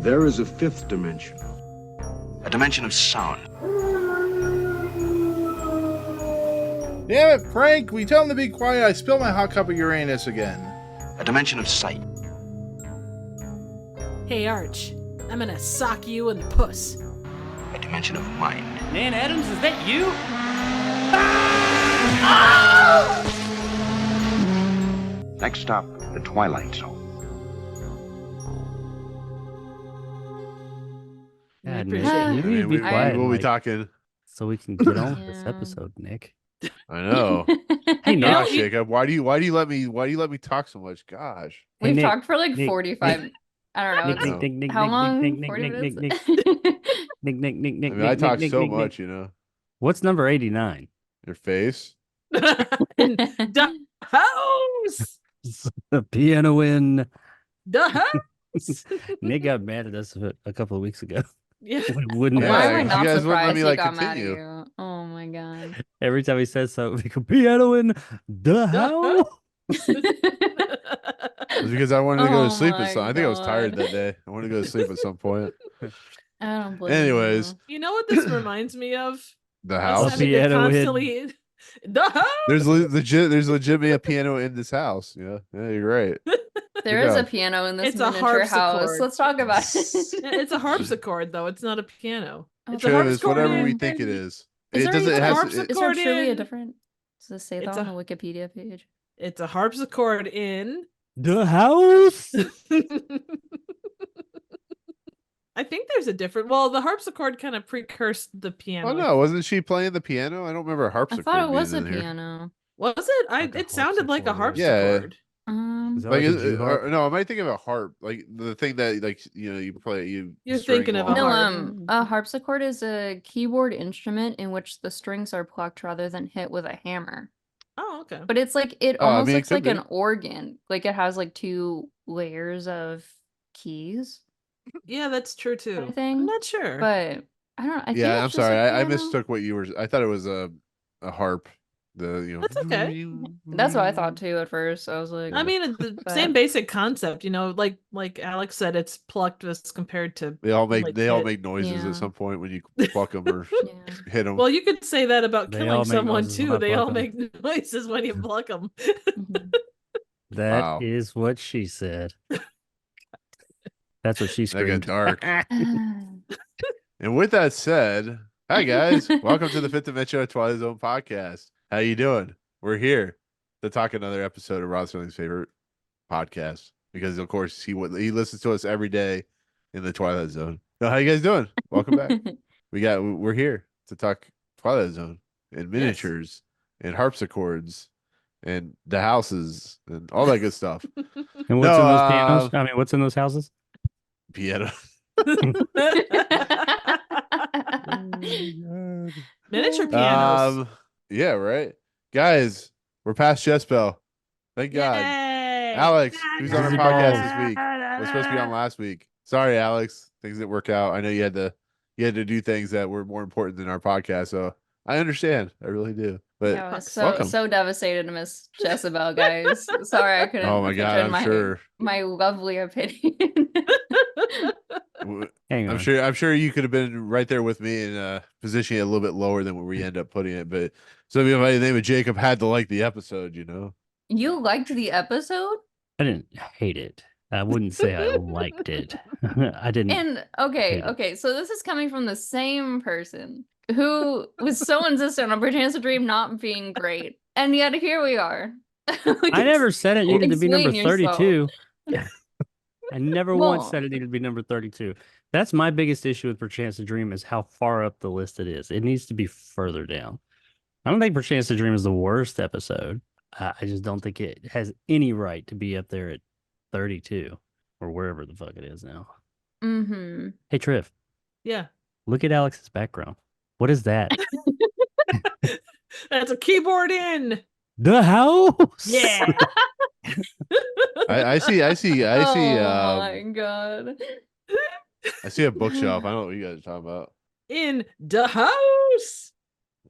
There is a fifth dimension. A dimension of sound. Damn it, Frank! We tell him to be quiet. I spilled my hot cup of Uranus again. A dimension of sight. Hey, Arch. I'm gonna sock you in the puss. A dimension of mind. Nan Adams, is that you? Next stop, the Twilight Zone. God, appreciate Nick, it. you need to be quiet. We'll be Mike, talking. so we can get on with this Yeah. episode, Nick. I know. Hey, Nick. Gosh, Jacob, why do you let me talk so much? Gosh. Hey, We've Nick, talked for like Nick, 45. I don't know. Nick, it's- Nick, Nick, Nick, How Nick, long? Nick, Nick, 40 Nick, minutes? Nick, Nick, Nick, Nick, Nick, I mean, I Nick, talk Nick, so Nick, Nick. much, you know. What's number 89? Your face. The house! The piano in. The house! Nick got mad at us a couple of weeks ago. Yeah. We wouldn't Yeah, Why let am I you not guys wouldn't let surprised me, he like, got mad at continue. you? Oh my god. Every time he says something, we go, piano in the house. It was because I wanted to go to Oh sleep at my some. I think I was tired God. that day. I wanted to go to sleep at some point. I don't blame Anyways, you. You know what this reminds me of? the Us house. having to Piano in. constantly... The house! There's legitimately a piano in this house. Yeah, you're right. There Good is a job. piano in this It's a miniature house. harpsichord. Let's talk about it. It's a harpsichord, though. It's not a piano. Oh, It's a Travis, harpsichord whatever in- we think it is. Is It there doesn't. even It a has. harpsichord? Is there truly a in. different? Does it say that It's on a- the Wikipedia page? It's a harpsichord in... The house. I think there's a different... Well, the harpsichord kind of precursed the piano. Oh no, wasn't she playing the piano? I don't remember a I harpsichord. thought it was a being in here. piano. Was it? Like a It sounded like a harpsichord. Yeah. harpsichord. Is that Like, like a Jew harp? no, am I thinking of a harp? Like the thing that, like, you know, you play. You're string thinking of a along. No, harp. a harpsichord is a keyboard instrument in which the strings are plucked rather than hit with a hammer. Oh, okay. But it's like it Oh, I almost mean, it looks could like be. an organ. Like it has like two layers of keys, Yeah, that's true too. I think, I'm not sure. but I don't. I think Yeah, it's I'm just a sorry. I piano. mistook what you were. I thought it was a harp. That's okay. That's what I thought too at first. I was like, I mean, the But- same basic concept, you know, like Alex said, it's plucked as compared to. They all make like they all hit. make noises Yeah. at some point when you pluck them or yeah. hit them. Well, you could say that about They killing all make someone noises when too. I They pluck all 'em. make noises when you pluck them. Mhm. That is Wow. what she said. That's what she That got screamed. dark. And with that said, hi guys, welcome to the Fifth Dimension of Twilight Zone podcast. How you doing? We're here to talk another episode of Rod Serling's favorite podcast because, of course, he listens to us every day in the Twilight Zone. So, how you guys doing? Welcome back. We're here to talk Twilight Zone and miniatures and harpsichords and the houses and all that good stuff. And what's No, in those pianos? I mean, what's in those houses? Piano. Miniature pianos. Yeah, right. Guys, we're past Jespel. Thank God. Yay! Alex, who's on our Busy podcast balls. this week, was supposed to be on last week. Sorry, Alex. Things didn't work out. I know you had to do things that were more important than our podcast, so I understand. I really do. But I was welcome. so devastated to miss Jezebel, guys. Sorry I couldn't. Oh my put God, in I'm my, sure. my lovely opinion. Hang on. I'm sure you could have been right there with me and positioning it a little bit lower than where we end up putting it. But somebody by the name of Jacob had to like the episode, you know. You liked the episode? I didn't hate it. I wouldn't say I liked it. I didn't. And hate it. okay, so this is coming from the same person who was so insistent on Britannica Dream not being great. And yet here we are. Like, I never said it needed to be number explain yourself. 32. I never once Well- said it needed to be number 32. That's my biggest issue with Perchance to Dream is how far up the list it is. It needs to be further down. I don't think Perchance to Dream is the worst episode. I just don't think it has any right to be up there at 32 or wherever the fuck it is now. Mm-hmm. Hey, Triff, Yeah. look look at Alex's background. What is that? That's a keyboard in. The house? Yeah. I see. Oh my god. I see a bookshelf. I don't know what you guys are talking about. In the house.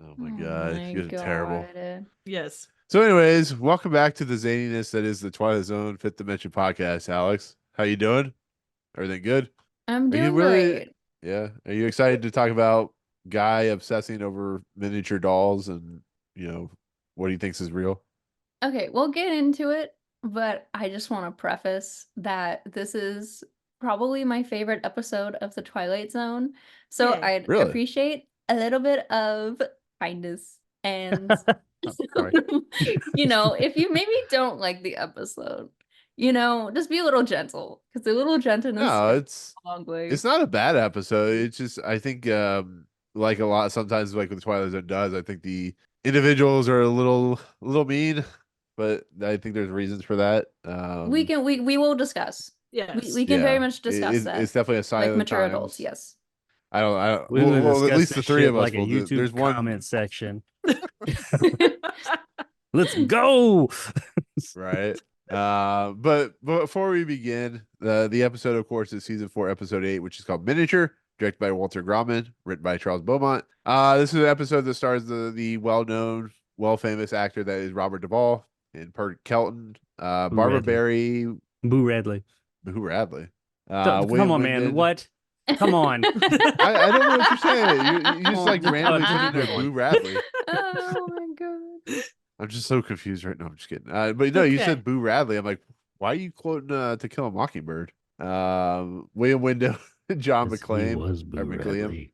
Oh my God, you guys are terrible. God. Yes. So, anyways, welcome back to the zaniness that is the Twilight Zone Fifth Dimension podcast. Alex, how you doing? Everything good? I'm Are you doing really? great. Yeah. Are you excited to talk about Guy obsessing over miniature dolls and what he thinks is real? Okay, we'll get into it, but I just want to preface that this is probably my favorite episode of The Twilight Zone. So Yay. I'd Really? appreciate a little bit of kindness and Sorry. if you maybe don't like the episode, just be a little gentle because a little gentleness No, goes a long way. it's not a bad episode. It's just I think like a lot sometimes like with Twilight Zone does, I think the individuals are a little mean, but I think there's reasons for that. We will discuss. Yes. We can very Yeah, much discuss that. it's definitely a sign Like of the mature adults, times. yes. I don't. We would Well, at discuss least the this three shit of us like a will. YouTube There's one. comment section. Let's go. Right. But before we begin, the episode, of course, is season 4, episode 8, which is called Miniature, directed by Walter Grauman, written by Charles Beaumont. This is an episode that stars the well-known, famous actor that is Robert Duvall and Pert Kelton, Barbara Radley. Barry, Boo Radley. Boo Radley. Come William on, man. Windom. What? Come on. I don't know what you're saying. You just like Oh, randomly just put in there pick one. Boo Radley. Oh my god. I'm just so confused right now. I'm just kidding. But no, you Okay. said Boo Radley. I'm like, why are you quoting To Kill a Mockingbird? William Windom, John 'Cause he McLiam, was or Boo McLiam,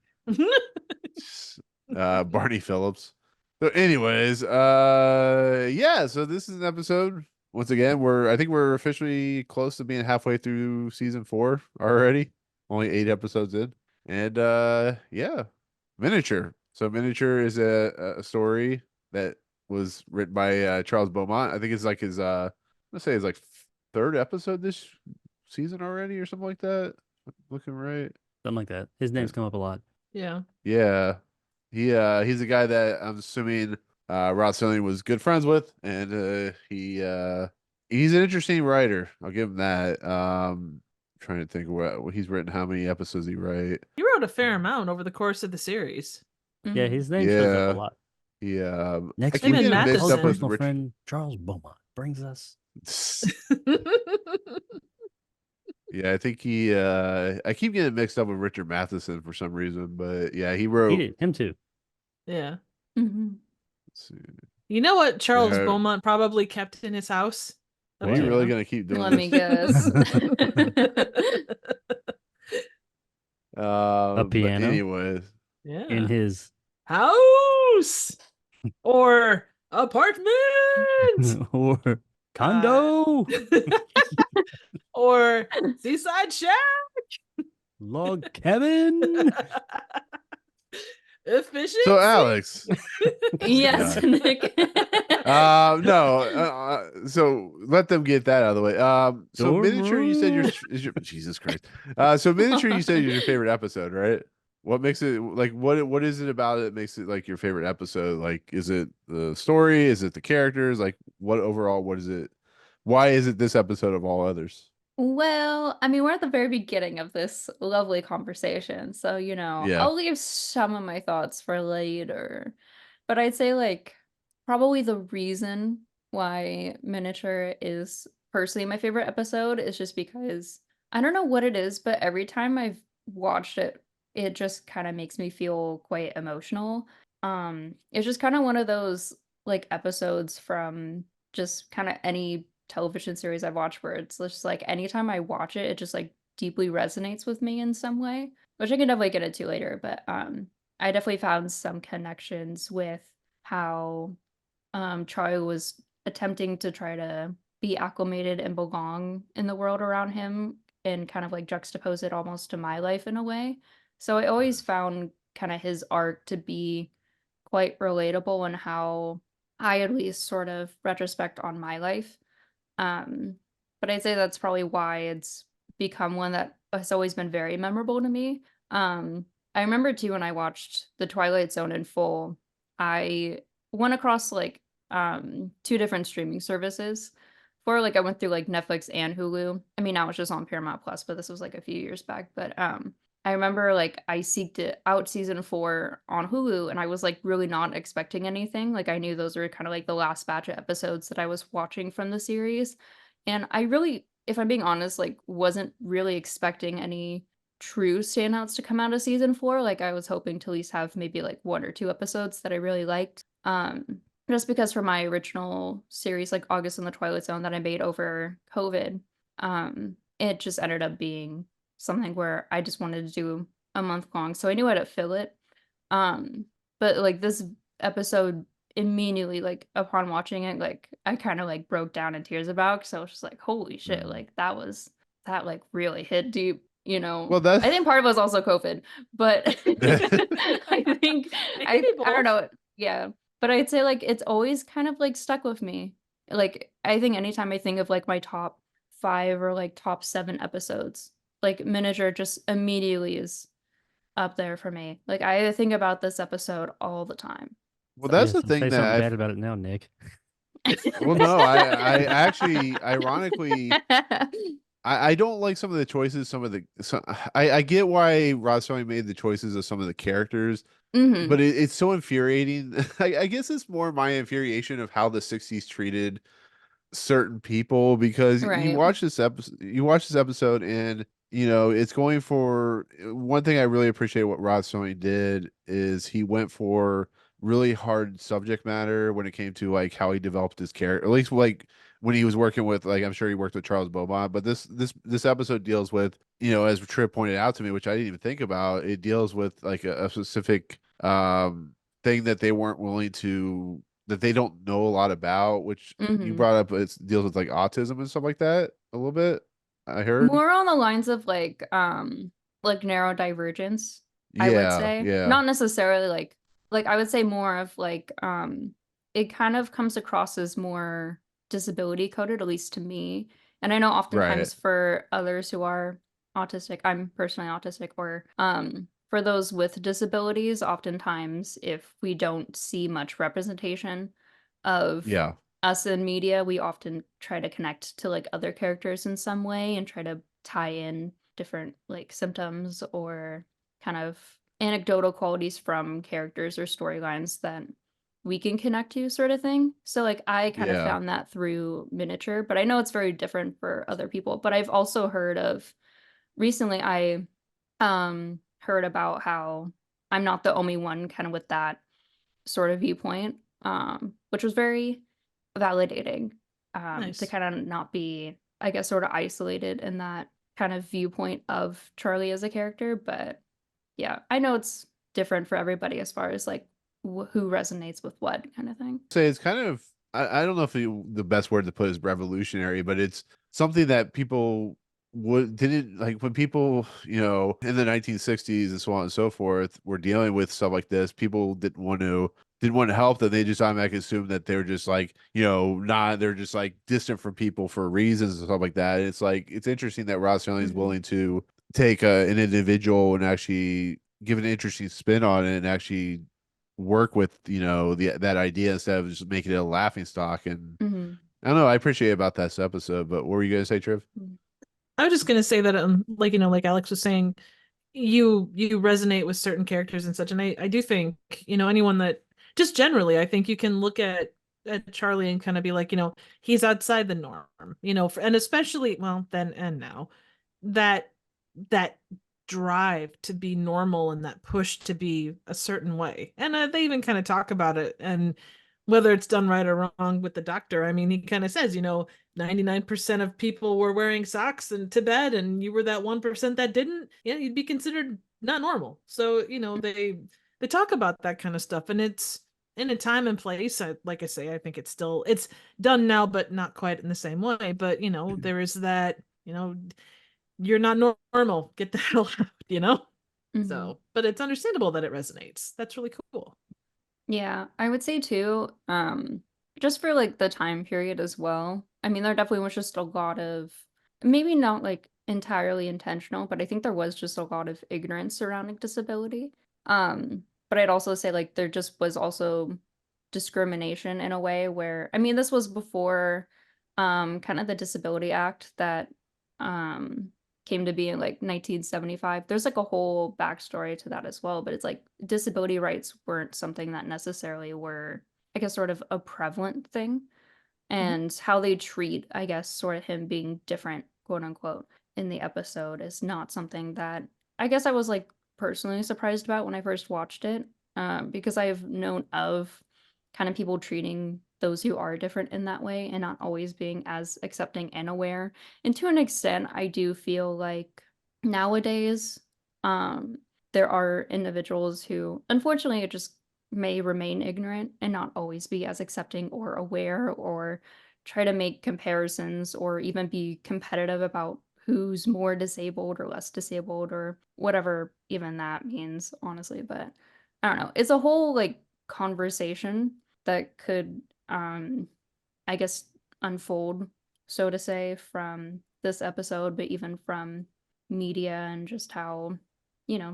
Radley. Barney Phillips. So, anyways, yeah. So this is an episode. Once again, I think we're officially close to being halfway through season 4 already. Only 8 episodes in, and yeah, Miniature. So Miniature is a story that was written by Charles Beaumont. I think it's like his let's say his like 3rd episode this season already or something like that. Looking right. Something like that. His name's come up a lot. Yeah. Yeah. He's a guy that I'm assuming Rod Serling was good friends with, and he's an interesting writer. I'll give him that. Trying to think what he's written, how many episodes he write. He wrote a fair amount over the course of the series. Yeah, his name shows up Yeah. a lot. Yeah. Next Him keep and getting mixed Matheson. up with personal Rich. friend Charles Beaumont brings us. Yeah, I think I keep getting mixed up with Richard Matheson for some reason, but yeah, he wrote. He did. Him too. Yeah. Mhm. Let's see. You know what Charles Yeah. Beaumont probably kept in his house? Are you What? really gonna keep doing Let me this? guess. But piano? anyways, Yeah. In his House or apartment or condo, or seaside shack. log cabin. Efficiency. so Alex, Yes, Nick. no, so let them get that out of the way. So Dorm Miniature, you said room. is your Jesus Christ. So Miniature, you said is your favorite episode, right? What makes it like what is it about it that makes it like your favorite episode? Like, is it the story? Is it the characters? Like, what overall? What is it? Why is it this episode of all others? Well, I mean, we're at the very beginning of this lovely conversation, so Yeah. I'll leave some of my thoughts for later. But I'd say like probably the reason why Miniature is personally my favorite episode is just because I don't know what it is, but every time I've watched it, it just kind of makes me feel quite emotional. It's just kind of one of those like episodes from just kind of any television series I've watched where it's just like anytime I watch it, it just like deeply resonates with me in some way, which I can definitely get into later. But I definitely found some connections with how Charlie was attempting to try to be acclimated and belong in the world around him and kind of like juxtapose it almost to my life in a way. So I always found kind of his art to be quite relatable and how I at least sort of retrospect on my life. But I'd say that's probably why it's become one that has always been very memorable to me. I remember too when I watched The Twilight Zone in full, I went across like 2 different streaming services. For like I went through like Netflix and Hulu. I mean now it's just on Paramount Plus, but this was like a few years back. But I remember like I seeked it out season 4 on Hulu and I was like really not expecting anything. Like I knew those were kind of like the last batch of episodes that I was watching from the series. And I really, if I'm being honest, like wasn't really expecting any true standouts to come out of season 4. Like I was hoping to at least have maybe like 1 or 2 episodes that I really liked. Just because for my original series, like August in the Twilight Zone that I made over COVID, it just ended up being something where I just wanted to do a month long. So I knew how to fill it. But like this episode immediately, like upon watching it, like I kind of like broke down in tears about, because I was just like, holy shit, like that like really hit deep, you know. Well, that's I think part of it was also COVID, but I think I don't know. Yeah. But I'd say like it's always kind of like stuck with me. Like I think anytime I think of like my top 5 or like top 7 episodes, like Miniature just immediately is up there for me. Like I think about this episode all the time. well, So that's Yes, the and thing say that something I bad about it now, Nick. well, no, I actually, ironically, I don't like some of the choices. I get why Rod Serling made the choices of some of the characters, Mhm. but it's so infuriating. I guess it's more my infuriation of how the '60s treated certain people, because Right. you watch this episode, and you know it's going for one thing. I really appreciate what Rod Serling did is he went for really hard subject matter when it came to like how he developed his character, at least like when he was working with, like, I'm sure he worked with Charles Beaumont, but this episode deals with, you know, as Tripp pointed out to me, which I didn't even think about, it deals with like a specific thing that they weren't willing to, that they don't know a lot about, which you Mhm. brought up. It deals with like autism and stuff like that a little bit, I heard. More on the lines of like neurodivergence, I would Yeah, say. yeah, Not necessarily like I would say more of like it kind of comes across as more disability coded, at least to me. And I know right. oftentimes for others who are autistic, I'm personally autistic, or for those with disabilities, oftentimes if we don't see much representation of Yeah, us in media, we often try to connect to like other characters in some way and try to tie in different like symptoms or kind of anecdotal qualities from characters or storylines that we can connect to, sort of thing. So like I kind of yeah, found that through Miniature, but I know it's very different for other people. But I've also heard of recently I heard about how I'm not the only one kind of with that sort of viewpoint, which was very validating, to Nice. kind of not be, I guess, sort of isolated in that kind of viewpoint of Charlie as a character. But yeah, I know it's different for everybody as far as like who resonates with what kind of thing. say it's kind of, I don't know if the best word to put is revolutionary, but it's something that people would didn't like when people, you know, in the 1960s and so on and so forth were dealing with stuff like this. People didn't want to help them. They just automatically assumed that they were just like, you know, not, they're just like distant from people for reasons and stuff like that. It's like, it's interesting that Rod Serling is Mhm. willing to take an individual and actually give an interesting spin on it and actually work with, you know, that idea instead of just making it a laughing stock. And Mhm. I don't know, I appreciate about this episode. But what were you gonna say, Triv? Mhm. I was just gonna say that, like, you know, like Alex was saying, you resonate with certain characters and such, and I do think, you know, anyone that just generally, I think you can look at Charlie and kind of be like, you know, he's outside the norm, you know, and especially, well, then and now, that that drive to be normal and that push to be a certain way, and they even kind of talk about it, and whether it's done right or wrong with the doctor. I mean, he kind of says, you know, 99% of people were wearing socks and to bed, and you were that 1% that didn't, yeah, you'd be considered not normal. So, you know, they talk about that kind of stuff, and it's in a time and place. Like I say, I think it's done now, but not quite in the same way. But, you know, there is that, you know, you're not normal, get the hell out, you know. Mhm. So, but it's understandable that it resonates. That's really cool. Yeah, I would say too, just for like the time period as well. I mean, there definitely was just a lot of, maybe not like entirely intentional, but I think there was just a lot of ignorance surrounding disability. But I'd also say like there just was also discrimination in a way where, I mean, this was before kind of the Disability Act that um came to be in like 1975. There's like a whole backstory to that as well, but it's like disability rights weren't something that necessarily were, I guess, sort of a prevalent thing. Mhm. And how they treat, I guess, sort of him being different, quote unquote, in the episode is not something that I guess I was like personally surprised about when I first watched it, because I've known of kind of people treating those who are different in that way and not always being as accepting and aware. And to an extent, I do feel like nowadays, um, there are individuals who, unfortunately, just may remain ignorant and not always be as accepting or aware or try to make comparisons or even be competitive about who's more disabled or less disabled or whatever even that means, honestly. But I don't know. It's a whole like conversation that could I guess unfold, so to say, from this episode, but even from media and just how,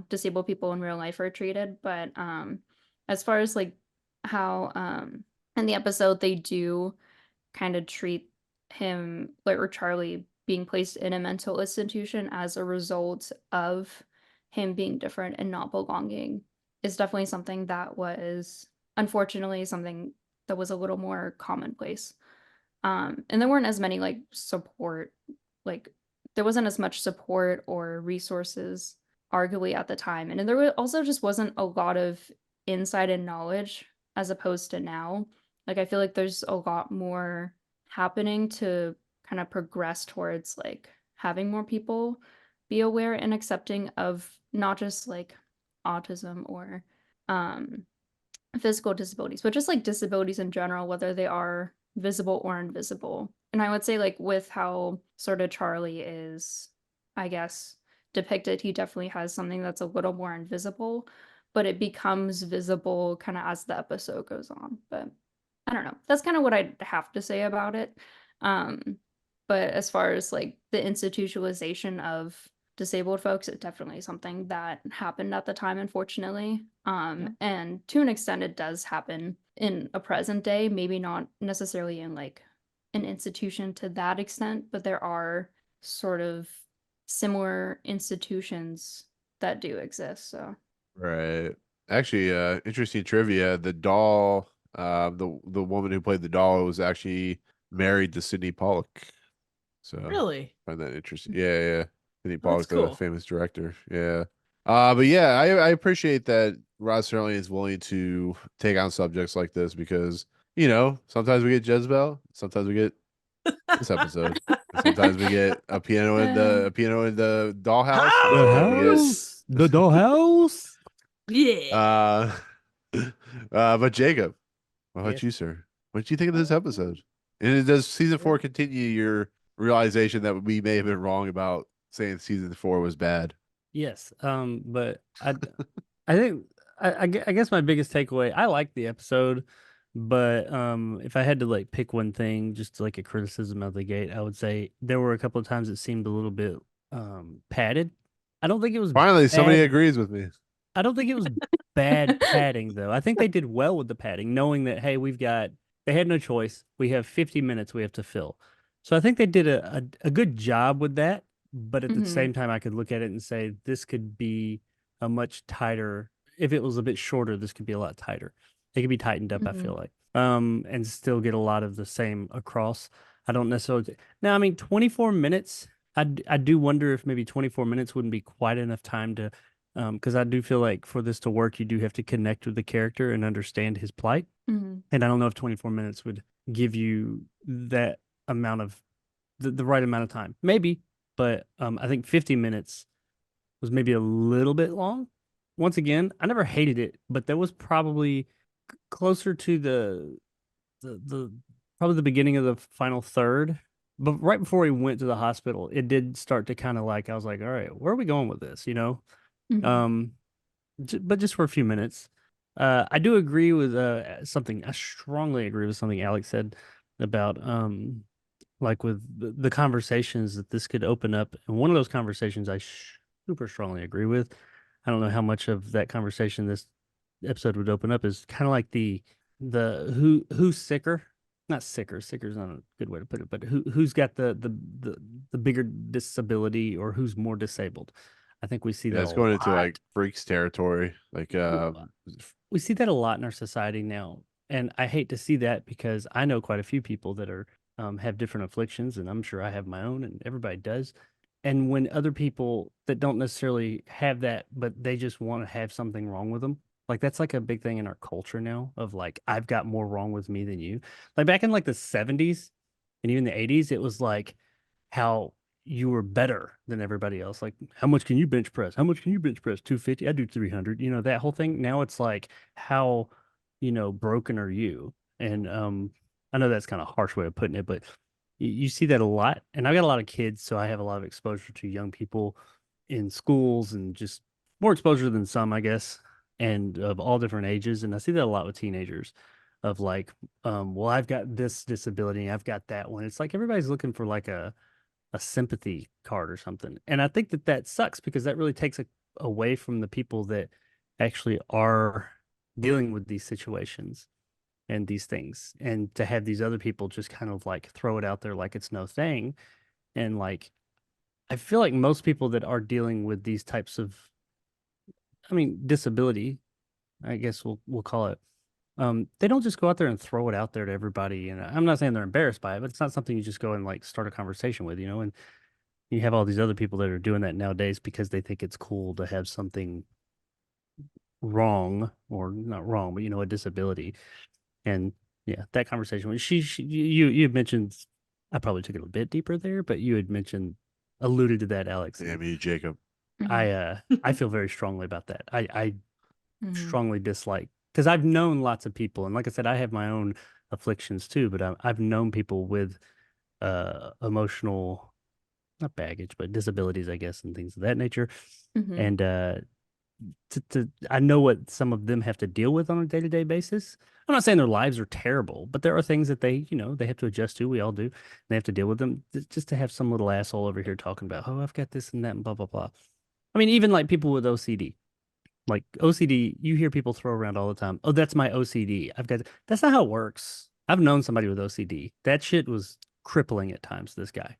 disabled people in real life are treated. But as far as like how in the episode they do kind of treat him like or Charlie being placed in a mental institution as a result of him being different and not belonging is definitely something that was unfortunately something that was a little more commonplace. And there weren't as many like support, like there wasn't as much support or resources arguably at the time. And also just wasn't a lot of insight and knowledge as opposed to now. Like I feel like there's a lot more happening to kind of progress towards like having more people be aware and accepting of not just like autism or um physical disabilities, but just like disabilities in general, whether they are visible or invisible. And I would say, like, with how sort of Charlie is, I guess, depicted, he definitely has something that's a little more invisible, but it becomes visible kind of as the episode goes on. But I don't know. That's kind of what I'd have to say about it. Um, but as far as like the institutionalization of disabled folks, it's definitely something that happened at the time, unfortunately. And to an extent, it does happen in a present day, maybe not necessarily in like an institution to that extent, but there are sort of similar institutions that do exist. So Right. Actually, interesting trivia. The doll, the woman who played the doll was actually married to Sidney Pollock. So Really? I find that interesting. Yeah, yeah. Sidney Well, that's Pollock, the cool. famous director. Yeah. But yeah, I appreciate that Rod Serling is willing to take on subjects like this because, sometimes we get Jezebel, sometimes we get this episode. And sometimes we get a piano in the dollhouse. And The sometimes we get House! the dollhouse. Yeah. but Jacob, what about Yes. you, sir? What did you think of this episode? And does season 4 continue your realization that we may have been wrong about saying season 4 was bad? Yes. But I think I guess my biggest takeaway, I liked the episode, but if I had to like pick one thing, just like a criticism of the gate, I would say there were a couple of times it seemed a little bit padded. I don't think it was Finally, somebody bad. agrees with me. I don't think it was bad padding though. I think they did well with the padding, knowing that hey, they had no choice. We have 50 minutes we have to fill. So I think they did a good job with that, but at the same time I could look at it and say this could be a much tighter, if it was a bit shorter, this could be a lot tighter. It could be tightened up, I feel like. And still get a lot of the same across. I don't necessarily now, I mean 24 minutes, I do wonder if maybe 24 minutes wouldn't be quite enough time to because I do feel like for this to work, you do have to connect with the character and understand his plight. And I don't know if 24 minutes would give you that amount of the right amount of time. Maybe, but I think 50 minutes was maybe a little bit long. Once again, I never hated it, but that was probably closer to the probably the beginning of the final third. But right before he went to the hospital, it did start to kind of like I was like, all right, where are we going with this? Um, but just for a few minutes. I do agree with something. I strongly agree with something Alex said about like with the conversations that this could open up. And one of those conversations I super strongly agree with. I don't know how much of that conversation this episode would open up is kind of like the who's sicker. Not sicker. Sicker's not a good way to put it, but who's got the bigger disability or who's more disabled. I think we see Yeah, that it's a going into lot. like freaks territory. Like We see that a lot in our society now, and I hate to see that because I know quite a few people that are have different afflictions, and I'm sure I have my own, and everybody does. And when other people that don't necessarily have that, but they just want to have something wrong with them, like that's like a big thing in our culture now of like, I've got more wrong with me than you. Like back in like the 70s and even the 80s, it was like how you were better than everybody else. Like, how much can you bench press? How much can you bench press? 250? I do 300. You know, that whole thing. Now it's like, how, broken are you? And I know that's kind of a harsh way of putting it, but you see that a lot. And I've got a lot of kids, so I have a lot of exposure to young people in schools and just more exposure than some, I guess, and of all different ages. And I see that a lot with teenagers of like, well, I've got this disability, I've got that one. It's like everybody's looking for like a sympathy card or something. And I think that that sucks because that really takes away from the people that actually are dealing with these situations and these things. And to have these other people just kind of like throw it out there like it's no thing. And like, I feel like most people that are dealing with these types of, disability, I guess we'll call it, they don't just go out there and throw it out there to everybody. And I'm not saying they're embarrassed by it, but it's not something you just go and like start a conversation with, and you have all these other people that are doing that nowadays because they think it's cool to have something wrong, or not wrong, but a disability. And yeah, that conversation when you had mentioned, I probably took it a bit deeper there, but you had alluded to that, Alex. Yeah, me, Jacob. I feel very strongly about that. I Mhm. strongly dislike, because I've known lots of people, and like I said, I have my own afflictions too, but I've known people with emotional, not baggage, but disabilities, I guess, and things of that nature. Mhm. And I know what some of them have to deal with on a day-to-day basis. I'm not saying their lives are terrible, but there are things that they have to adjust to. We all do. They have to deal with them. Just to have some little asshole over here talking about, oh, I've got this and that and blah, blah, blah. Even like people with OCD. Like OCD, you hear people throw around all the time. Oh, that's my OCD. That's not how it works. I've known somebody with OCD. That shit was crippling at times, this guy.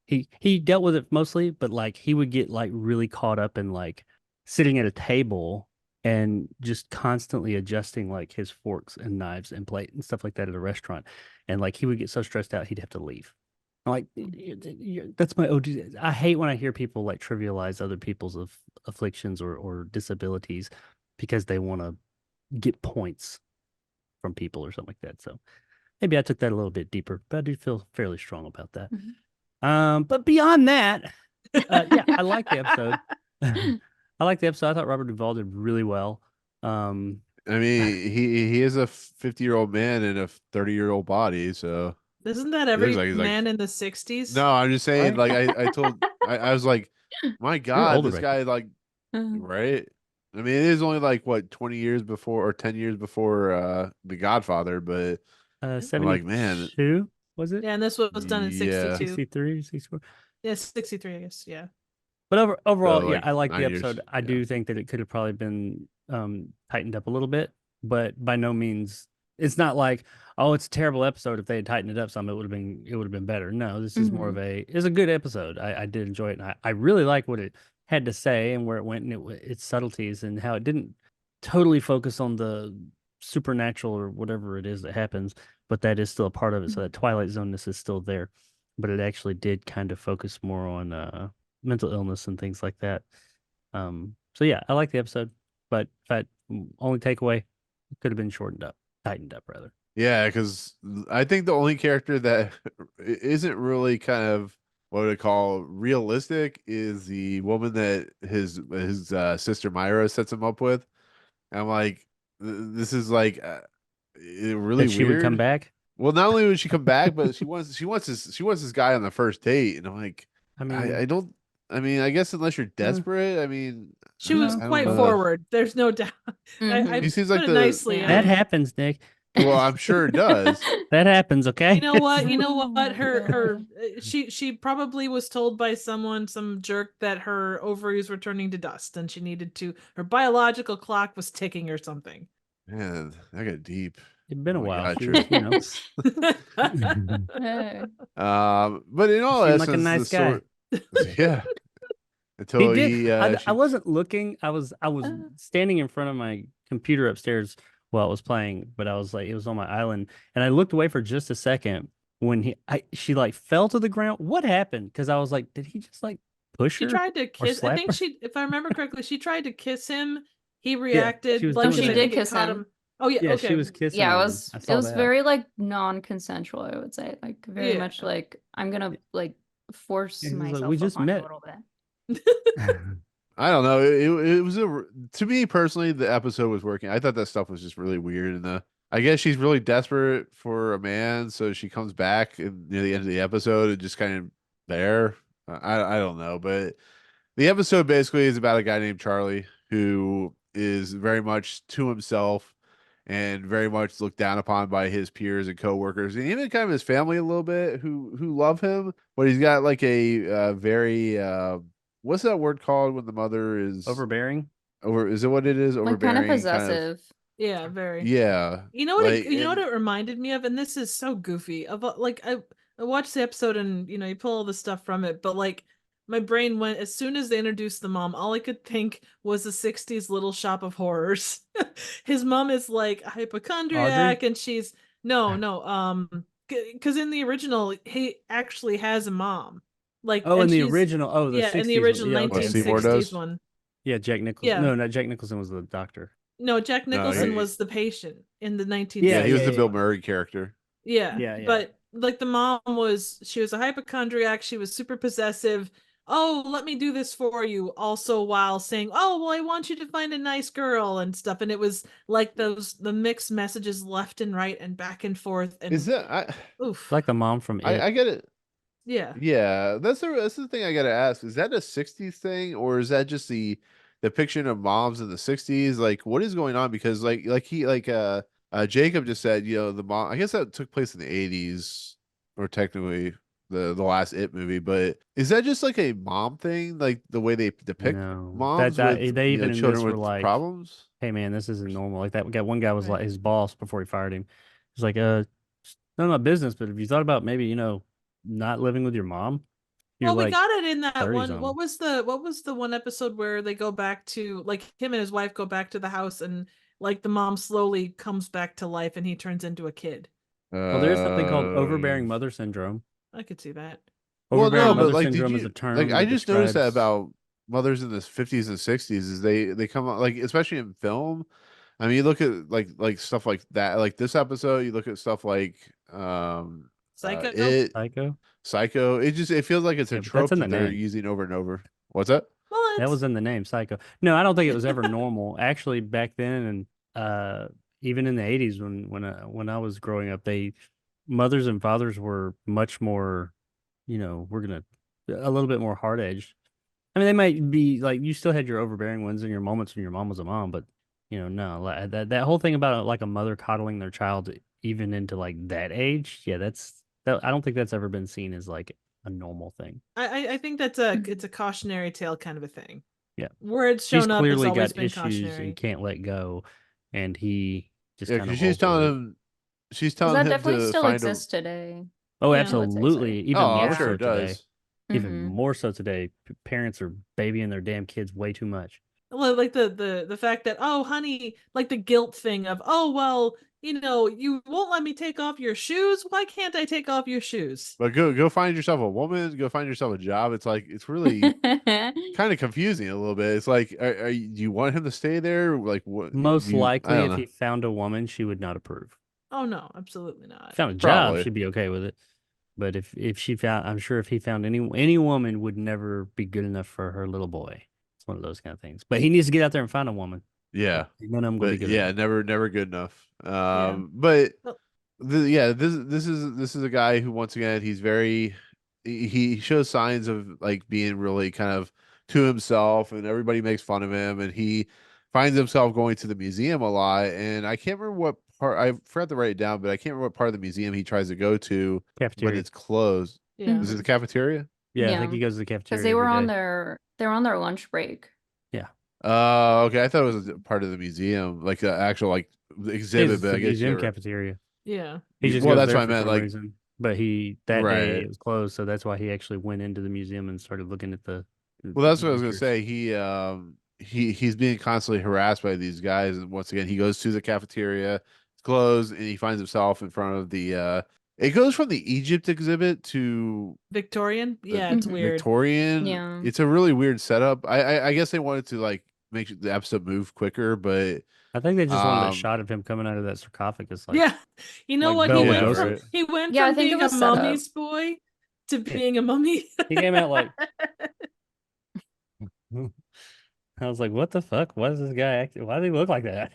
He dealt with it mostly, but like he would get like really caught up in like sitting at a table and just constantly adjusting like his forks and knives and plate and stuff like that at a restaurant. And like he would get so stressed out he'd have to leave. I'm like, that's my OD. I hate when I hear people like trivialize other people's afflictions or disabilities because they want to get points from people or something like that. So maybe I took that a little bit deeper, but I do feel fairly strong about that. But beyond that, yeah, I like the episode. I like the episode. I thought Robert Duvall did really well. He is a 50-year-old man in a 30-year-old body, so Isn't that looks every like he's like- man in the 60s? no, I'm just saying, Right. like I was like, my God, older this back guy like right. It is only like what 20 years before or 10 years before The Godfather, but I'm like, man, 72, was it? Yeah, and this was done in Yeah. 62. 63, 64. Yeah, 63, I guess. Yeah. But overall, So, yeah, like, I like the 9 years, episode. I yeah. do think that it could have probably been tightened up a little bit, but by no means, it's not like, oh, it's a terrible episode. If they had tightened it up some, it would have been better. No, this is more of it's a good episode. I did enjoy it, and I really like what it had to say and where it went, and its subtleties and how it didn't totally focus on the supernatural or whatever it is that happens, but that is still a part of it. So that Twilight Zoneness is still there, but it actually did kind of focus more on mental illness and things like that. So yeah, I like the episode, but only takeaway, could have been tightened up rather. Yeah, because I think the only character that isn't really kind of what would I call realistic is the woman that his sister Myra sets him up with. And I'm like, this is like really That she would come weird. back. Well, not only would she come back, but she wants this guy on the first date, and I'm like, I don't. I guess unless you're desperate, She was I don't quite know. forward. There's no doubt. I He seems like put it the nicely. Yeah. That happens, Nick. Well, I'm sure it does. That happens. Okay. You know what? You know Oh what? my Her she probably was told by some jerk that her ovaries were turning to dust and she needed to. Her biological clock was ticking or something. Man, that got deep. It's been a Oh my while. God, She Drew. was, Hey. But in all Seemed essence, like a nice the story, yeah. He Until did. he, I wasn't looking. I was standing in front of my computer upstairs while it was playing, but I was like, it was on my island, and I looked away for just a second when she like fell to the ground. What happened? Because I was like, did he just like push She her tried to or kiss. I slap think her? she, if I remember correctly, she tried to kiss him. He she reacted was like Oh, doing she that. did it kiss caught him. Oh yeah, Yeah, okay. she was kissing Yeah, him. it I was saw that. very like non-consensual, I would say. Like very Yeah. much like I'm gonna like force Yeah, he was like, myself "We just upon you a met." little bit. I don't know. It was to me personally, the episode was working. I thought that stuff was just really weird, and I guess she's really desperate for a man, so she comes back near the end of the episode and just kind of there. I don't know, but the episode basically is about a guy named Charlie who is very much to himself and very much looked down upon by his peers and coworkers, and even kind of his family a little bit who love him, but he's got like a very what's that word called when the mother is Overbearing. over? Is it what it is? Like kind of Overbearing, kind of. possessive. Yeah, very. Yeah, You know what? like You know what and it reminded me of, and this is so goofy. Of like I watched the episode, and you pull all the stuff from it, but like my brain went as soon as they introduced the mom. All I could think was the '60s Little Shop of Horrors. His mom is like a hypochondriac, Audrey? and she's no, because in the original he actually has a mom, like, Oh, and in the she's original. Oh, the yeah, in the 60s. original Yeah, what okay. Seymour 1960s does? one. Yeah, Jack Nicholson. Yeah. No, not Jack Nicholson was the doctor. No, Jack No, Nicholson he- was the patient in the 1960s. yeah, he was the yeah, Bill yeah. Murray character. Yeah, Yeah, yeah. but like the mom she was a hypochondriac. She was super possessive. Oh, let me do this for you. Also, while saying, "Oh, well, I want you to find a nice girl and stuff." And it was like the mixed messages left and right and back and forth. And Is that oof, Like the mom from It. I get it. yeah. Yeah, that's the thing I gotta ask. Is that a '60s thing, or is that just the depiction of moms in the '60s? Like, what is going on? Because Jacob just said, the mom. I guess that took place in the '80s, or technically the last It movie. But is that just like a mom thing, like the way they depict No, moms that with they even in children this were with like, problems? "Hey, man, this isn't normal." Like that one guy was Right. like his boss before he fired him. He's like, it's none of my business, but have you thought about maybe not living with your mom? You're Well, we like got it in that 30 one. something. What was the one episode where they go back to, like, him and his wife go back to the house, and like the mom slowly comes back to life and he turns into a kid. Well, there is something called overbearing Uh, mother syndrome. I could see that. Well, no, Overbearing but mother like, did syndrome is a you term I that just noticed that describes. about mothers in the '50s and '60s is they come out, like, especially in film. I mean, you look at like stuff like that, like this episode. You look at stuff like Psycho. it Psycho. Psycho. It feels like it's a Yeah, but that's trope in that the they're name. using over and over. What's that? Well, That was in the name, Psycho. No, I don't think it was ever normal. Actually, back then, and even in the '80s, when I was growing up, mothers and fathers were much more, we're gonna a little bit more hard edged. I mean, they might be like you still had your overbearing ones and your moments when your mom was a mom, but no, like, that whole thing about like a mother coddling their child even into like that age, yeah, I don't think that's ever been seen as like a normal thing. I think it's a cautionary tale kind of a thing. Yeah. Where it's She's shown up, it's clearly always got been issues cautionary. and can't let go, and he just Yeah, kind because of over it. she's Because telling that him definitely to still find exists today. Oh, Yeah. I would say so. absolutely. Even Oh, I'm more Yeah. sure so it today. does. Even Mhm. more so today. Parents are babying their damn kids way too much. Well, like the fact that, oh honey, like the guilt thing of, oh well, you won't let me take off your shoes. Why can't I take off your shoes? But go find yourself a woman. Go find yourself a job. It's like it's really kind of confusing a little bit. It's like, do you want him to stay there? Like, what? Most I likely, don't if know. he found a woman, she would not approve. Oh no, absolutely not. Found a job, Probably. she'd be okay with it. But if she found, I'm sure if he found any woman would never be good enough for her little boy. It's one of those kind of things. But he needs to get out there and find a woman. Yeah, None of them gonna be but good yeah, enough. never good enough. Yeah. But Well, this is a guy who, once again, he's very he shows signs of like being really kind of to himself, and everybody makes fun of him, and he finds himself going to the museum a lot. And I can't remember what part, I forgot to write it down, but I can't remember what part of the museum he tries to go to, but Cafeteria. it's closed. yeah. Is it the cafeteria? Yeah, I Yeah. think he goes to the Because cafeteria they were every on day. they were on their lunch break. Okay. I thought it was a part of the museum, like the actual like exhibit, It's but the I guess museum you're cafeteria. Yeah. He just well. goes That's there what I for meant. some Like, reason. But that day right. it was closed, so that's why he actually went into the museum and started looking at the Well, that's what I was gonna pictures. say. He's being constantly harassed by these guys, and once again, he goes to the cafeteria, it's closed, and he finds himself in front of the It goes from the Egypt exhibit to Victorian. Yeah, the it's weird. Victorian. Yeah. It's a really weird setup. I guess they wanted to like make the episode move quicker, but I think they just wanted a Um, shot of him coming out of that sarcophagus, like Yeah, you know like what? Bela Yeah, Lugosi. right. He went Yeah, I from think it being a was set up. mummy's boy to Yeah. being a mummy. He came out like I was like, what the fuck? Why does this guy act? Why does he look like that?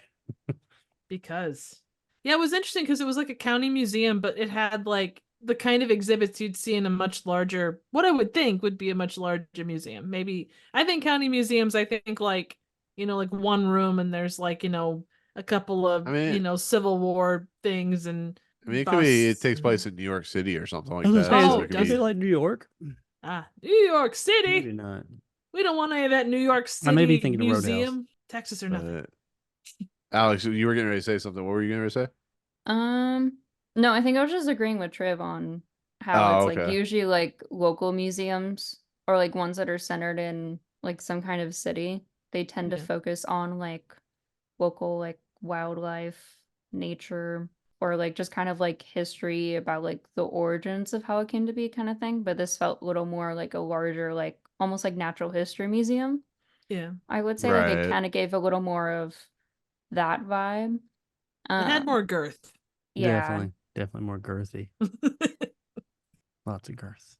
Because yeah, it was interesting because it was like a county museum, but it had like the kind of exhibits you'd see in a much larger, what I would think would be a much larger museum. Maybe I think county museums, I think like, like one room and there's like, a couple of, I mean, Civil War things and it could be. It busts takes and- place in New York City or something like I was that. gonna say, Oh, so it could does be. it like New York? New York Maybe City. not. We don't want any of that New York City I may be thinking of Roadhouse. museum, Texas or nothing. Alex, you were getting ready to say something. What were you getting ready to say? No, I think I was just agreeing with Triv on how Oh, it's like okay. usually like local museums or like ones that are centered in like some kind of city. They tend to Yeah. focus on like local like wildlife, nature, or like just kind of like history about like the origins of how it came to be kind of thing. But this felt a little more like a larger, like almost like natural history museum. Yeah. I would say like it Right. kind of gave a little more of that vibe. It had Um, more girth. yeah. Definitely more girthy. Lots of girth.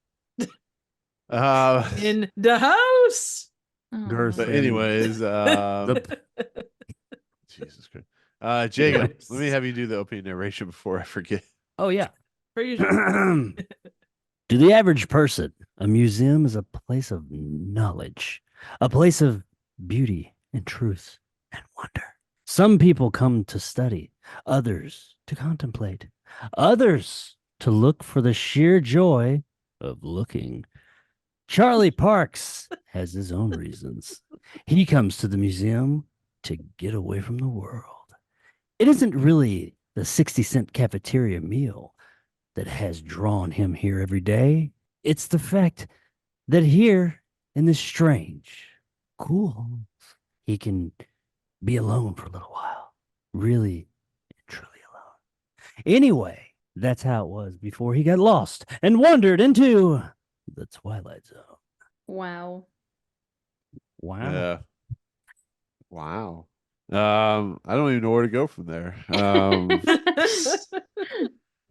In the house. Girth. But Aw. anyways, Jesus Christ. Jacob, let me have you do the opening narration before I forget. Oh yeah. Per usual. To the average person, a museum is a place of knowledge, a place of beauty and truth and wonder. Some people come to study, others to contemplate, others to look for the sheer joy of looking. Charlie Parks has his own reasons. He comes to the museum to get away from the world. It isn't really the 60-cent cafeteria meal that has drawn him here every day. It's the fact that here in this strange, cool, he can be alone for a little while. Really and truly alone. Anyway, that's how it was before he got lost and wandered into the Twilight Zone. Wow. Wow. Yeah. Wow. I don't even know where to go from there.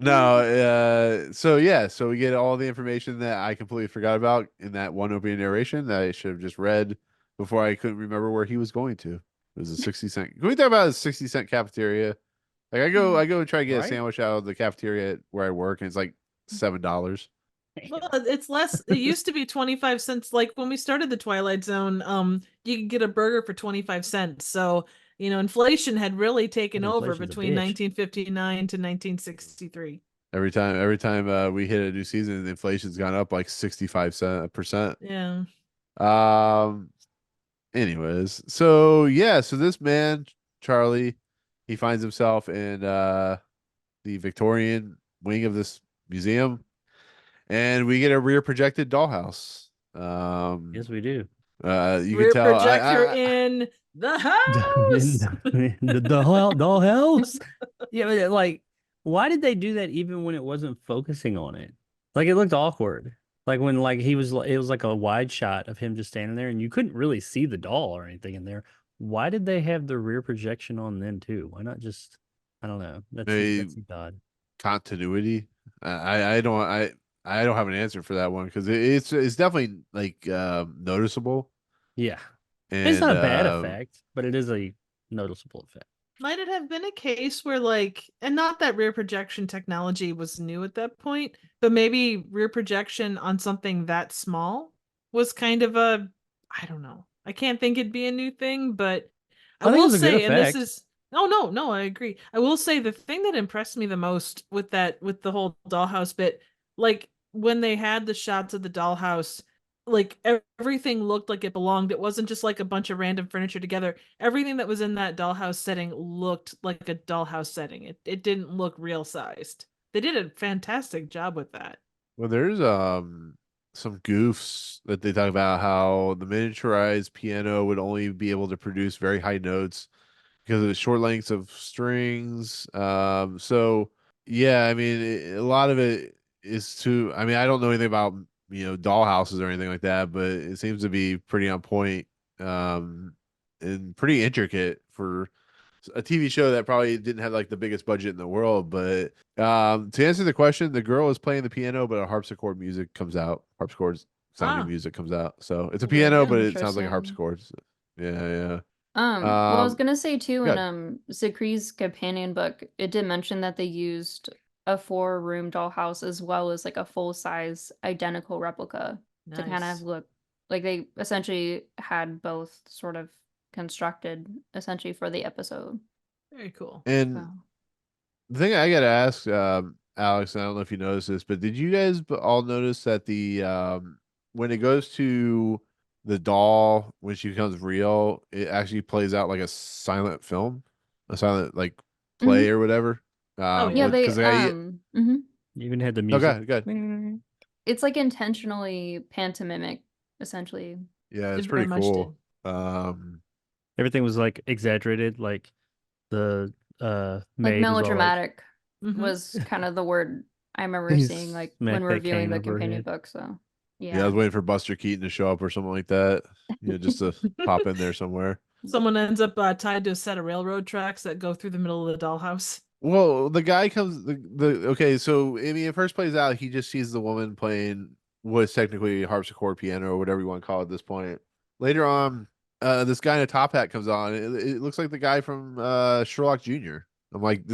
No, so yeah, so we get all the information that I completely forgot about in that one opening narration that I should have just read before I couldn't remember where he was going to. It was a 60-cent. Can we talk about a 60-cent cafeteria? Like I go and try to get a Right? sandwich out of the cafeteria where I work, and it's like $7. Well, it's less. It used to be 25 cents. Like when we started the Twilight Zone, you could get a burger for 25 cents. So, inflation had really taken over Inflation's a between bitch. 1959 to 1963. Every time we hit a new season, the inflation's gone up like 65%. Yeah. Anyways, so yeah, so this man, Charlie, he finds himself in the Victorian wing of this museum, and we get a rear projected dollhouse. Yes, we do. You Rear can tell projector I, in the house. the dollhouse. Yeah, but like, why did they do that even when it wasn't focusing on it? Like, it looked awkward. Like when like it was like a wide shot of him just standing there, and you couldn't really see the doll or anything in there. Why did they have the rear projection on then too? Why not just? I don't know. That seems odd. continuity. I don't have an answer for that one because it's definitely like noticeable. Yeah, And it's not a bad effect, but it is a noticeable effect. Might it have been a case where and not that rear projection technology was new at that point, but maybe rear projection on something that small was kind of I don't know. I can't think it'd be a new thing, but I think it will was a good say, and this effect. is, no, I agree. I will say the thing that impressed me the most with the whole dollhouse bit, like when they had the shots of the dollhouse, like everything looked like it belonged. It wasn't just like a bunch of random furniture together. Everything that was in that dollhouse setting looked like a dollhouse setting. It didn't look real sized. They did a fantastic job with that. Well, there's some goofs that they talk about how the miniaturized piano would only be able to produce very high notes because of the short lengths of strings. So Yeah, I mean, a lot of it is to. I mean, I don't know anything about dollhouses or anything like that, but it seems to be pretty on point, um, and pretty intricate for a TV show that probably didn't have like the biggest budget in the world. But to answer the question, the girl is playing the piano, but a harpsichord music comes out. Harpsichord sounding Ah, music comes out. So it's a There you piano, go. but it sounds like a Interesting. harpsichord. So, yeah, yeah. Well, I was Um, gonna say too, in good. Zikri's companion book, it did mention that they used a 4-room dollhouse as well as like a full-size identical replica to kind of nice. look like they essentially had both sort of constructed essentially for the episode. Very cool. And So the thing I gotta ask, Alex, I don't know if you noticed this, but did you guys all notice that the when it goes to the doll when she becomes real, it actually plays out like a silent film, a silent like Mhm. play or whatever. Oh yeah. Yeah, What? they Because I You even had the no, music. go ahead. it's like intentionally pantomimic, essentially. Yeah, it's It very pretty much did. cool. Um, Everything was like exaggerated. Like the Like maid was all like, melodramatic Mm-hmm. was kind of the word I remember "You seeing like when smack that reviewing cane the over her companion head." book. So yeah, I was yeah. waiting for Buster Keaton to show up or something like that. Just to pop in there somewhere. Someone ends up tied to a set of railroad tracks that go through the middle of the dollhouse. Well, the guy comes the okay, so I mean it first plays out, he just sees the woman playing what's technically harpsichord piano or whatever you want to call it at this point. Later on, this guy in a top hat comes on. It looks like the guy from Sherlock Jr. I'm like,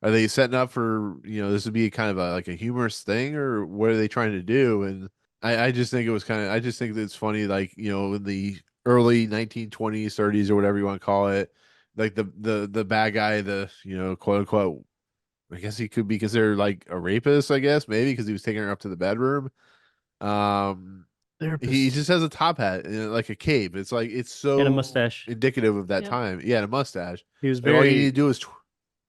are they setting up for, this would be kind of like a humorous thing, or what are they trying to do? And I just think it was I just think that it's funny, like, in the early 1920s, 30s, or whatever you want to call it, like the bad guy, the, quote unquote, I guess he could be considered like a rapist, I guess, maybe because he was taking her up to the bedroom. Um, he Therapist just has a top hat and like a cape. It's like, it's and a so mustache. indicative of that Yep. time. Yeah, and a mustache. He was Like all you need to very do is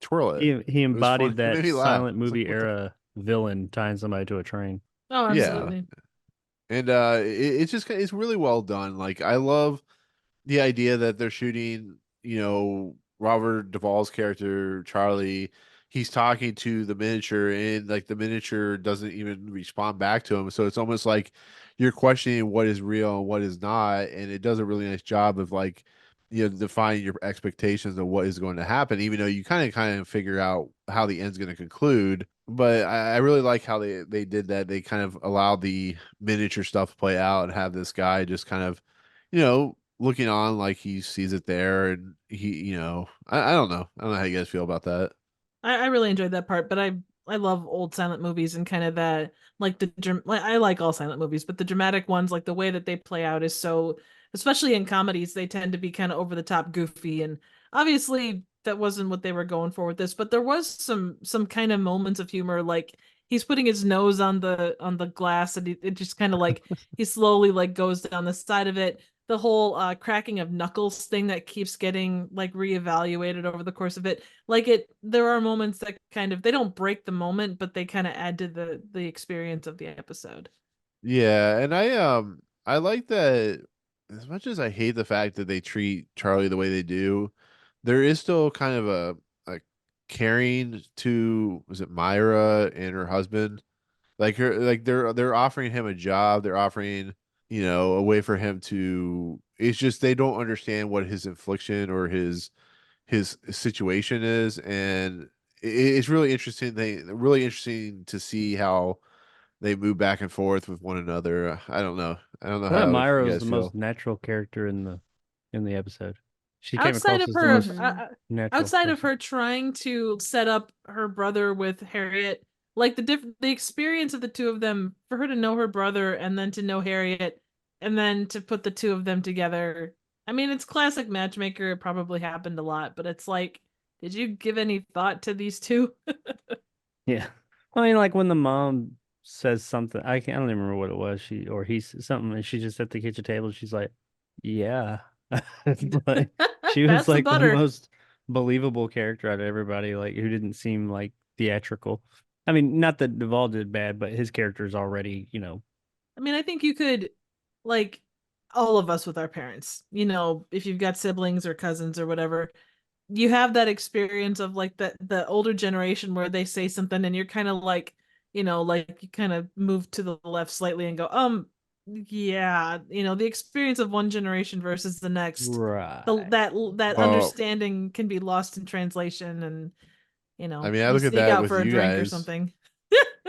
twirl it. he It was funny. embodied It made that me laugh. silent It's like, movie what the era villain tying somebody to a train. Oh, yeah. absolutely. And it's just it's really well done. Like I love the idea that they're shooting, Robert Duvall's character, Charlie, he's talking to the miniature and like the miniature doesn't even respond back to him. So it's almost like you're questioning what is real and what is not. And it does a really nice job of like, defining your expectations of what is going to happen, even though you kind of figure out how the end's going to conclude. But I really like how they did that. They kind of allowed the miniature stuff to play out and have this guy just kind of, looking on like he sees it there, and I don't know. I don't know how you guys feel about that. I really enjoyed that part, but I love old silent movies and kind of that like like I like all silent movies, but the dramatic ones, like the way that they play out is so, especially in comedies, they tend to be kind of over the top goofy, and obviously that wasn't what they were going for with this, but there was some kind of moments of humor, like he's putting his nose on the glass and it just kind of like he slowly like goes down the side of it. The whole cracking of knuckles thing that keeps getting like reevaluated over the course of it, like there are moments that kind of, they don't break the moment, but they kind of add to the experience of the episode. Yeah, and I like that. As much as I hate the fact that they treat Charlie the way they do, there is still kind of a caring to, was it Myra and her husband? Like they're offering him a job, they're offering, a way for him to, it's just they don't understand what his infliction or his situation is. And it's really interesting to see how they move back and forth with one another. I don't know I thought how you Myra was guys the most feel. natural character in the episode. She came outside across of as the her most Mhm. natural outside of person. her trying to set up her brother with Harriet, like the experience of the two of them, for her to know her brother and then to know Harriet and then to put the two of them together, I mean, it's classic matchmaker. It probably happened a lot, but it's like, did you give any thought to these two? Yeah. I mean, like when the mom says something, I don't even remember what it was. He said something, and she just at the kitchen table. She's like, "Yeah," but she was Pass the like the butter. most believable character out of everybody. Like who didn't seem like theatrical. I mean, not that Duvall did bad, but his character is already, I mean, I think you could, like, all of us with our parents, if you've got siblings or cousins or whatever, you have that experience of like the older generation where they say something and you're kind of like, like you kind of move to the left slightly and go, yeah, the experience of one generation versus the next, Right. that Well, understanding can be lost in translation, and I mean, I you look at sneak that out with for a you drink or guys. something.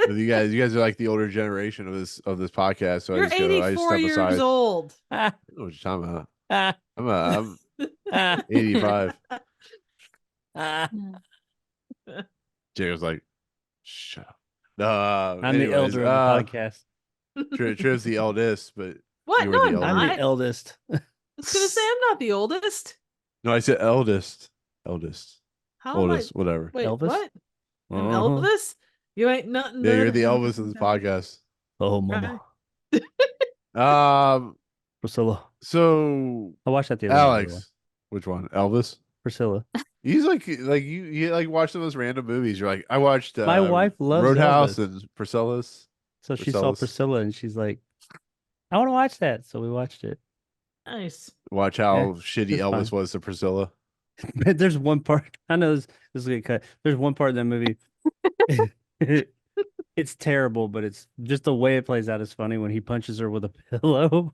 With you guys are like the older generation of this podcast. So You're I just 84 step years aside. old. I don't know what you're talking about. I'm 85. Mm. Jacob's like, shut up. I'm the Anyways, elder of the podcast. Triv's the eldest, but What? you No, were the I'm elder. I'm the not. eldest. I was gonna say I'm not the oldest. No, I said eldest. Eldest. How Oldest, am I? whatever. Wait, Elvis? what? I'm Uh-huh. Elvis? You ain't nothing. Yeah, you're but the a Elvis of this podcast. Oh, mama. Um, Priscilla. so I watched that the other night, by the way. Alex, which one? Elvis? Priscilla. He's like you like watch some of those random movies. You're like, I watched My wife loves Roadhouse Elvis. and Priscilla's. So she saw Priscilla and she's like, I want to watch that. So we watched it. Nice. Watch how shitty it's Elvis fine. was to Priscilla. But there's one part. I know this is gonna cut. There's one part in that movie. It's terrible, but it's just the way it plays out is funny when he punches her with a pillow.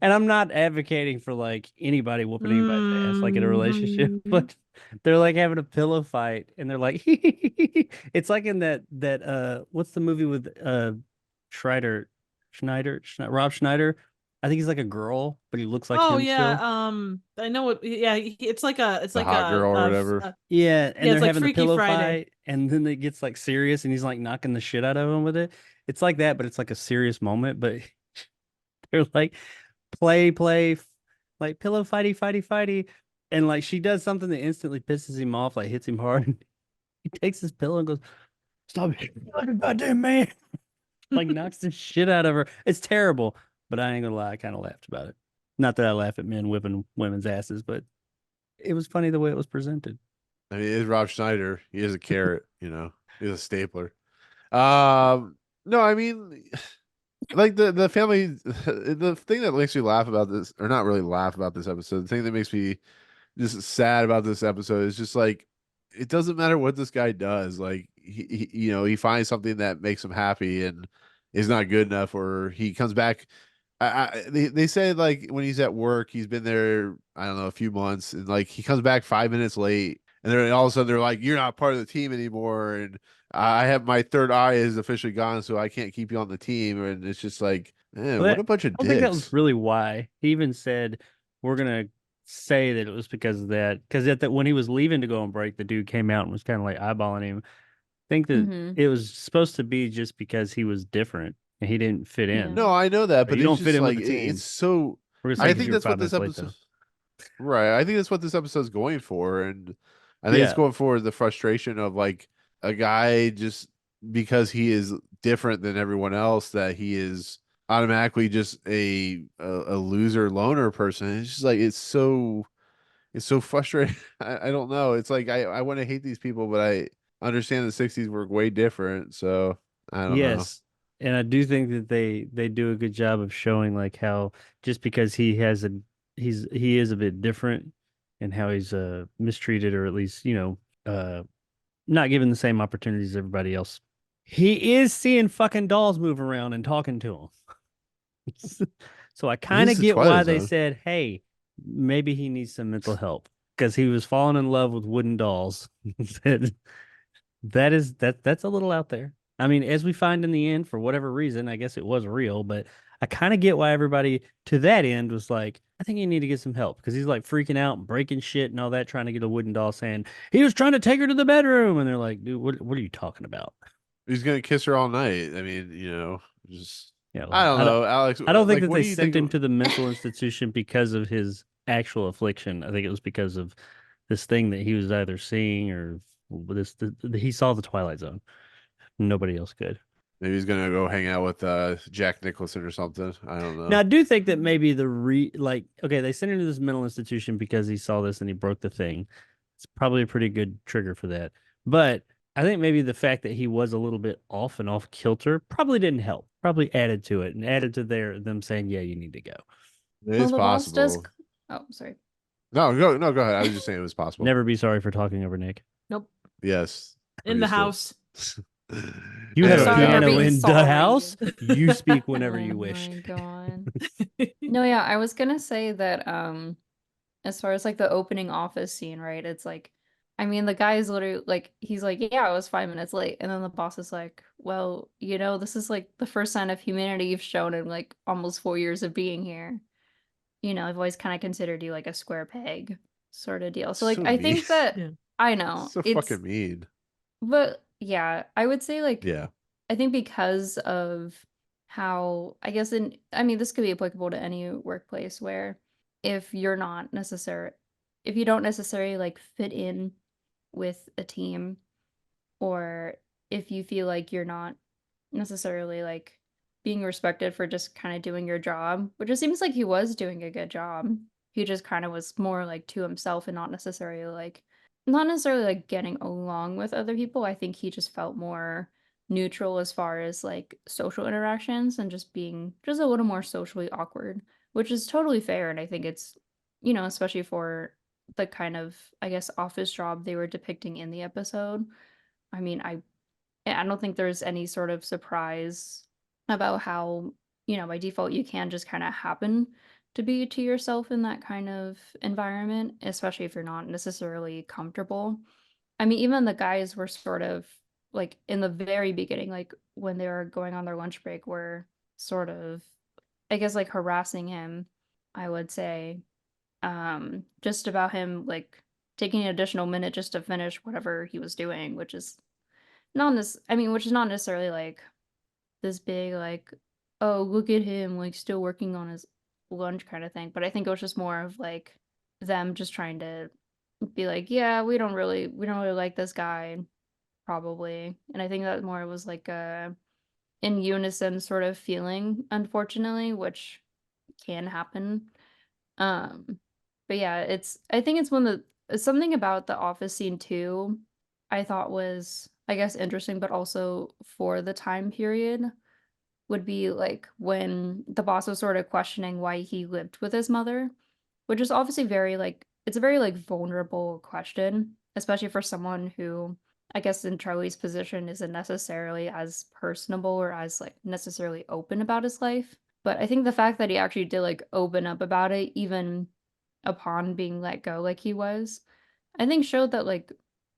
And I'm not advocating for like anybody whooping anybody's ass like in a relationship, but they're like having a pillow fight and they're like it's like in that what's the movie with Schneider Rob Schneider. I think he's like a girl, but he looks like Oh him yeah. still. I know what. Yeah, it's like a. The hot girl or whatever. Yeah, and yeah, they're it's like having the Freaky pillow Friday. fight, and then it gets like serious, and he's like knocking the shit out of him with it. It's like that, but it's like a serious moment. But they're like play, like pillow fighty, and like she does something that instantly pisses him off, like hits him hard. And he takes his pillow and goes, "Stop it, like a goddamn man!" Like knocks the shit out of her. It's terrible, but I ain't gonna lie, I kind of laughed about it. Not that I laugh at men whipping women's asses, but it was funny the way it was presented. I mean, it's Rob Schneider. He is a carrot, He's a stapler. No, I mean, like the family, the thing that makes me laugh about this, or not really laugh about this episode, the thing that makes me just sad about this episode is just like, it doesn't matter what this guy does. Like he finds something that makes him happy and is not good enough, or he comes back. They say like when he's at work, he's been there, I don't know, a few months, and like he comes back 5 minutes late, and then all of a sudden they're like, "You're not part of the team anymore," and I have my third eye is officially gone, so I can't keep you on the team, and it's just like, man, Well, what a bunch of I don't think that was dicks. really why. He even said, we're going to say that it was because of that. Because when he was leaving to go on break, the dude came out and was kind of like eyeballing him. I think that it was supposed to be just because he was different and he didn't fit in. No, I know that, but you it's don't fit just in with like the team. it's so. We're gonna say I 'cause think you were that's what 5 this minutes late, episode. Right, I think that's what this episode's going for, and I think it's Yeah. going for the frustration of like a guy just because he is different than everyone else, that he is automatically just a loser loner person. It's just like it's so frustrating. I don't know. It's like I want to hate these people, but I understand the 60s were way different, so I don't know. Yes. And I do think that they do a good job of showing like how just because he is a bit different and how he's mistreated, or at least, not given the same opportunities as everybody else. He is seeing fucking dolls move around and talking to him. So I kind of the get why Twilight they Zone. said, hey, maybe he needs some mental help, because he was falling in love with wooden dolls. That's a little out there. I mean, as we find in the end, for whatever reason, I guess it was real, but I kind of get why everybody to that end was like, I think you need to get some help, because he's like freaking out and breaking shit and all that, trying to get a wooden doll, saying he was trying to take her to the bedroom. And they're like, dude, what are you talking about? He's gonna kiss her all night. I mean, just Yeah, I don't know, Alex. I don't think like, that what they do you sent think him to the mental institution because of his actual affliction. I think it was because of this thing that he was either seeing, or he saw the Twilight Zone. Nobody else could. Maybe he's gonna go hang out with Jack Nicholson or something. I don't know. Now, I do think that maybe okay, they sent him to this mental institution because he saw this and he broke the thing. It's probably a pretty good trigger for that. But I think maybe the fact that he was a little bit off kilter probably didn't help. Probably added to it and added to them saying, yeah, you need to go. It is the boss does. possible. Oh, sorry. No, go ahead. I was just saying it was possible. Never be sorry for talking over Nick. Nope. Yes. In the Understood. house. You have a Sorry for piano being in the sorry. house. You speak whenever you Oh wish. my god. No, yeah, I was gonna say that as far as like the opening office scene, right? It's like, I mean, the guy is literally like, he's like, yeah, I was 5 minutes late. And then the boss is like, well, this is like the first sign of humanity you've shown in like almost 4 years of being here. I've always kind of considered you like a square peg sort of deal. So like, So I mean. think that, Yeah. I know, So it's, fucking mean. but yeah, I would say like, Yeah. I think because of how, I guess, this could be applicable to any workplace where if you're not necessary, if you don't necessarily like fit in with a team, or if you feel like you're not necessarily like being respected for just kind of doing your job, which it seems like he was doing a good job. He just kind of was more like to himself and not necessarily like getting along with other people. I think he just felt more neutral as far as like social interactions and just being just a little more socially awkward, which is totally fair. And I think it's, especially for the kind of, I guess, office job they were depicting in the episode. I mean, I don't think there's any sort of surprise about how, by default you can just kind of happen to be to yourself in that kind of environment, especially if you're not necessarily comfortable. I mean, even the guys were sort of like in the very beginning, like when they were going on their lunch break, were sort of, I guess, like harassing him, I would say, just about him like taking an additional minute just to finish whatever he was doing, which is which is not necessarily like this big like, oh, look at him like still working on his lunch kind of thing. But I think it was just more of like them just trying to be like, yeah, we don't really like this guy, probably. And I think that more was like a in unison sort of feeling, unfortunately, which can happen. Um, but yeah, I think it's something about the office scene too, I thought was, I guess, interesting, but also for the time period would be like when the boss was sort of questioning why he lived with his mother, which is obviously very like, it's a very like vulnerable question, especially for someone who, I guess, in Charlie's position isn't necessarily as personable or as like necessarily open about his life. But I think the fact that he actually did like open up about it, even upon being let go like he was, I think showed that like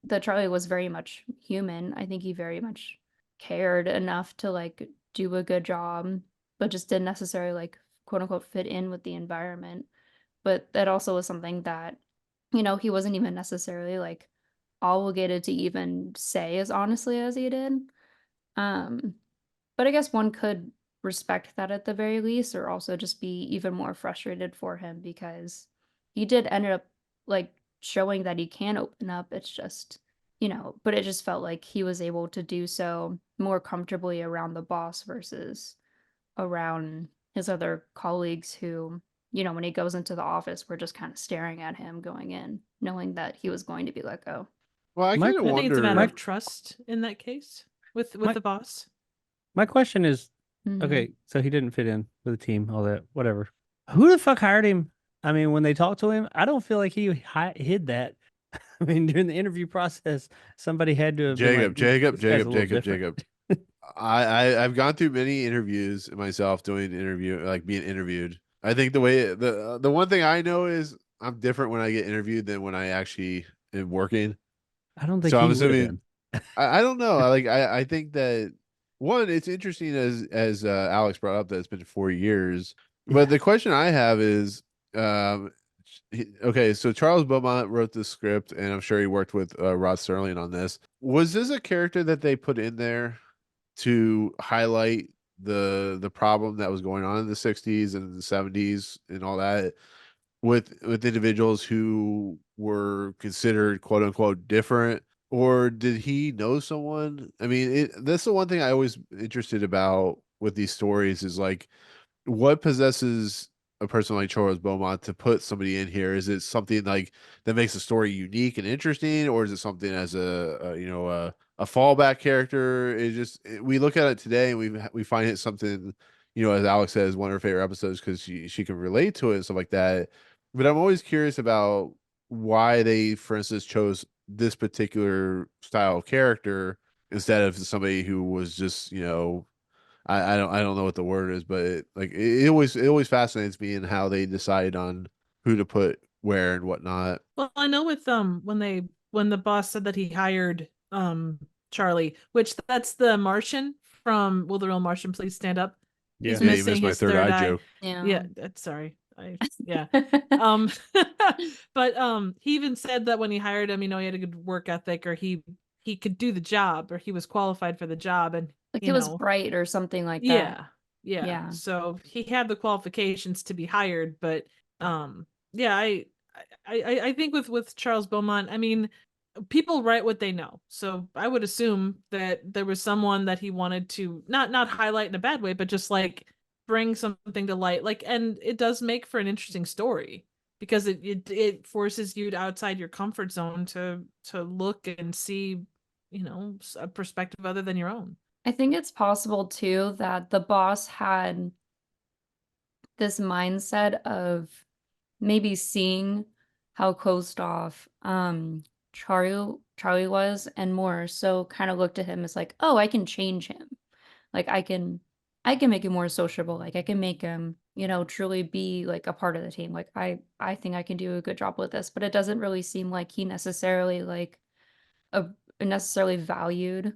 that Charlie was very much human. I think he very much cared enough to like do a good job, but just didn't necessarily like quote unquote fit in with the environment. But that also was something that, he wasn't even necessarily like obligated to even say as honestly as he did. Um, but I guess one could respect that at the very least, or also just be even more frustrated for him because he did end up like showing that he can open up. It's just, but it just felt like he was able to do so more comfortably around the boss versus around his other colleagues who, when he goes into the office, were just kind of staring at him going in, knowing that he was going to be let go. Well, I My- kind of I think it's a matter wonder. of trust in that case with My- the boss. My question is, Mhm. okay, so he didn't fit in with the team, all that, whatever. Who the fuck hired him? I mean, when they talked to him, I don't feel like he hid that. I mean, during the interview process, somebody had to have been like, Jacob. "This guy's a little different." I've gone through many interviews myself being interviewed. I think the one thing I know is I'm different when I get interviewed than when I actually am working. I don't think So I'm he would have assuming been. I don't know. I think that one, it's interesting as Alex brought up that it's been 4 years. But Yeah. the question I have is, okay, so Charles Beaumont wrote the script, and I'm sure he worked with Rod Serling on this. Was this a character that they put in there to highlight the problem that was going on in the 60s and the 70s and all that with individuals who were considered quote unquote different, or did he know someone? I mean, that's the one thing I always interested about with these stories is like what possesses a person like Charles Beaumont to put somebody in here? Is it something like that makes the story unique and interesting, or is it something as a fallback character? We look at it today and we find it something, as Alex says, one of her favorite episodes because she can relate to it and stuff like that. But I'm always curious about why they, for instance, chose this particular style of character instead of somebody who was just, I don't know what the word is, but it always fascinates me in how they decide on who to put where and whatnot. Well, I know with when the boss said that he hired Charlie, which that's the Martian from Will the Real Martian Please Stand Up? He's Yeah. Yeah, you missing missed my his third eye joke. Yeah, that's sorry. Yeah. Um but he even said that when he hired him, he had a good work ethic, or he could do the job, or he was qualified for the job, and Like he was bright or something like that. yeah. So he had the qualifications to be hired, but yeah, I think with Charles Beaumont, I mean, people write what they know. So I would assume that there was someone that he wanted to not highlight in a bad way, but just like bring something to light. Like, and it does make for an interesting story because it forces you to outside your comfort zone to look and see, a perspective other than your own. I think it's possible too that the boss had this mindset of maybe seeing how closed off Charlie was, and more so kind of looked at him as like, oh, I can change him. Like I can make him more sociable. Like I can make him, truly be like a part of the team. Like I think I can do a good job with this, but it doesn't really seem like he necessarily like a necessarily valued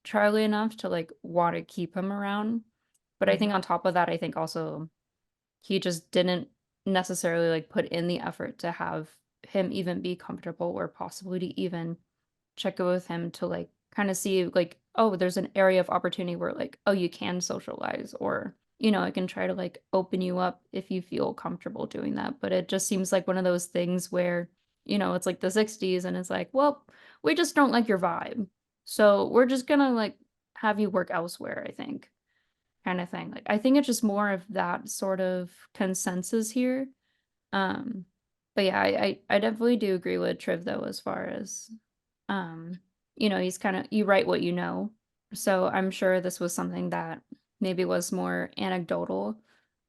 Charlie enough to like want to keep him around. But I think on top of that, I think also he just didn't necessarily like put in the effort to have him even be comfortable, or possibly to even check it with him to like kind of see like, oh, there's an area of opportunity where like, oh, you can socialize, or I can try to like open you up if you feel comfortable doing that. But it just seems like one of those things where it's like the 60s, and it's like, well, we just don't like your vibe, so we're just gonna like have you work elsewhere, I think, kind of thing. Like I think it's just more of that sort of consensus here. um but yeah, I definitely do agree with Triv though, as far as he's kind of, you write what you know. So I'm sure this was something that maybe was more anecdotal,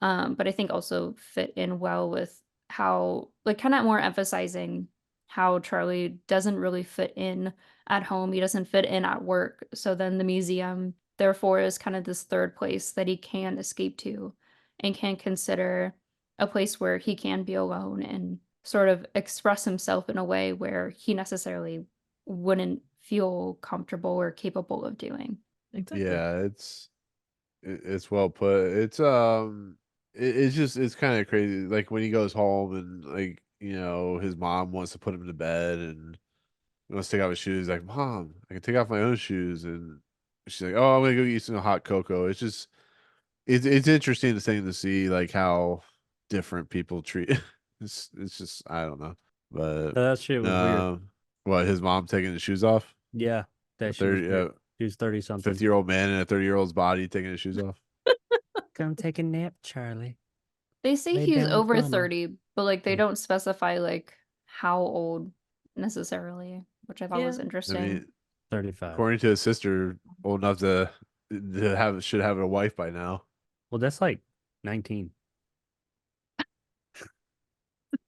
but I think also fit in well with how, like, kind of more emphasizing how Charlie doesn't really fit in at home. He doesn't fit in at work. So then the museum, therefore, is kind of this third place that he can escape to and can consider a place where he can be alone and sort of express himself in a way where he necessarily wouldn't feel comfortable or capable of doing. Exactly. Yeah, it's well put. It's kind of crazy. Like when he goes home and like, his mom wants to put him to bed and he wants to take off his shoes. Like, Mom, I can take off my own shoes. And she's like, oh, I'm gonna go get some hot cocoa. It's interesting to see like how different people treat. It's just, I don't know. But That shit was weird. what, his mom taking his shoes off? Yeah, A that shit was 30, weird. He was 30 something. 50-year-old man in a 30-year-old's body taking his shoes off. Come take a nap, Charlie. They say Lay he's down with over Grauman. 30, but like they Mm. don't specify like how old necessarily, which I thought was Yeah. I interesting. mean, 35. according to his sister, old enough to should have a wife by now. Well, that's like 19.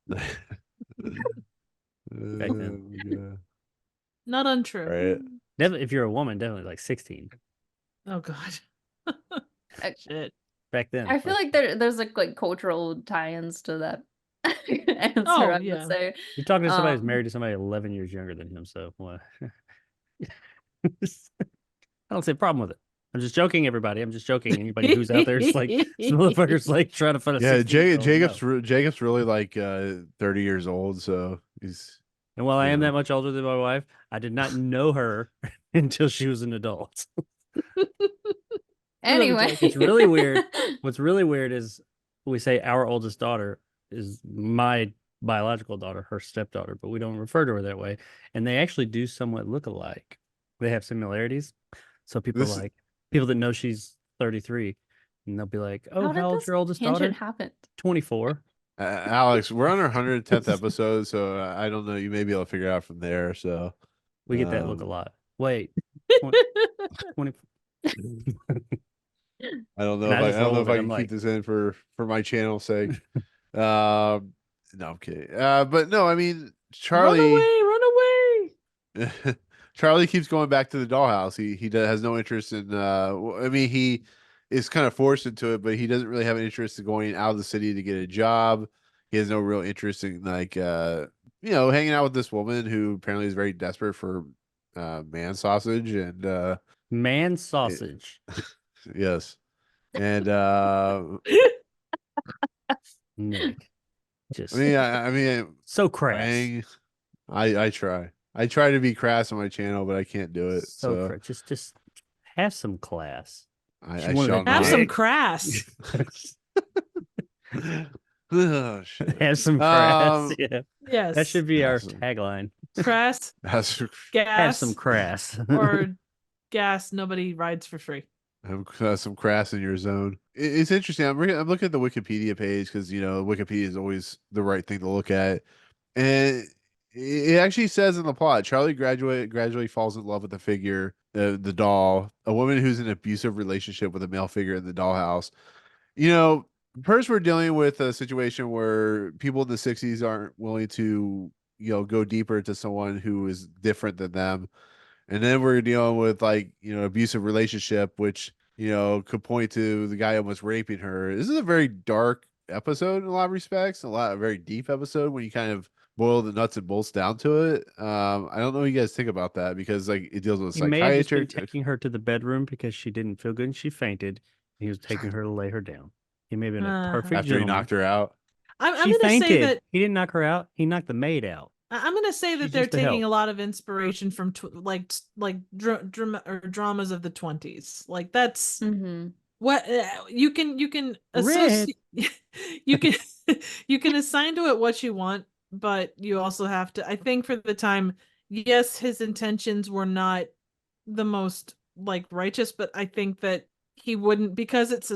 Back then. Yeah. Not untrue. Right. Definitely, if you're a woman, definitely like 16. Oh God. Shit. Back then. I feel like there's like cultural tie-ins to that answer, Oh, I yeah. would say. You're talking to somebody who's Um, married to somebody 11 years younger than him, so what? I don't see a problem with it. I'm just joking, everybody. I'm just joking. Anybody who's out there is like, this motherfucker's like trying to find a Yeah, 16-year-old. No. Jacob's really like 30 years old, so he's And while I you am know. that much older than my wife, I did not know her until she was an adult. anyway. It's really weird. What's really weird is we say our oldest daughter is my biological daughter, her stepdaughter, but we don't refer to her that way. And they actually do somewhat look alike. They have similarities. So people that know she's 33, and they'll be like, "Oh, How did how old's this your oldest tangent daughter?" happen? 24. Alex, we're on our 110th episode, so I don't know. You may be able to figure it out from there. So We get that look a lot. Wait, 20. I don't know And if I just don't know rolled if it. I I'm can like- keep this in for my channel's sake. No, I'm kidding. But no, I mean Run Charlie. away, run away. Charlie keeps going back to the dollhouse. He has no interest in. I mean, he is kind of forced into it, but he doesn't really have an interest in going out of the city to get a job. He has no real interest in hanging out with this woman who apparently is very desperate for man sausage and Man sausage. yes, and Nick. Just I mean, so crass. Bang. I try. I try to be crass on my channel, but I can't do it. So So crass. Just have some class. I wanted shall to Have not. some dig. crass. Oh, shit. Have some crass. Um, Yeah. Yes. That should be our Have some- tagline. Crass, That's Have gas, some crass. or gas. Nobody rides for free. have some crass in your zone. It's interesting. I'm looking at the Wikipedia page because Wikipedia is always the right thing to look at, and it actually says in the plot, Charlie gradually falls in love with the figure, the doll, a woman who's in an abusive relationship with a male figure in the dollhouse. First we're dealing with a situation where people in the 60s aren't willing to go deeper to someone who is different than them, and then we're dealing with abusive relationship, which could point to the guy almost raping her. This is a very dark episode in a lot of respects, a very deep episode when you kind of boil the nuts and bolts down to it. I don't know what you guys think about that, because it deals with He may have just been psychiatry. taking her to the bedroom because she didn't feel good and she fainted. And he was taking her to lay her down. He may have been a Uh-huh. perfect After he gentleman. knocked her out. I'm She going to say fainted. that He didn't knock her out. He knocked the maid out. I'm going to say that She's they're just a taking help. a lot of inspiration from dramas of the 20s. Like that's Mm-hmm. what you can associate. You can you can assign to it what you want, but you also have to. I think for the time, yes, his intentions were not the most righteous, but I think that he wouldn't, because it's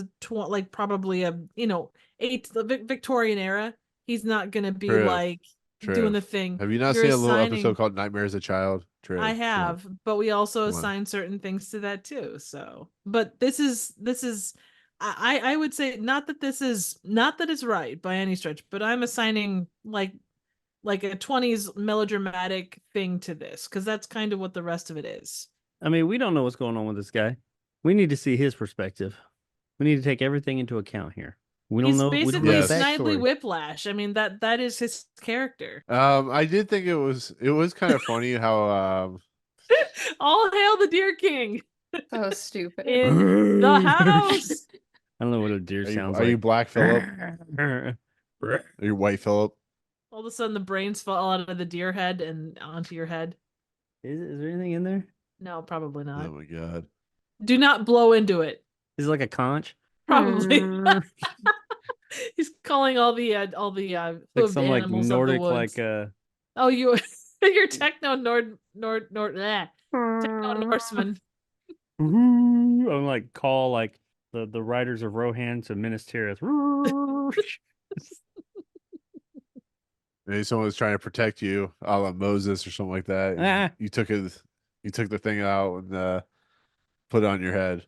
probably a the Victorian era. He's not gonna be True. doing the thing. Have you not You're seen a little assigning- episode called Nightmare as a Child? True. I Come on. have, but we also Come on. assign certain things to that too. So, but this is I would say not that it's right by any stretch, but I'm assigning like a 20s melodramatic thing to this, because that's kind of what the rest of it is. I mean, we don't know what's going on with this guy. We need to see his perspective. We need to take everything into account here. We don't He's know. We don't basically know Yes. the Snidely backstory. Whiplash. I mean, that is his character. I did think it was kind of funny how All hail the Deer King So stupid. in the house. I don't know what a deer sounds are you like. Black Phillip? Are you White Phillip? All of a sudden, the brains fall out of the deer head and onto your head. Is there anything in there? No, probably not. Oh my god. Do not blow into it. Is it like a conch? Probably. He's calling all the Like hooved some like animals Nordic of the woods. like You're techno techno Norseman. I'm like call like the riders of Rohan to Minas Tirith. Maybe someone was trying to protect you, a la Moses or something like that. and Ah. You took the thing out and put it on your head,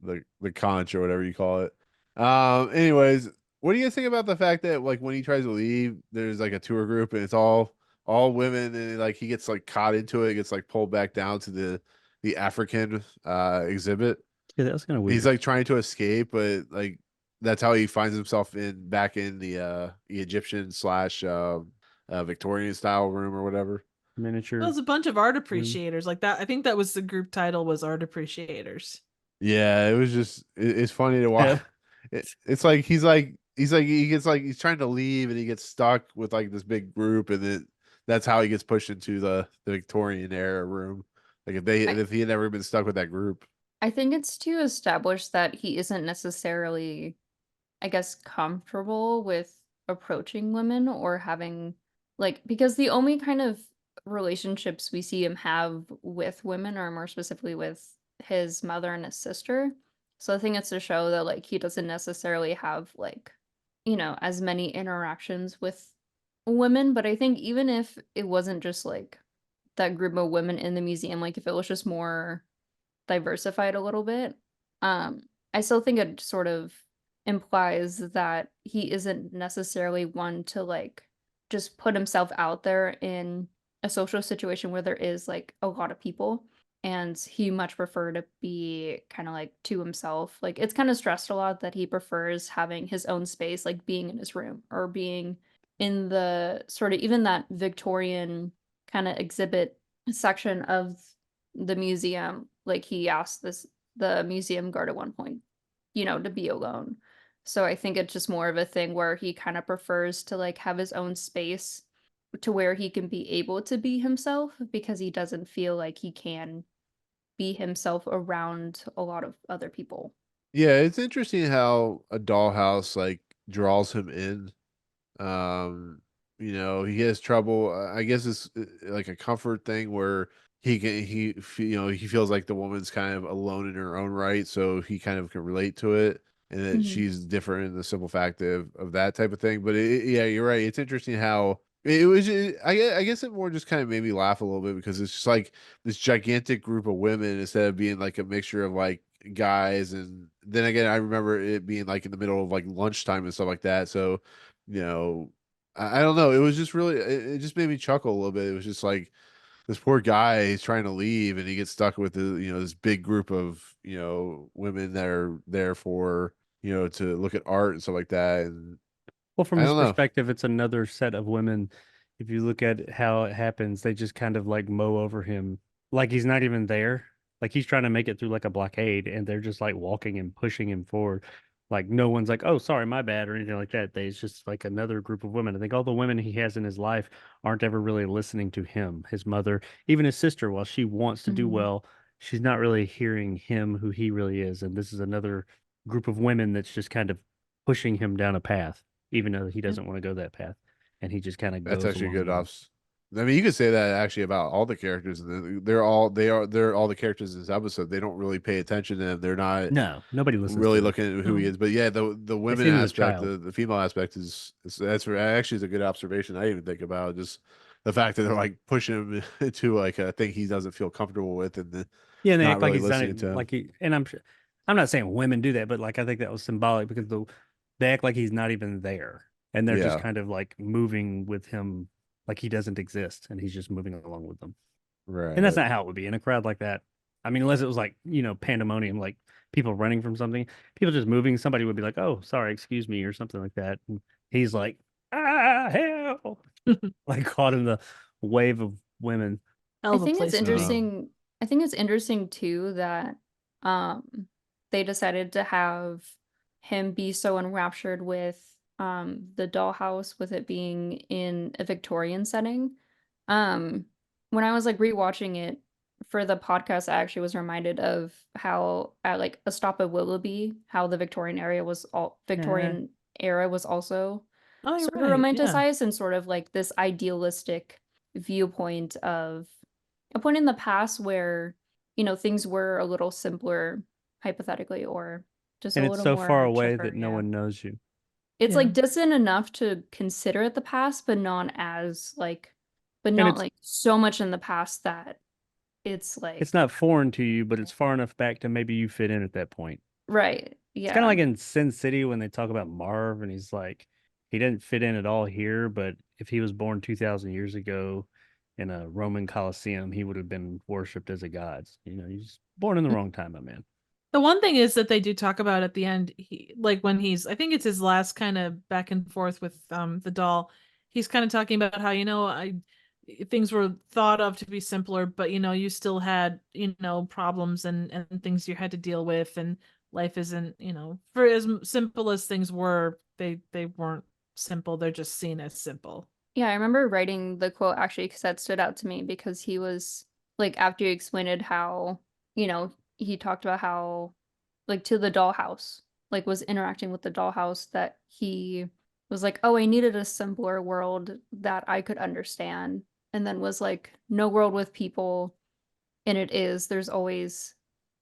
the conch or whatever you call it. Anyways, what do you think about the fact that when he tries to leave, there's a tour group and it's all women, and he gets caught into it, gets pulled back down to the African exhibit. Yeah, that was kind of weird. He's trying to escape, but that's how he finds himself back in the Egyptian / Victorian style room or whatever. Miniature. There was a bunch of art appreciators like that. I think that was the group title, was Art Appreciators. Yeah, it was just it's funny to watch. It's like he's trying to leave and he gets stuck with this big group, and that's how he gets pushed into the Victorian era room. If he had never been stuck with that group. I think it's to establish that he isn't necessarily, I guess, comfortable with approaching women or having because the only kind of relationships we see him have with women are more specifically with his mother and his sister. So I think it's to show that he doesn't necessarily have as many interactions with women. But I think even if it wasn't just that group of women in the museum, if it was just more diversified a little bit, I still think it sort of implies that he isn't necessarily one to just put himself out there in a social situation where there is like a lot of people, and he much prefer to be kind of like to himself. Like it's kind of stressed a lot that he prefers having his own space, like being in his room or being in the sort of even that Victorian kind of exhibit section of the museum. Like he asked the museum guard at one point, to be alone. So I think it's just more of a thing where he kind of prefers to like have his own space to where he can be able to be himself, because he doesn't feel like he can be himself around a lot of other people. Yeah, it's interesting how a dollhouse like draws him in. He has trouble. I guess it's like a comfort thing where he feels like the woman's kind of alone in her own right, so he kind of can relate to it, and that Mhm. she's different in the simple fact of that type of thing. But yeah, you're right. It's interesting how it was. I guess it more just kind of made me laugh a little bit because it's just like this gigantic group of women instead of being like a mixture of like guys, and then again I remember it being like in the middle of like lunchtime and stuff like that. So you know, I don't know. It was just really, it just made me chuckle a little bit. It was just like this poor guy, he's trying to leave and he gets stuck with this big group of, women that are there for, to look at art and stuff like that. And Well, from I his don't know. perspective, it's another set of women. If you look at how it happens, they just kind of like mow over him like he's not even there. Like he's trying to make it through like a blockade, and they're just like walking and pushing him forward. Like no one's like, "Oh, sorry, my bad," or anything like that. It's just like another group of women. I think all the women he has in his life aren't ever really listening to him. His mother, even his sister, while she wants to do Mhm. well, she's not really hearing him who he really is. And this is another group of women that's just kind of pushing him down a path even though he Yeah. doesn't want to go that path, and he just kind of That's goes actually along good with them. ops. I mean, you could say that actually about all the characters. They're all the characters in this episode. They don't really pay attention to him. They're not No, nobody listens really to him. looking at who he No. is. But yeah, the They women see him as a aspect, child. the female aspect actually is a good observation. I didn't even think about just the fact that they're like pushing him into like a thing he doesn't feel comfortable with, and Yeah, and they not act like really he's not listening even to him. like he. And I'm not saying women do that, but like I think that was symbolic because they act like he's not even there, and they're just Yeah, kind of like moving with him like he doesn't exist, and he's just moving along with them. And that's right. not how it would be in a crowd like that. I mean, unless it was like, pandemonium, like people running from something, people just moving, somebody would be like, "Oh, sorry, excuse me," or something like that. And he's like, "Ah, hell!" Like caught in the wave of women. Hell I of a think it's place to be. interesting. I think it's interesting too that they decided to have him be so enraptured with the dollhouse, with it being in a Victorian setting. Um when I was like rewatching it for the podcast, I actually was reminded of how at like A Stop at Willoughby, how the Yeah. Victorian era was also Oh, you're sort of right. Yeah. romanticized, and sort of like this idealistic viewpoint of a point in the past where, things were a little simpler, hypothetically, or just a And it's little so far more away that chipper. no Yeah. one knows you. It's Yeah. like distant enough to consider it the past, but not as like, but And not like so much in the past that it's it's like, not foreign to you, but it's far enough back to maybe you fit in at that point. right. It's kind of Yeah. like in Sin City when they talk about Marv and he's like, he didn't fit in at all here, but if he was born 2,000 years ago in a Roman Colosseum, he would have been worshipped as a god. He's born in the wrong time, my man. The one thing is that they do talk about at the end, like when I think it's his last kind of back and forth with the doll. He's kind of talking about how, things were thought of to be simpler, but you still had, problems and things you had to deal with, and life isn't, for as simple as things were, they weren't simple. They're just seen as simple. Yeah, I remember writing the quote actually because that stood out to me, because he was like, after he explained how, he talked about how, like, to the dollhouse, like, was interacting with the dollhouse, that he was like, oh, I needed a simpler world that I could understand. And then was like, no world with people in it is, there's always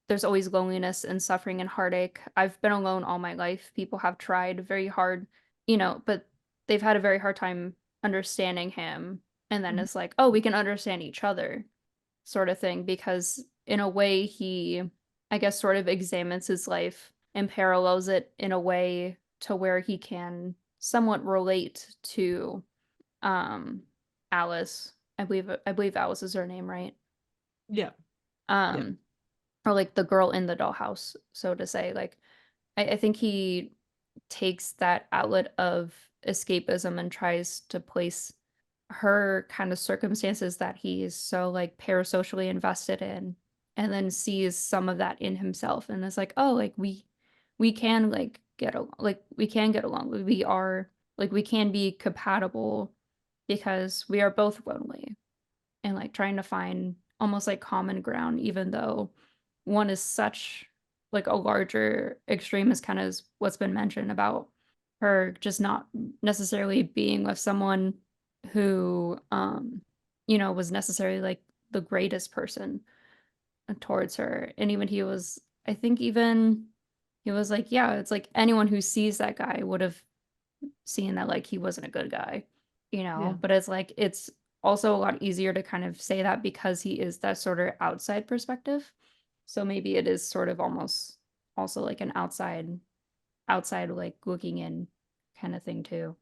loneliness and suffering and heartache. I've been alone all my life. People have tried very hard, but they've had a very hard time understanding him. And then Mhm. it's like, oh, we can understand each other, sort of thing. Because in a way, he, I guess, sort of examines his life and parallels it in a way to where he can somewhat relate to Alice. I believe Alice is her name, right? Yeah. Or like the girl in the dollhouse, so to say. Like I think he takes that outlet of escapism and tries to place her kind of circumstances that he is so like parasocially invested in, and then sees some of that in himself, and it's like, oh, like we can like we can get along. We are like we can be compatible because we are both lonely, and like trying to find almost like common ground, even though one is such like a larger extreme, is kind of what's been mentioned about her just not necessarily being with someone who was necessarily like the greatest person towards her. And even I think even he was like, yeah, it's like anyone who sees that guy would have seen that like he wasn't a good guy, Yeah. but it's like it's also a lot easier to kind of say that because he is that sort of outside perspective. So maybe it is sort of almost also like an outside like looking in kind of thing too.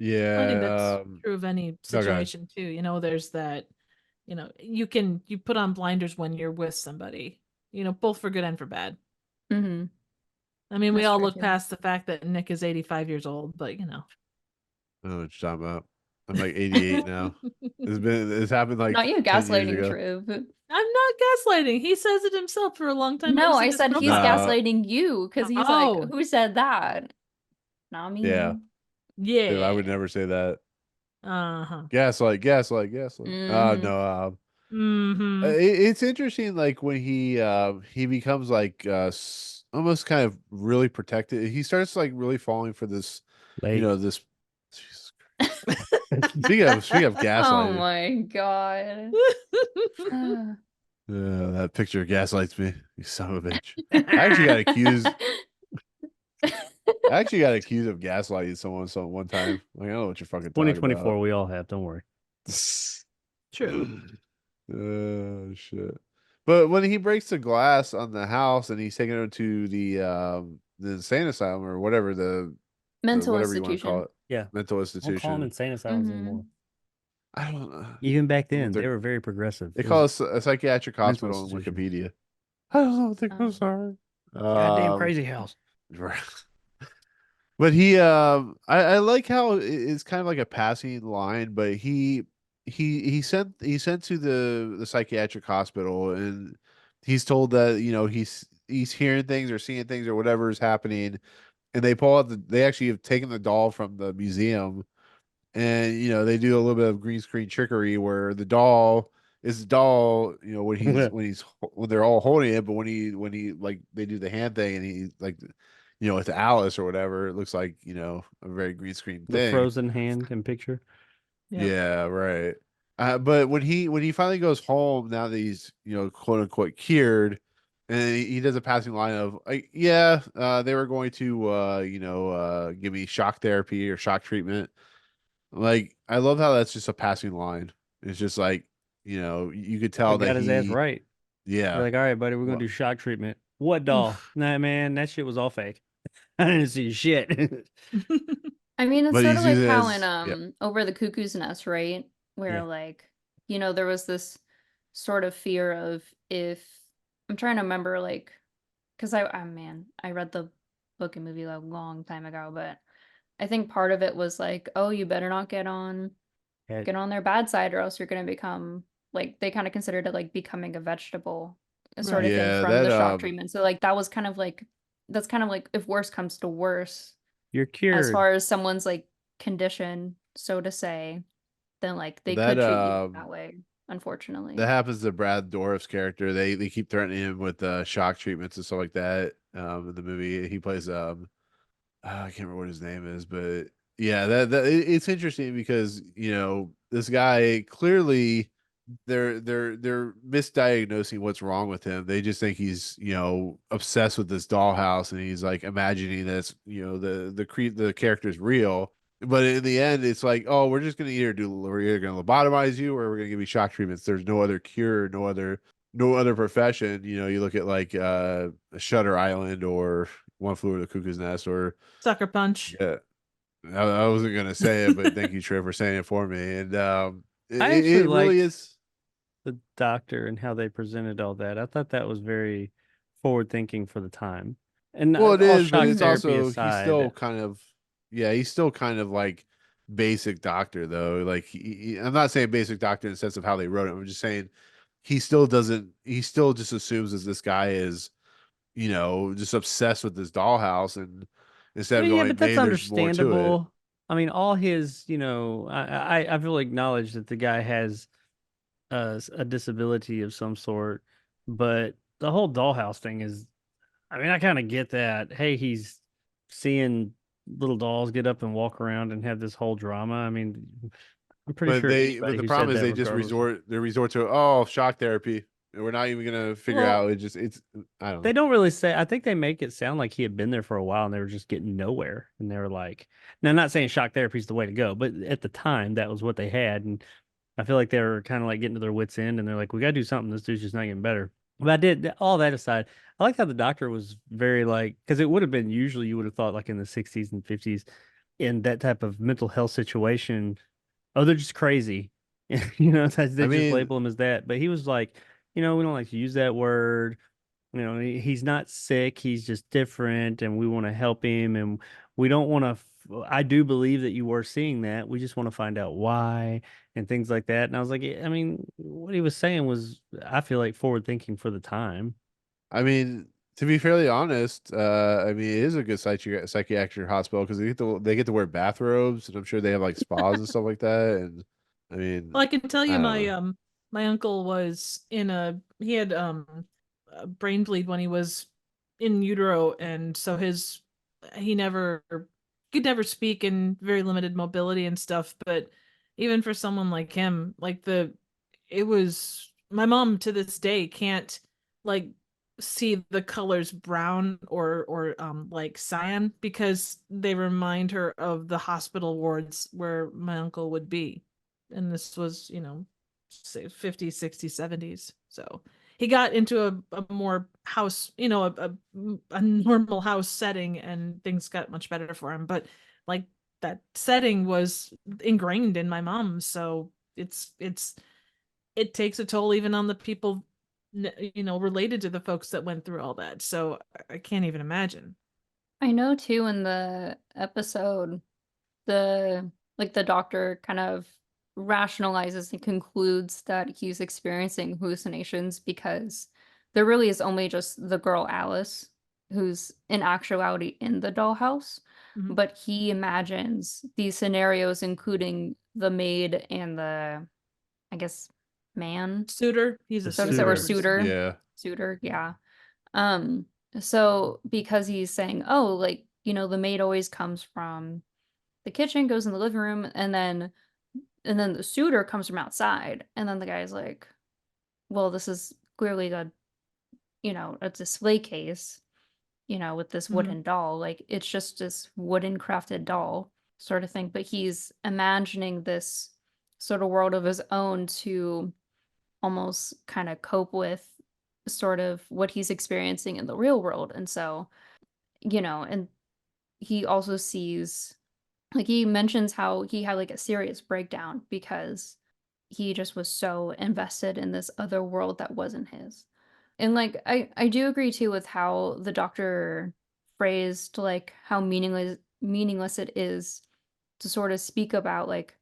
I think that's Yeah. true of any No, go ahead. situation too. There's that, you put on blinders when you're with somebody, both for good and for bad. Mm-hmm. I mean, we That's all true look too. past the fact that Nick is 85 years old, but I don't know what you're talking about. I'm like 88 now. It's happened like Not you 10 years gaslighting, ago. Truve. I'm not gaslighting. He says it himself for a long time. No, I posted his said he's profile. gaslighting you because he's Oh. like, who said that? Not me. Yeah. Yeah. Dude, I would never say that. Uh-huh. Gaslight. Mhm. No. Mm-hmm. It's interesting, like when he becomes like almost kind of really protected. He starts like really falling for this, Late. this. Jesus Christ. Speaking of Oh gaslighting, my god. that picture gaslights me. You son of a bitch. I actually got accused. I actually got accused of gaslighting someone one time. Like, I don't know what you're fucking talking 2024, about. we all have. Don't worry. True. Oh shit. But when he breaks the glass on the house and he's taking her to the insane asylum or whatever Mental whatever you want to call institution. it, Yeah. mental Don't call them institution. insane asylums Mhm. anymore. I don't know. Even back I don't know then, what they they're- were very progressive. They It call was us a psychiatric mental hospital on institution. Wikipedia. I don't know. I'm Um, sorry. goddamn crazy house. But I like how it's kind of like a passing line, but he sent to the psychiatric hospital, and he's told that he's hearing things or seeing things or whatever is happening, and they actually have taken the doll from the museum, and they do a little bit of green screen trickery where the doll is the doll, when they're all holding it, but when he like they do the hand thing and he like with Alice or whatever, it looks like a very green screen The thing. frozen hand and picture. Yep. Yeah, right. But when he finally goes home, now that he's quote unquote cured, and he does a passing line of like, yeah, they were going to give me shock therapy or shock treatment. Like, I love how that's just a passing line. It's just like, you could tell But that got his ass right. yeah. They're like, all right, buddy, we're gonna Well, do shock treatment. What doll? Nah, man, that shit was all fake. I didn't see shit. I mean, it's But sort he's of like using it how as in Over the Cuckoo's Nest, right? Where Yeah. like, there was this sort of fear of if I'm trying to remember like because I read the book and movie a long time ago, but I think part of it was like, oh, you better not get on Yeah, their bad side or else you're gonna become like they kind of considered it like becoming a vegetable sort Right. of thing yeah, from that the shock treatment. So like that's kind of like if worse comes to worse, you're as cured. far as someone's like condition, so to say, then like they that could treat you that way, that unfortunately. happens to Brad Dourif's character. They keep threatening him with shock treatments and stuff like that. In the movie, he plays I can't remember what his name is, but yeah, it's interesting because this guy clearly they're misdiagnosing what's wrong with him. They just think he's obsessed with this dollhouse, and he's like imagining this the character's real. But in the end, it's like, oh, we're either gonna lobotomize you or we're gonna give you shock treatments. There's no other cure, no other profession. You look at like Shutter Island or One Flew Over the Cuckoo's Nest or Sucker Punch. yeah. I wasn't gonna say it, but thank you, Trey, for saying it for me. And I actually it really liked is. the doctor and how they presented all that. I thought that was very forward thinking for the time. And Well, it all is, but shock it's therapy also he's still aside, kind of, yeah, he's still kind of like basic doctor though. Like I'm not saying basic doctor in the sense of how they wrote it. I'm just saying he still doesn't. He still just assumes as this guy is, just obsessed with this dollhouse, and I instead of mean, yeah, going, but that's maybe there's more to it. understandable. I mean, all his, I will acknowledge that the guy has a disability of some sort, but the whole dollhouse thing is, I mean, I kind of get that. Hey, he's seeing little dolls get up and walk around and have this whole drama. I mean, I'm pretty But sure but anybody the who said problem is that, they just regardless, resort to, oh, shock therapy. And we're not even gonna figure well, out. It's I don't they know. don't really say. I think they make it sound like he had been there for a while and they were just getting nowhere. And they were like, now, I'm not saying shock therapy is the way to go, but at the time, that was what they had. And I feel like they were kind of like getting to their wits' end and they're like, we got to do something. This dude's just not getting better. But I did all that aside. I like how the doctor was very like, because it would have been usually you would have thought like in the 60s and 50s in that type of mental health situation, oh, they're just crazy. They I just mean, label him as that. But he was like, we don't like to use that word. He's not sick. He's just different, and we want to help him. And we don't want to. I do believe that you were seeing that. We just want to find out why and things like that. And I was like, I mean, what he was saying was, I feel like forward thinking for the time. to be fairly honest, I mean, it is a good psychiatric hospital because they get to wear bathrobes, and I'm sure they have like spas and stuff like that. And I mean, Well, I can tell I you don't know. my uncle was he had a brain bleed when he was in utero, and so he never could never speak and very limited mobility and stuff. But even for someone like him, like it was my mom to this day can't like see the colors brown or like cyan because they remind her of the hospital wards where my uncle would be. And this was, say 50s, 60s, 70s. So he got into a more house, a normal house setting, and things got much better for him. But like that setting was ingrained in my mom, so it takes a toll even on the people, related to the folks that went through all that. So I can't even imagine. I know too in the episode, the doctor kind of rationalizes and concludes that he's experiencing hallucinations because there really is only just the girl Alice who's in actuality in the dollhouse, Mhm. but he imagines these scenarios including the maid and the, I guess, man, Suitor, he's a The so to say, or suitor. suitor. suitor, Yeah, yeah. Um, so because he's saying, oh, like, the maid always comes from the kitchen, goes in the living room, and then the suitor comes from outside. And then the guy's like, well, this is clearly a display case, with this Mhm. wooden doll. Like, it's just this wooden crafted doll sort of thing. But he's imagining this sort of world of his own to almost kind of cope with sort of what he's experiencing in the real world. And so, and he also sees, like, he mentions how he had like a serious breakdown because he just was so invested in this other world that wasn't his. And like I do agree too with how the doctor phrased like how meaningless it is to sort of speak about like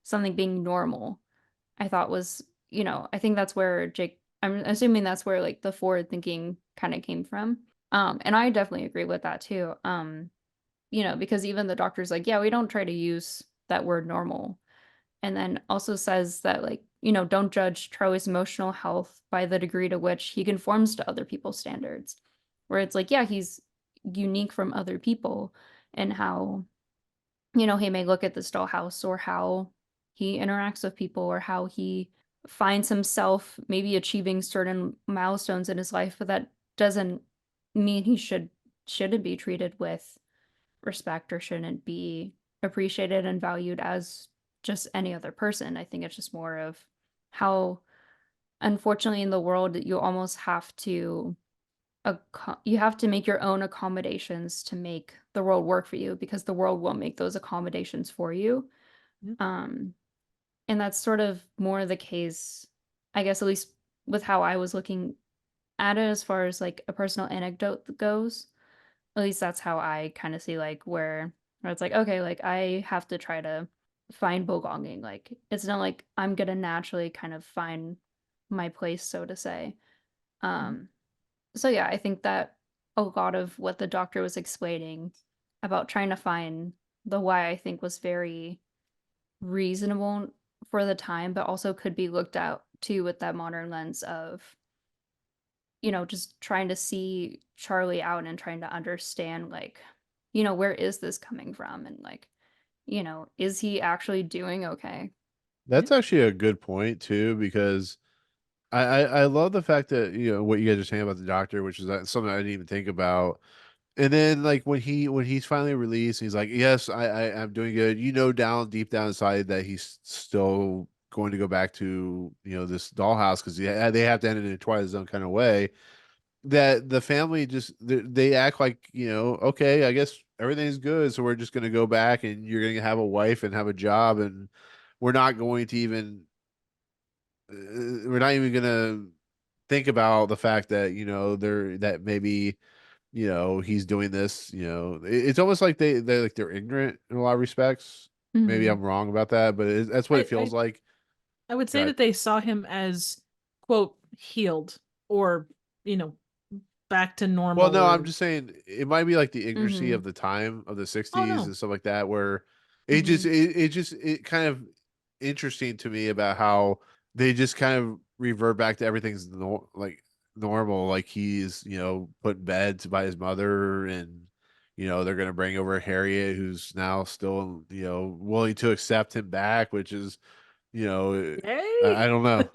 something being normal. I thought was, I think that's where I'm assuming that's where like the forward thinking kind of came from. And I definitely agree with that too. Because even the doctor's like, yeah, we don't try to use that word normal. And then also says that, like, don't judge Charlie's emotional health by the degree to which he conforms to other people's standards. Where it's like, yeah, he's unique from other people, and how, he may look at this dollhouse or how he interacts with people or how he finds himself maybe achieving certain milestones in his life, but that doesn't mean he shouldn't be treated with respect or shouldn't be appreciated and valued as just any other person. I think it's just more of how, unfortunately, in the world, you almost have to you have to make your own accommodations to make the world work for you, because the world won't make those accommodations for you. Yeah. And that's sort of more the case, I guess, at least with how I was looking at it as far as like a personal anecdote goes. At least that's how I kind of see like where it's like, okay, like I have to try to find belonging. Like it's not like I'm gonna naturally kind of find my place, so to say. So yeah, I think that a lot of what the doctor was explaining about trying to find the why, I think, was very reasonable for the time, but also could be looked at too with that modern lens of, just trying to see Charlie out and trying to understand, like, where is this coming from? And like, is he actually doing okay? That's actually a good point too, because I love the fact that what you guys are saying about the doctor, which is something I didn't even think about. And then like when he's finally released, he's like, yes, I'm doing good. Down deep down inside that he's still going to go back to this dollhouse because they have to end it in a Twilight Zone kind of way. That the family just they act like okay, I guess everything's good, so we're just going to go back and you're going to have a wife and have a job, and we're not going to even we're not even going to think about the fact that they're that maybe he's doing this. It's almost like they're ignorant in a lot of respects. Maybe Mhm. I'm wrong about that, but that's what it I feels like. I would Go say ahead. that they saw him as quote healed or you know back to Well, normal no, I'm or just saying it might be like the ignorancy of Mhm. the time of the oh 60s no. and stuff like that, where Mhm. it kind of interesting to me about how they just kind of revert back to everything's like normal. Like he's, put in bed by his mother, and, they're going to bring over Harriet, who's now still, willing to accept him back, which is, I Yay! don't know.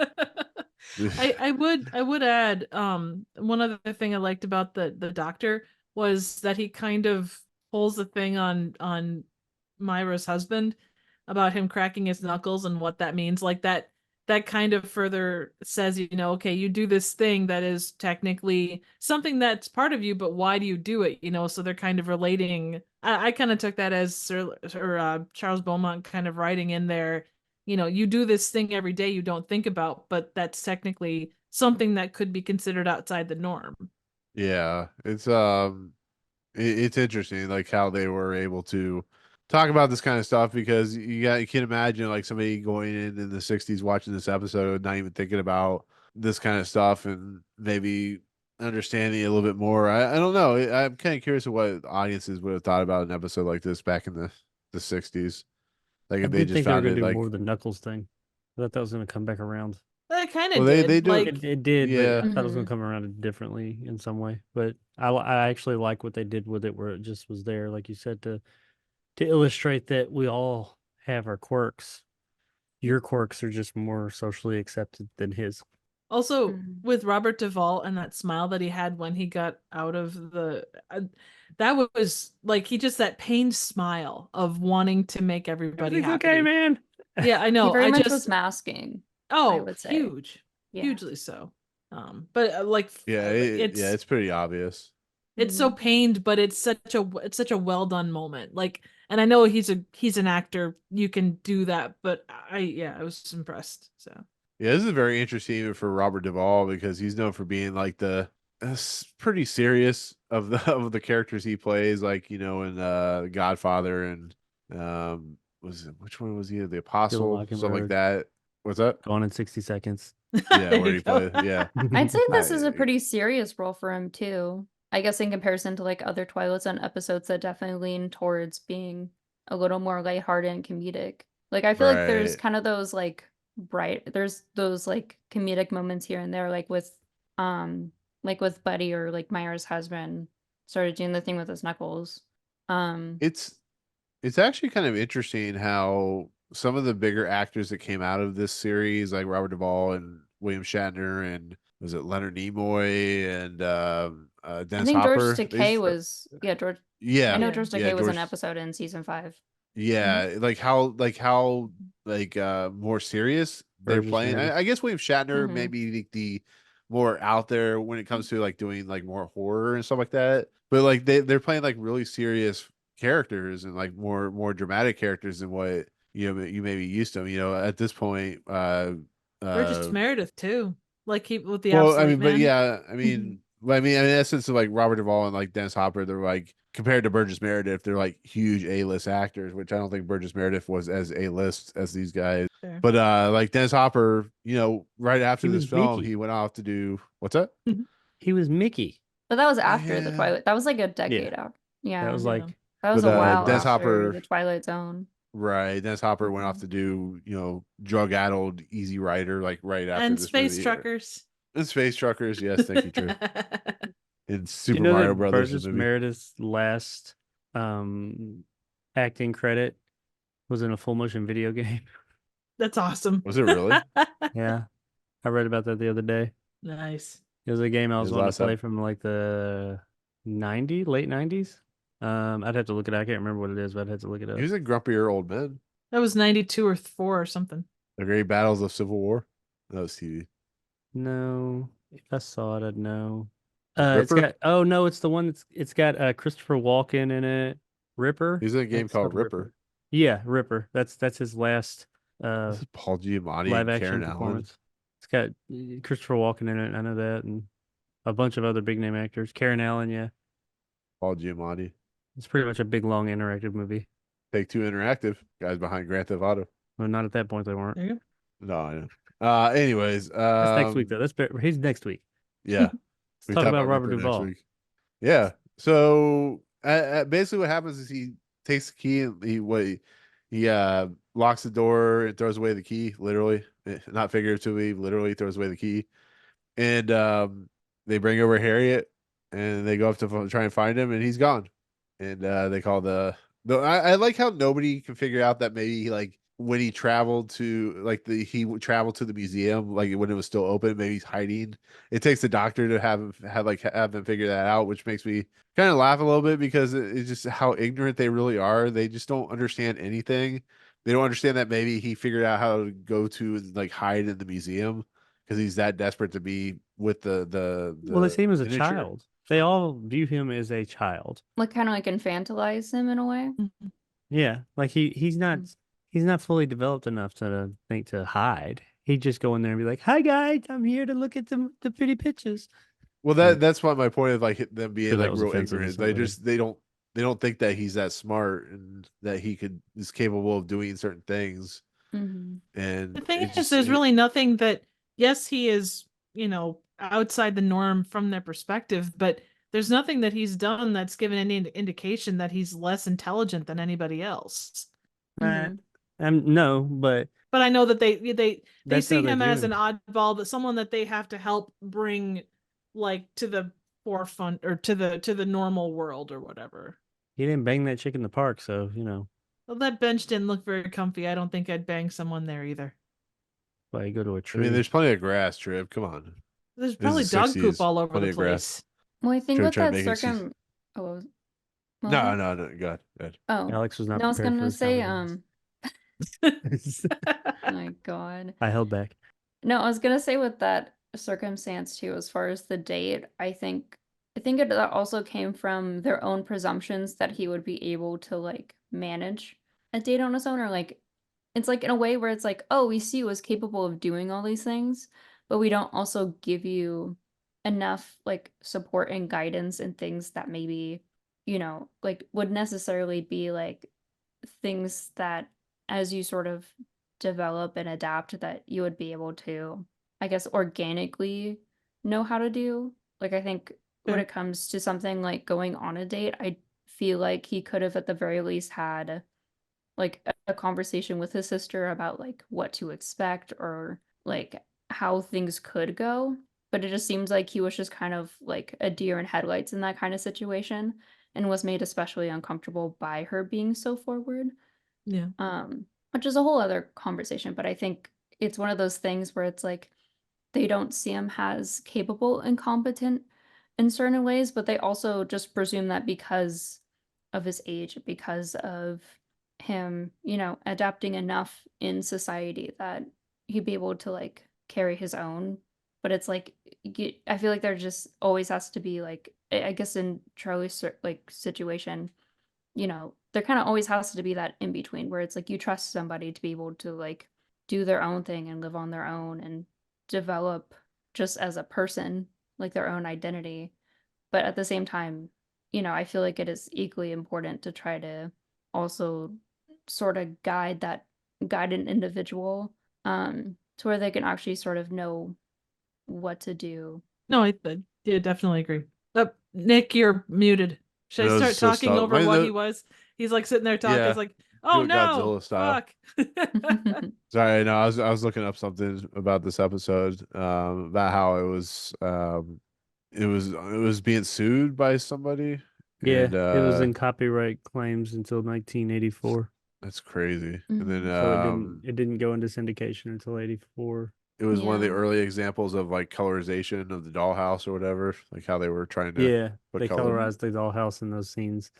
I would add one other thing I liked about the doctor was that he kind of pulls the thing on Myra's husband about him cracking his knuckles and what that means. Like that kind of further says, okay, you do this thing that is technically something that's part of you, but why do you do it? So they're kind of relating. I kind of took that as Charles Beaumont kind of writing in there, you do this thing every day you don't think about, but that's technically something that could be considered outside the norm. Yeah, it's interesting like how they were able to talk about this kind of stuff, because you can imagine like somebody going in the 60s watching this episode not even thinking about this kind of stuff and maybe understanding it a little bit more. I don't know. I'm kind of curious of what audiences would have thought about an episode like this back in the 60s. Like I if they did just think they were found going it to do like, more of the Knuckles thing. I thought that was going to come back around. That kind well, of they did. do it. Like, It did, but I Yeah. thought it was going Mhm. to come around differently in some way. But I actually like what they did with it, where it just was there, like you said, to illustrate that we all have our quirks. Your quirks are just more socially accepted than his. also Mhm. with Robert Duvall and that smile that he had when he got out of that was like he just that pained smile of wanting to make everybody Everything's okay, happy. man. Yeah, I He know. very I much was just masking, I oh, would say. huge. Yeah. Hugely so. But like Yeah, it's it's pretty obvious. it's so Mhm. pained, but it's such a well done moment. Like, and I know he's an actor, you can do that, but I was impressed. So Yeah, this is very interesting even for Robert Duvall, because he's known for being like the pretty serious of the of the characters he plays, like in Godfather, and was it, which one was he? The Kill a Apostle, something like Mockingbird. that. What's that? Gone in 60 seconds. Yeah, there where you he go. played. Yeah, I'd say this is a I pretty serious role for him too. I guess in comparison to like other Twilight Zone episodes that definitely lean towards being a little more lighthearted and comedic. Like I feel like there's right. kind of those there's those like comedic moments here and there, like with Buddy or like Myra's husband started doing the thing with his knuckles. Um It's it's actually kind of interesting how some of the bigger actors that came out of this series, like Robert Duvall and William Shatner, and was it Leonard Nimoy and I Dennis think George Hopper? Takei was yeah, George I Yeah, know Yeah. George yeah, Takei was an George. episode in season 5. Mhm. Yeah, like how more serious they're Burgess playing. Meredith. I guess William Shatner Mhm. maybe the more out there when it comes to like doing like more horror and stuff like that. But like they're playing like really serious characters and like more dramatic characters than what you may be used to. At this point, Burgess Meredith too, like he with the well, I Absolute mean, but Man. yeah, I mean, in essence, of like Robert Duvall and like Dennis Hopper, they're like compared to Burgess Meredith, they're like huge A-list actors, which I don't think Burgess Meredith was as A-list as these guys. Fair. But like Dennis Hopper, right after He this was film, Mickey. he went off to do what's that? He was Mickey. But that was after the Yeah. Twilight. That was like a decade out. Yeah. That was Yeah. like That was But, a while Dennis after Hopper- the Twilight Zone. Right. Dennis Hopper went off to do, drug-addled Easy Rider, like right after And this Space movie. Truckers. And Space Truckers, yes, thank you, Drew. And Do Super you know Mario that Brothers Burgess movie. Meredith's last acting credit was in a full motion video game? That's awesome. Was it really? Yeah. I read about that the other day. Nice. It was a game I was His wanting last to play ep- from like the late 90s. I'd have to look it up. I can't remember what it is, but I'd have to look it up. He was in Grumpier Old Men. That was 92 or 4 or something. The Great Battles of Civil War. That was TV. No, if I saw it, I'd know. Ripper? It's the one it's got Christopher Walken in it. Ripper. He's in a game It's called Ripper. Yeah, Ripper. That's his last This is Paul Giamatti live and action Karen Allen. performance. It's got Christopher Walken in it. I know that, and a bunch of other big name actors. Karen Allen, yeah. Paul Giamatti. It's pretty much a big long interactive movie. Take Two Interactive. Guys behind Grand Theft Auto. Well, not at that point they weren't. There you go. No, I know. Anyways. That's next week though. He's next week. Yeah. Let's talk about Robert Ripper next Duvall. week. Yeah. So basically what happens is he takes the key and he locks the door and throws away the key, literally. Not figuratively, literally throws away the key. And they bring over Harriet and they go up to try and find him and he's gone. And they call I like how nobody can figure out that maybe like when he traveled to traveled to the museum, like when it was still open, maybe he's hiding. It takes the doctor to have them figure that out, which makes me kind of laugh a little bit because it's just how ignorant they really are. They just don't understand anything. They don't understand that maybe he figured out how to go to and like hide in the museum because he's that desperate to be with the Well, they see him as a miniature. child. They all view him as a child. Like kind of like infantilize him in a way. Yeah, like he's not fully developed enough to think to hide. He'd just go in there and be like, "Hi guys, I'm here to look at the pretty pictures." Well, that's what my point of like them being Sure, that like was real offensive ignorant. to somebody. They don't think that he's that smart and that is capable of doing certain things. Mhm. And The thing it is, just- there's really nothing that, yes, he is, outside the norm from their perspective, but there's nothing that he's done that's given any indication that he's less intelligent than anybody else. Mhm. No, but But I know that they That's how see they him view as him. an oddball, that someone that they have to help bring like to the forefront or to the normal world or whatever. he didn't bang that chick in the park, so Well, that bench didn't look very comfy. I don't think I'd bang someone there either. why you go to a I tree. mean, there's plenty of grass, Trip. Come on. There's This probably is the dog 60s, poop all over plenty the of grass. place. Well, I think Sure, with try to that make it circum. Oh, what was- what No, was no, no. Go ahead. Oh, Alex was not no, I was prepared for gonna this say, conversation. my God. I held back. No, I was gonna say with that circumstance too, as far as the date, I think it that also came from their own presumptions that he would be able to like manage a date on his own, or like it's like in a way where it's like, oh, we see you as capable of doing all these things, but we don't also give you enough like support and guidance and things that maybe, like would necessarily be like things that as you sort of develop and adapt that you would be able to, I guess, organically know how to do. Like, I think when Sure. it comes to something like going on a date, I feel like he could have at the very least had like a conversation with his sister about like what to expect or like how things could go. But it just seems like he was just kind of like a deer in headlights in that kind of situation and was made especially uncomfortable by her being so forward. Yeah. Which is a whole other conversation, but I think it's one of those things where it's like they don't see him as capable and competent in certain ways, but they also just presume that because of his age, because of him, adapting enough in society that he'd be able to like carry his own. but it's like I feel like there just always has to be like I guess in Charlie's like situation, there kind of always has to be that in between where it's like you trust somebody to be able to like do their own thing and live on their own and develop just as a person, like their own identity. But at the same time, I feel like it is equally important to try to also sort of guide an individual to where they can actually sort of know what to do. No, I yeah, definitely agree. Nick, you're muted. Should I That was start so talking stupid. over what he was? He's like sitting there talking. Yeah. He's like, oh Do it no, Godzilla style. fuck. Sorry, no, I was looking up something about this episode, about how it was being sued by somebody. Yeah, And it was in copyright claims until 1984. that's crazy. And then So it didn't go into syndication until 84. it was one of the Yeah. early examples of like colorization of the dollhouse or whatever, like how they were trying to Yeah, put they color. colorized the dollhouse in those scenes,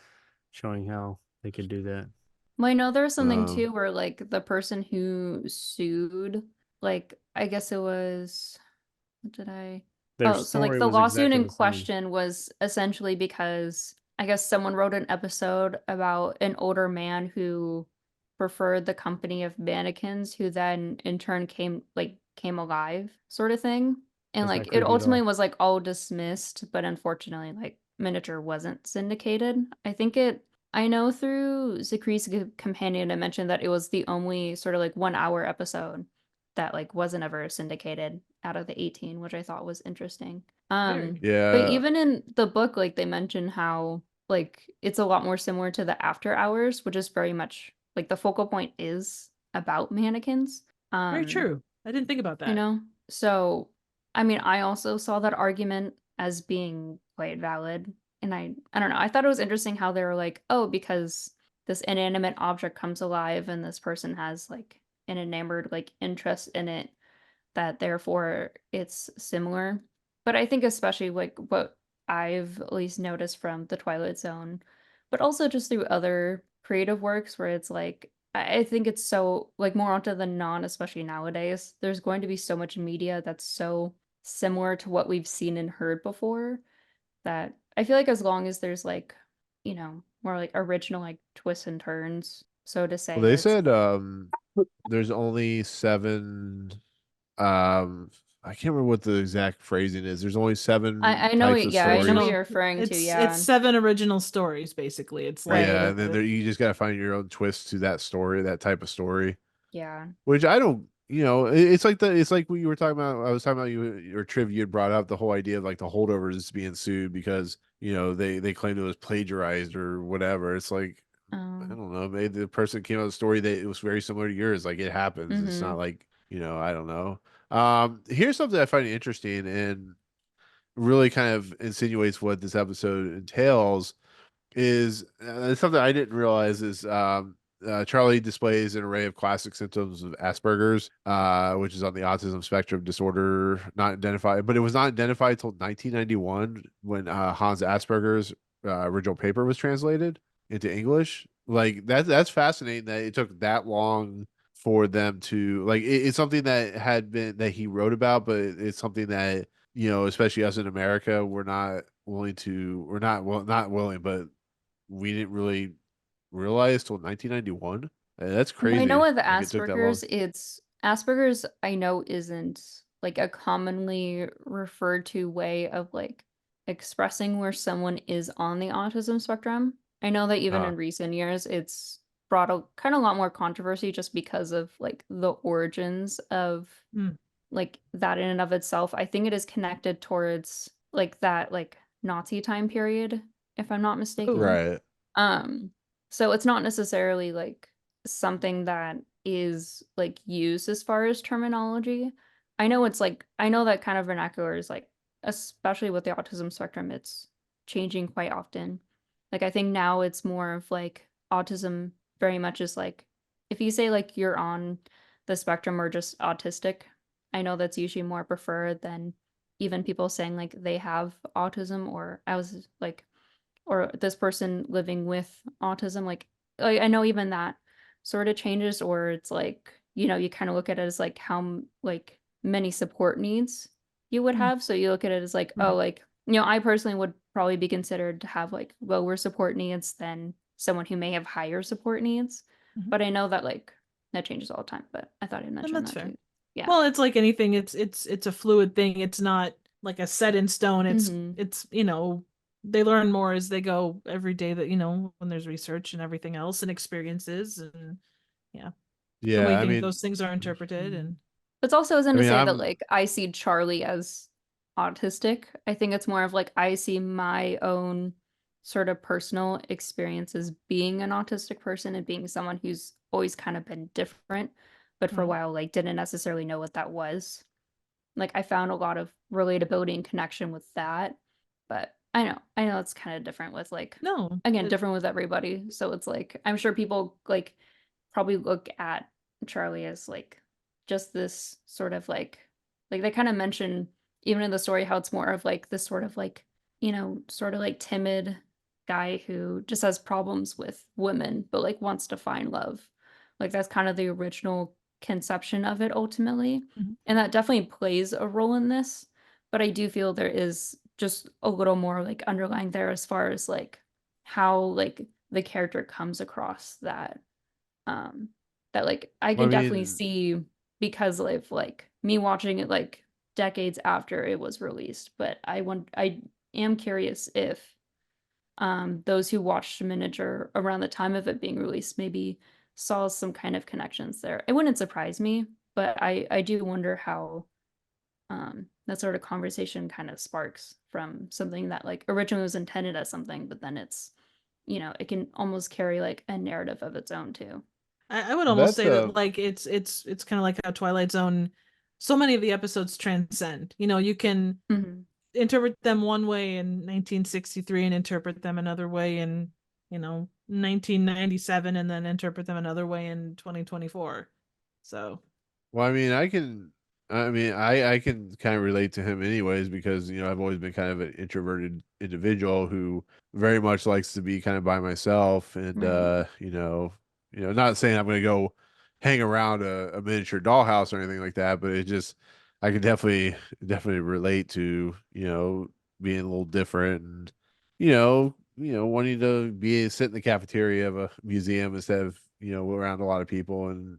showing how they could do that. Well, I know there was something Um, too where like the person who sued, like I guess it was what did I Their Oh, so like story the was lawsuit exactly in the same. question was essentially because I guess someone wrote an episode about an older man who preferred the company of mannequins who then in turn came alive sort of thing. And That's not like it creepy at ultimately all. was like all dismissed, but unfortunately like miniature wasn't syndicated. I know through Zakri's companion I mentioned that it was the only sort of like 1 hour episode that like wasn't ever syndicated out of the 18, which I thought was interesting. Very. But Yeah, even in the book, like they mention how like it's a lot more similar to the After Hours, which is very much like the focal point is about mannequins. Very true. I didn't think about that. So I mean, I also saw that argument as being quite valid. And I don't know, I thought it was interesting how they were like, oh, because this inanimate object comes alive and this person has like an enamored like interest in it, that therefore it's similar. But I think especially like what I've at least noticed from the Twilight Zone, but also just through other creative works where it's like I think it's so like more often than not, especially nowadays, there's going to be so much media that's so similar to what we've seen and heard before that I feel like as long as there's like, more like original like twists and turns, so to say. well, they said there's only 7 I can't remember what the exact phrasing is. There's only 7 I know types it, of yeah, I know stories. what you're referring to, yeah. It's 7 original stories, basically. It's like Yeah, Right. and then you just gotta find your own twist to that story, that type of story. Yeah. Which I don't, it's like what you were talking about. I was talking about your trivia had brought up the whole idea of like the holdovers being sued because they claimed it was plagiarized or whatever. It's like I don't know, maybe the person came out with a story that it was very similar to yours. Like it happens. It's not like I don't know. Here's something I find interesting and really kind of insinuates what this episode entails is something I didn't realize is Charlie displays an array of classic symptoms of Asperger's, which is on the autism spectrum disorder, not identified, but it was not identified until 1991 when Hans Asperger's original paper was translated into English. Like that's fascinating that it took that long for them to like it's something that had been that he wrote about, but it's something that especially us in America, we're not not willing, but we didn't really realize till 1991. That's crazy. I know with Like it took that long. Asperger's I know isn't like a commonly referred to way of like expressing where someone is on the autism spectrum. I know that even in recent years it's brought a kind of lot more controversy just because of like the origins of like that in and of itself. I think it is connected towards like that like Nazi time period, if I'm not mistaken. Right. So it's not necessarily like something that is like used as far as terminology. I know that kind of vernacular is like, especially with the autism spectrum, it's changing quite often. Like I think now it's more of like autism very much is like if you say like you're on the spectrum or just autistic, I know that's usually more preferred than even people saying like they have autism or I was like or this person living with autism. Like I know even that sort of changes, or it's like you kind of look at it as like how like many support needs you would Mm. have. So you look at it as like, Right. oh, like, I personally would probably be considered to have like lower support needs than someone who may have higher support needs. Mhm. But I know that like that changes all the time. But I thought I'd And mention that's that fair. too. Yeah. Well, it's like anything. It's a fluid thing. It's not like a set in stone. Mhm. It's they learn more as they go every day. That when there's research and everything else and experiences and the Yeah, way I mean, those things are interpreted and But also isn't I to mean, say that I'm like I see Charlie as autistic. I think it's more of like I see my own sort of personal experiences being an autistic person and being someone who's always kind of been different, but for a Right. while like didn't necessarily know what that was. Like I found a lot of relatability and connection with that. But I know it's kind of different with like no. again, different with everybody. So it's like I'm sure people like probably look at Charlie as like just this sort of like they kind of mention even in the story how it's more of like this sort of like, sort of like timid guy who just has problems with women but like wants to find love. Like that's kind of the original conception of it ultimately. Mhm. And that definitely plays a role in this, but I do feel there is just a little more like underlying there as far as like how like the character comes across um that like I well, can I definitely mean, see because of like me watching it like decades after it was released. But I am curious if those who watched Miniature around the time of it being released maybe saw some kind of connections there. It wouldn't surprise me, but I do wonder how that sort of conversation kind of sparks from something that like originally was intended as something, but then it's it can almost carry like a narrative of its own too. I would almost that's say that like it's kind of like how Twilight Zone. So many of the episodes transcend. You can Mhm. interpret them one way in 1963 and interpret them another way in 1997 and then interpret them another way in 2024. So well, I mean, I can kind of relate to him anyways because I've always been kind of an introverted individual who very much likes to be kind of by myself, and Right. not saying I'm going to go hang around a miniature dollhouse or anything like that, but it just I can definitely relate to being a little different and wanting to sit in the cafeteria of a museum instead of around a lot of people. And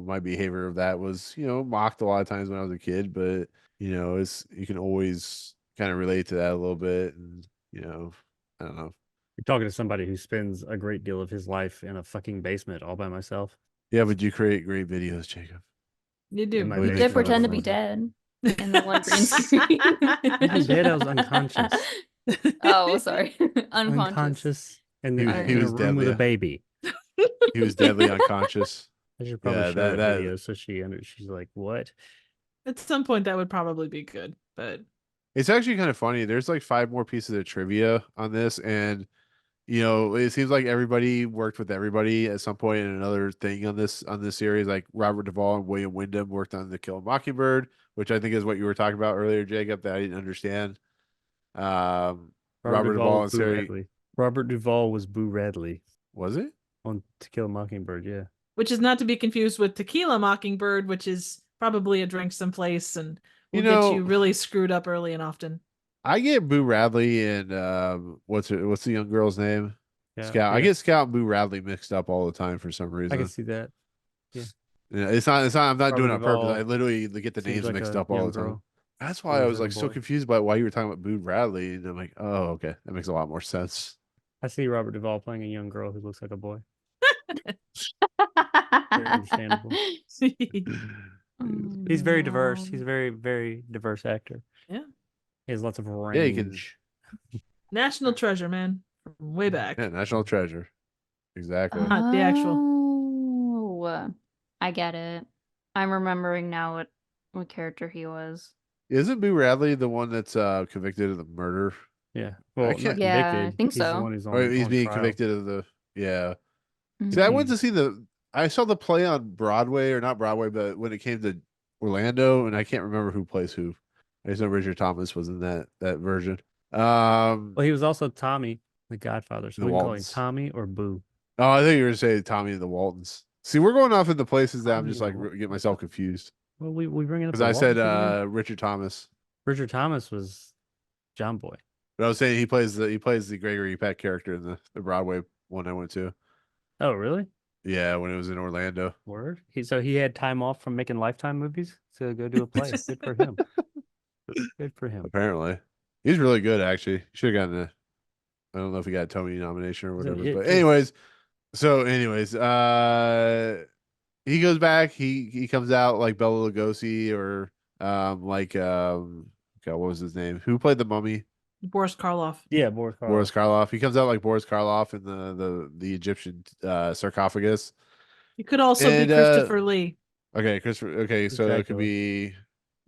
my behavior of that was mocked a lot of times when I was a kid, but it's you can always kind of relate to that a little bit. And I don't know. You're talking to somebody who spends a great deal of his life in a fucking basement all by myself. Yeah, but you create great videos, Jacob. you In do. my Really You makes did fun of pretend to be myself. dead in the one green screen. Wasn't dead, I was unconscious. Oh, sorry. Unconscious. Unconscious and He in, was, All he in a was room with deadly. a baby. He was deadly unconscious. I should probably Yeah, show that that video so she's like, what? At some point that would probably be good, but it's actually kind of funny. There's like 5 more pieces of trivia on this, and it seems like everybody worked with everybody at some point in another thing on this series. Like Robert Duvall and William Windom worked on The Kill a Mockingbird, which I think is what you were talking about earlier, Jacob, that I didn't understand. Robert Robert Duvall Duvall was and Boo Sari, Radley. Robert Duvall was Boo Radley was it? on To Kill a Mockingbird, yeah. which is not to be confused with Tequila Mockingbird, which is probably a drink someplace and You will get you know, really screwed up early and often. I get Boo Radley and what's the young girl's name? Yeah, Scout. I yeah. get Scout and Boo Radley mixed up all the time for some I can reason. see that. Yeah, it's not. I'm not doing it on Robert purpose. I Duvall literally get the seems names like mixed a up all young the time. girl. That's Who why I looks was like a like so boy. confused by why you were talking about Boo Radley, and I'm like, oh, okay, that makes a lot more sense. I see Robert Duvall playing a young girl who looks like a boy. Very understandable. He's very diverse. He's a very, very diverse actor. Yeah. He has lots of Yeah, you can. range. National treasure, man. From way back. Yeah, national treasure. Exactly. Not the actual. Oh, I get it. I'm remembering now what character he was. Isn't Boo Radley the one that's convicted of the murder? Yeah. Well, not can't- Yeah, I convicted. think He's the so. one who's Or he's on being trial. convicted of the yeah. Mhm. See, I went to see I saw the play on Broadway, or not Broadway, but when it came to Orlando, and I can't remember who plays who. I just know Richard Thomas was in that version. Well, he was also Tommy, the Godfather. So The we can call him Waltons. Tommy or Boo. Oh, I think you were saying Tommy and the Waltons. See, we're going off into places that I'm Tommy just and like the Waltons. get myself confused Well, we bring it up because the I said Waltons again. Richard Thomas. Richard Thomas was John Boy. But I was saying he plays the Gregory Peck character in the Broadway one I went to. Oh, really? Yeah, when it was in Orlando. Word. He had time off from making Lifetime movies to go do a play. Good for him. Good for him. Apparently, he's really good. Actually, should have gotten a. I don't know if he got a Tony nomination or He's a whatever. hit, But too. anyways, he goes back. He comes out like Bela Lugosi or God, what was his name? Who played the mummy? Boris Karloff. Yeah, Boris Karloff. Boris Karloff. He comes out like Boris Karloff in the Egyptian sarcophagus. You could also And, be Christopher Lee. Okay, Christopher. Okay, so it could Dracula. be.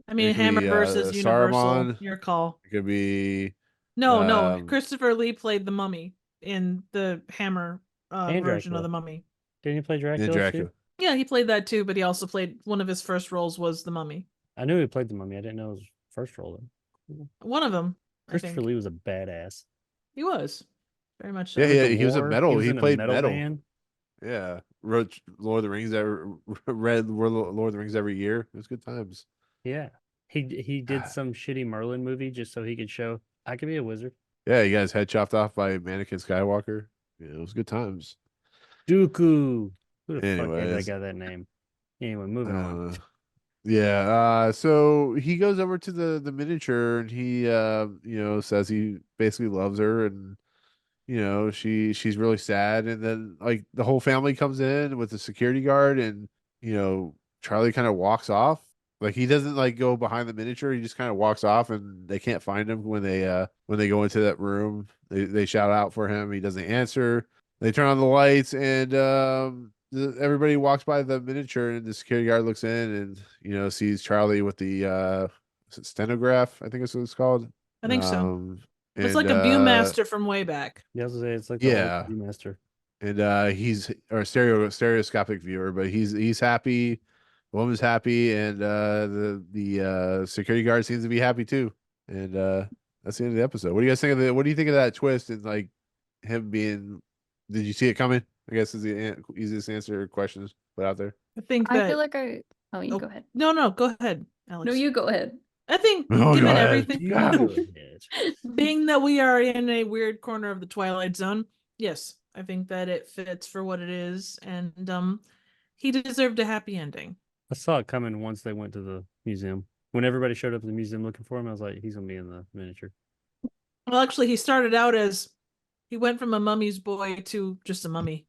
I mean, it could Hammer be, versus Universal. Saruman. Your call. It could be. No. Christopher Lee played the Mummy in the Hammer And version Dracula. of the Mummy. Didn't he play Dracula? In Dracula. Too? Yeah, he played that too, but he also played one of his first roles was the Mummy. I knew he played the Mummy. I didn't know his first role. Though. One of them. I Christopher think. Lee was a badass. He was very much so. Yeah, Went to he was a war. metal. was He in a played metal metal. band. Yeah, wrote Lord of the Rings. Read Lord of the Rings every year. It was good times. Yeah. He did some shitty Merlin movie just so he could show I could be a wizard. Yeah, he got his head chopped off by Mannequin Skywalker. Yeah, it was good times. Dooku. Who the fuck Anyways. got that name? Anyway, moving on. Yeah. So he goes over to the miniature and he says he basically loves her and she's really sad, and then like the whole family comes in with the security guard, and Charlie kind of walks off. Like he doesn't like go behind the miniature, he just kind of walks off, and they can't find him when they go into that room. They shout out for him, he doesn't answer. They turn on the lights, and everybody walks by the miniature, and the security guard looks in and sees Charlie with the stenograph, I think that's what it's called. I think so. It's And, like a Viewmaster from way back. Yeah, I was gonna say it's like Yeah. the old master. And he's a stereoscopic viewer, but he's happy. The woman's happy, and the security guard seems to be happy too. And that's the end of the episode. What do you guys think of what do you think of that twist and like him being? Did you see it coming? I guess is the easiest answer to questions put out there. I think that. I feel like Oh, you Oh, go ahead. No, go ahead, Alex. No, you go ahead. I think Oh, given go ahead. everything, Go. being that we are in a weird corner of the Twilight Zone, yes, I think that it fits for what it is, and he deserved a happy ending. I saw it coming once they went to the museum. When everybody showed up at the museum looking for him, I was like, he's gonna be in the miniature. Well, actually, he started out as he went from a mummy's boy to just a mummy,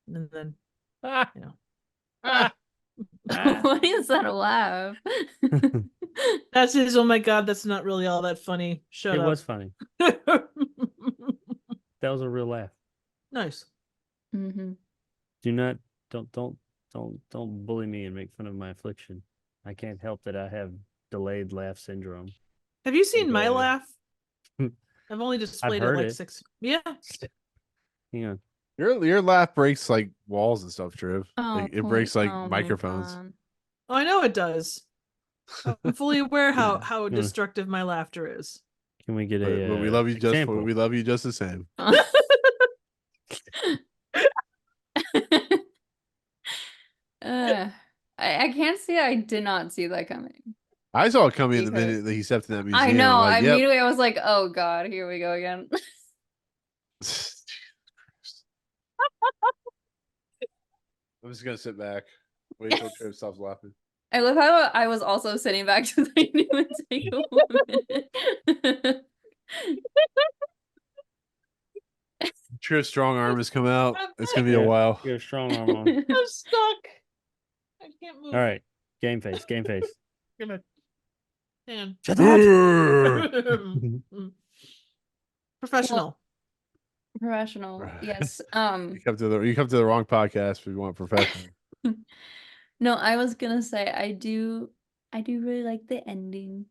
and then Ah, you know. ah, ah. Why is that a laugh? That's his. Oh my god, that's not really all that funny. Shut It up. was funny. That was a real laugh. Nice. Mm-hmm. Don't bully me and make fun of my affliction. I can't help that I have delayed laugh syndrome. Have you seen my Okay. laugh? I've only displayed it heard like it. 6. Yeah. Hang on. Your laugh breaks like walls and stuff, Triv. Like, it breaks like Oh, microphones. man. Oh, I know it does. I'm fully aware how Yeah. destructive my laughter is. Can we get But a we love you example? we love you just the same. I can't say I did not see that coming. I saw it coming in the Because- minute that he stepped in that museum. I know. I'm like, yep. Immediately, I was like, "Oh God, here we go again." I'm just gonna sit back, wait till Triv stops laughing. I love how I was also sitting back because I knew it would take a minute. Triv's strong arm has come out. It's gonna be a Yeah. while. Get a strong arm on. I'm stuck. I can't move. All right. Game face. Hang on. Shut Professional. Professional, Right. yes. You come to the wrong podcast if you want professional. No, I was gonna say I do really like the ending.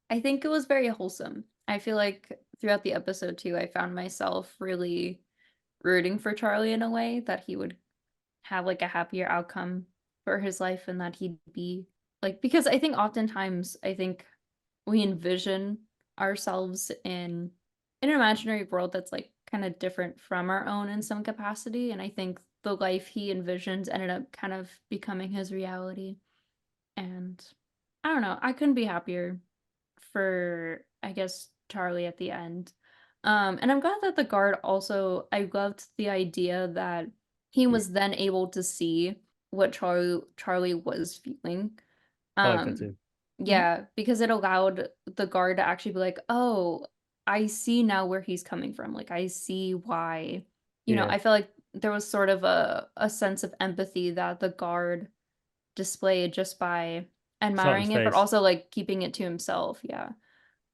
I think it was very wholesome. I feel like throughout the episode too, I found myself really rooting for Charlie in a way that he would have like a happier outcome for his life and that he'd be like, because I think oftentimes we envision ourselves in an imaginary world that's like kind of different from our own in some capacity, and I think the life he envisions ended up kind of becoming his reality. And I don't know, I couldn't be happier for, I guess, Charlie at the end. And I'm glad that the guard also, I loved the idea that he was then able to see what Charlie was feeling. I like that Um, too. yeah, because it allowed the guard to actually be like, oh, I see now where he's coming from. Like, I see why, Yeah. I feel like there was sort of a sense of empathy that the guard displayed just by Saw it in his admiring it, but face. also like keeping it to himself. Yeah.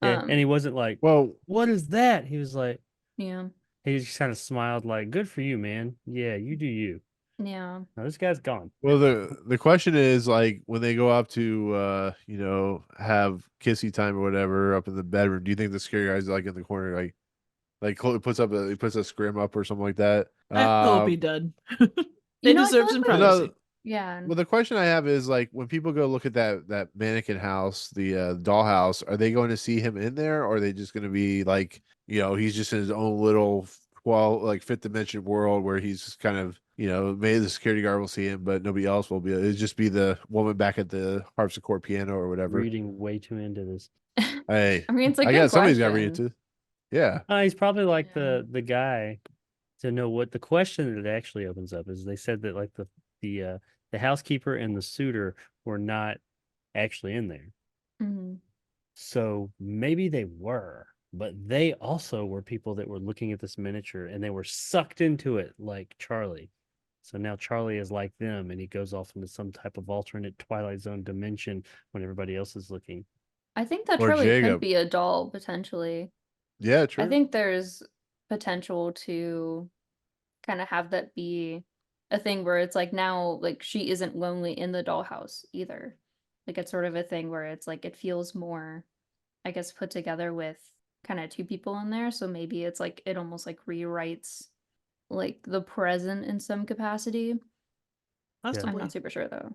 Yeah, and he wasn't like, Well, what is that? He was like, Yeah. he just kind of smiled like, good for you, man. Yeah, you do you. Yeah. Now this guy's gone. well, the question is like when they go up to have kissy time or whatever up in the bedroom. Do you think the scary guy's like in the corner he puts a scrim up or something like that? I hope he did. You They know, I feel deserve like some we- privacy. Yeah. Well, the question I have is like when people go look at that mannequin house, the dollhouse, are they going to see him in there, or are they just going to be like, he's just in his own little fifth dimension world where he's just kind of, maybe the security guard will see him, but nobody else will be. It'll just be the woman back at the harpsichord piano or whatever. Reading way too into this. Hey, I mean, it's a I good guess somebody's got to read question. it too. Yeah. He's probably like Yeah. the guy to know what the question that it actually opens up is. They said that like the housekeeper and the suitor were not actually in there. Mhm. So maybe they were, but they also were people that were looking at this miniature and they were sucked into it like Charlie. So now Charlie is like them and he goes off into some type of alternate Twilight Zone dimension when everybody else is looking. I think that Or Charlie could Jacob. be a doll potentially. Yeah, true. I think there's potential to kind of have that be a thing where it's like now like she isn't lonely in the dollhouse either. Like it's sort of a thing where it's like it feels more, I guess, put together with kind of two people in there. So maybe it's like it almost like rewrites like the present in some capacity. I'm Possibly. not super sure though.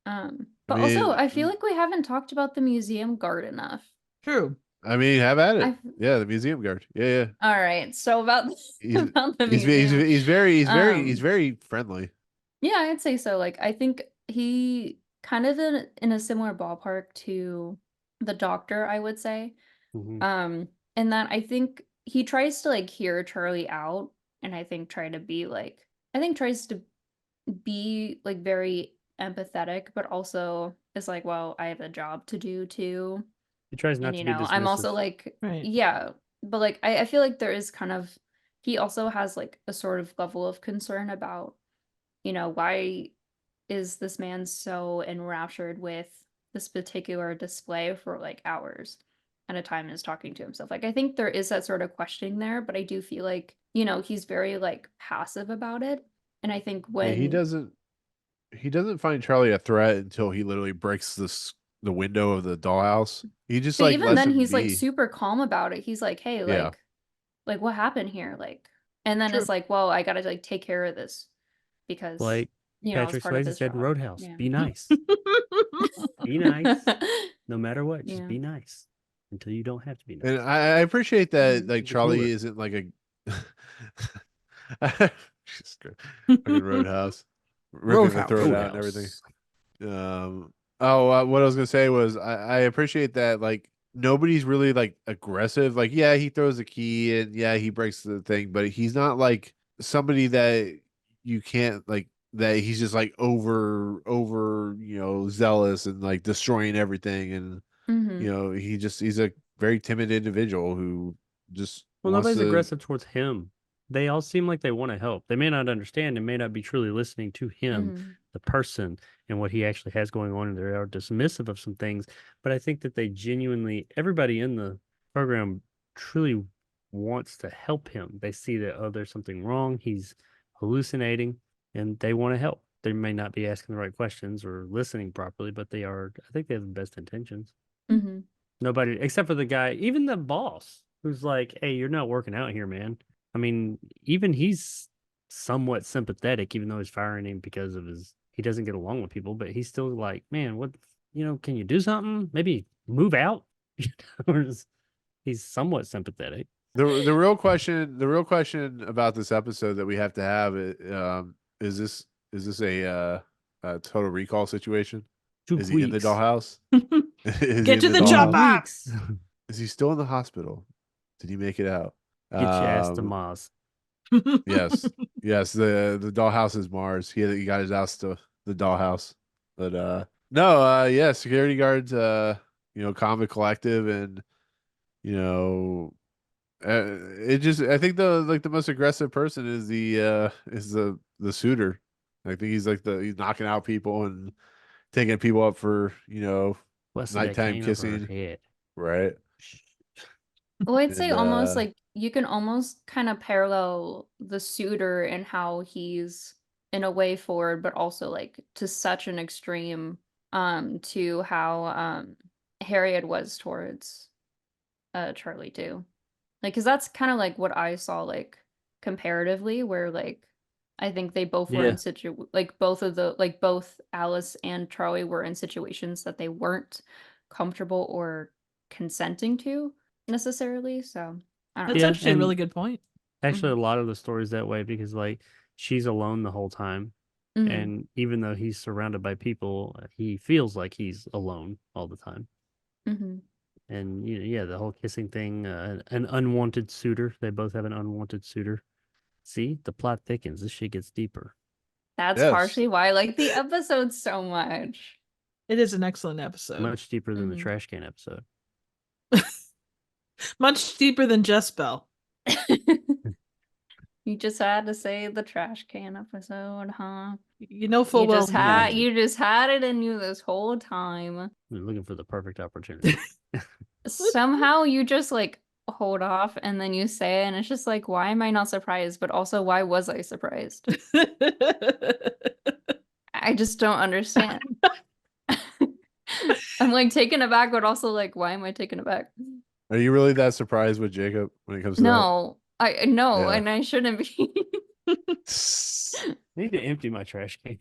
I But also mean, I feel like we haven't talked about the museum guard enough. True. have at it. I've- Yeah, the museum guard. Yeah. All right, so about He's, about the he's museum. he's very friendly. Yeah, I'd say so. Like, I think he kind of in a similar ballpark to the doctor, I would say. Mhm. And that I think he tries to like hear Charlie out, and I think tries to be like very empathetic, but also is like, well, I have a job to do too. He tries not And to be I'm also dismissive. like, Right. yeah, but like I feel like there is kind of he also has like a sort of level of concern about, why is this man so enraptured with this particular display for like hours at a time and is talking to himself. Like I think there is that sort of questioning there, but I do feel like, he's very like passive about it. And I think Yeah, he doesn't find Charlie a threat until he literally breaks the window of the dollhouse. He just but like even lets then him he's like be. super calm about it. He's like, hey, Yeah. like what happened here? Like, and then True. it's like, well, I gotta like take care of this because Like it's Patrick part of Swayze his said, job. Roadhouse. Yeah. Be nice. Be nice. No matter what, just Yeah. be nice until you don't have to be nice. And I appreciate that Mhm. like It's Charlie cooler. isn't like a just fucking Roadhouse. Ripping the throat out and everything. What I was gonna say was I appreciate that like nobody's really like aggressive. Like, yeah, he throws the key and yeah, he breaks the thing, but he's not like somebody that you can't like that he's just like over zealous and like destroying everything and Mhm. he's a very timid individual who just Well, wants nobody's to aggressive towards him. They all seem like they want to help. They may not understand and may not be truly listening to him, Mhm. the person, and what he actually has going on. And they are dismissive of some things. But I think that they genuinely, everybody in the program truly wants to help him. They see that, oh, there's something wrong. He's hallucinating and they want to help. They may not be asking the right questions or listening properly, but I think they have the best intentions. Mhm. Nobody, except for the guy, even the boss, who's like, hey, you're not working out here, man. I mean, even he's somewhat sympathetic, even though he's firing him because of he doesn't get along with people, but he's still like, man, what, can you do something? Maybe move out? He's somewhat sympathetic. the real question about this episode that we have to have is this a total recall situation? 2 Is he in the weeks. dollhouse? Is he Get in to the dollhouse? chopper. Weeks. Is he still in the hospital? Did he make it out? Get your ass to Mars. Yes, yes. The dollhouse is Mars. He got his ass to the dollhouse, but no, yeah. Security guards, calm and collective, and you know, it just. I think the most aggressive person is the suitor. I think he's he's knocking out people and taking people up for Busted that nighttime cane over her kissing, head. right? Well, I'd say And almost like you can almost kind of parallel the suitor and how he's in a way forward, but also like to such an extreme to how Harriet was towards Charlie too. Like, because that's kind of like what I saw like comparatively, where like I think they both were Yeah. in both Alice and Charlie were in situations that they weren't comfortable or consenting to necessarily. So I don't That's know. Yeah, actually a and- really good point. Actually, a lot of the stories that way because like she's alone the whole time, Mhm. and even though he's surrounded by people, he feels like he's alone all the time. Mhm. And yeah, the whole kissing thing, an unwanted suitor. They both have an unwanted suitor. See, the plot thickens. This shit gets deeper. That's Yes. partially why I like the episode so much. It is an excellent episode. Much deeper than the Mhm. trash can episode. Much deeper than Just Bell. You just had to say the trash can episode, huh? You know full well. You just had it in you this whole time. We're looking for the perfect opportunity. Somehow you just like hold off and then you say it and it's just like, why am I not surprised? But also, why was I surprised? I just don't understand. I'm like taken aback, but also like, why am I taken aback? Are you really that surprised with Jacob when it comes to No, Yeah. and I shouldn't be. that? I need to empty my trash can.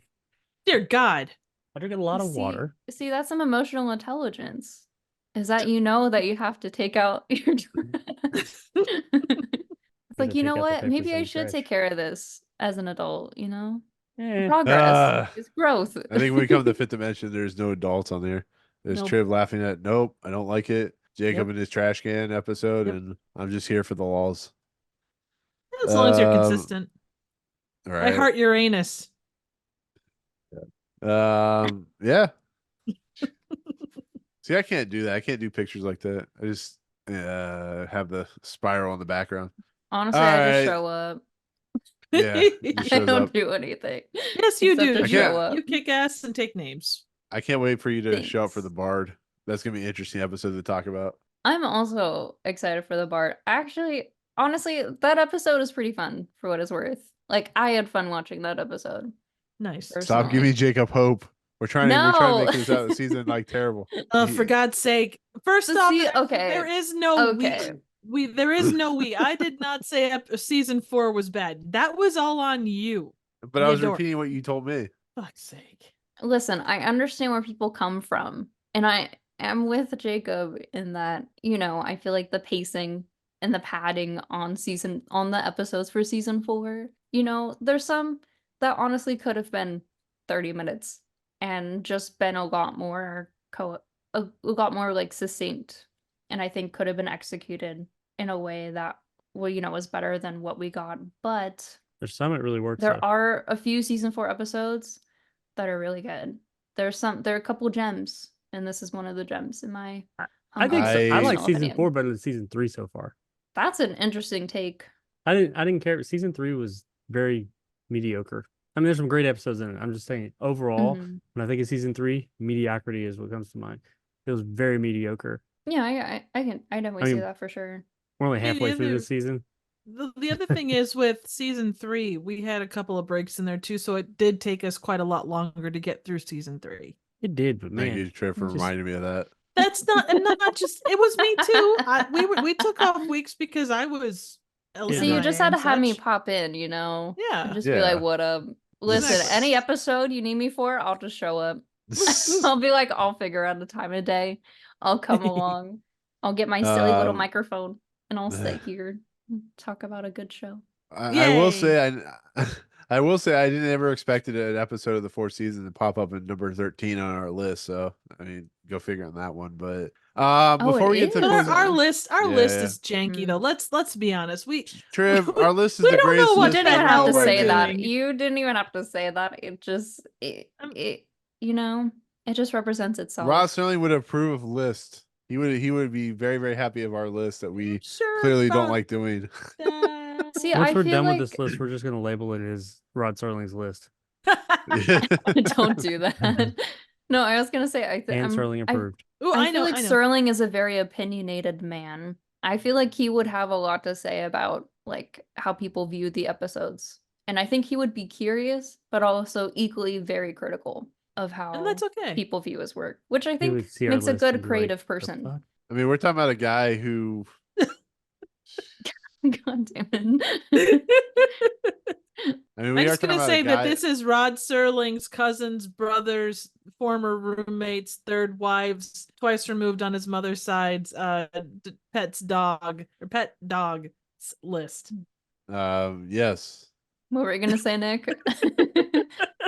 Dear God. I drink a lot of See- water. See, that's some emotional intelligence. Is that you know that you have to take out your trash. It's like, Gonna you know take out the what? Texas Maybe I City should trash. take care of this as an adult, Eh, Progress. It's growth. I think when we come to the fifth dimension, there's no adults on there. There's Nope. Triv laughing at, nope, I don't like it. Jacob Yep. in his trash can episode, Yep. and I'm just here for the laws. As long as you're Um, consistent. All I right. heart Uranus. Yeah. See, I can't do that. I can't do pictures like that. I just have the spiral in the background. Honestly, All I right. just show up. Yeah, it I shows don't up. do anything. Yes, you Except do. to show up. You kick ass and take names. I can't wait for you to show up for the Thanks. Bard. That's gonna be an interesting episode to talk about. I'm also excited for the Bart. Actually, honestly, that episode is pretty fun for what it's worth. Like, I had fun watching that episode. Nice. Stop giving Personally. Jacob hope. We're trying to No. make this out of the season like terrible. For God's sake. First So off, see, okay. there is no Okay. there is no we. I did not say season 4 was bad. That was all on you. But I was Yador. repeating what you told me. Fuck's sake. Listen, I understand where people come from. And I am with Jacob in that, I feel like the pacing and the padding on the episodes for season 4, there's some that honestly could have been 30 minutes and just been a lot more like succinct, and I think could have been executed in a way that was better than what we got. But there's some it really works. there are a few season 4 episodes that are really good. There are a couple gems, and this is one of the gems in my I think so. I like personal season opinion. 4 better than season 3 so far. That's an interesting take. I didn't care. Season 3 was very mediocre. I mean, there's some great episodes in it. I'm just saying, overall, Mhm. when I think of season 3, mediocrity is what comes to mind. It was very mediocre. Yeah, I definitely see mean, that for sure. We're only The halfway through other- this season. The other thing is with season 3, we had a couple of breaks in there too, so it did take us quite a lot longer to get through season 3. It did, but Thank man, you, Triv, for just- reminding me of that. That's not just it was me too. We took off weeks because I was Yeah. So you just had to and have me such. pop in, Yeah. and just be Yeah. like, "What up?" Listen, Exactly. any episode you need me for, I'll just show up. I'll be like, I'll figure out the time of day. I'll come along. I'll get my silly little microphone, and I'll sit here and talk about a good show. I will Yay. say I will say I didn't ever expected an episode of the fourth season to pop up in number 13 on our list. So I mean, go figure on that one. But before it we get to is? But closing, our list Yeah. is janky though. Let's be honest. Triv, our list is we the don't know greatest what You list didn't the even ever have hell to made by say man. that. doing. You didn't even have to say that. You know, it just represents itself. Rod Serling would approve of list. He would be very, very happy of our list that we Sure clearly don't about like doing. that. See, Once I we're feel done like with this list, we're just gonna label it as Rod Serling's list. don't do that. No, I was gonna say And Serling approved. Ooh, I I feel know, like I know. Serling is a very opinionated man. I feel like he would have a lot to say about like how people view the episodes. And I think he would be curious, but also equally very critical of how And that's okay. people view his work, which I He think would see our makes a list good and be like, creative "The person. fuck?" I mean, we're talking about a guy who God damn it. I mean, I'm we are just talking gonna about say a that guy. this is Rod Serling's cousin's brother's former roommates, third wives, twice removed on his mother's side's pet's dog or pet dog list. Yes. What were you gonna say, Nick?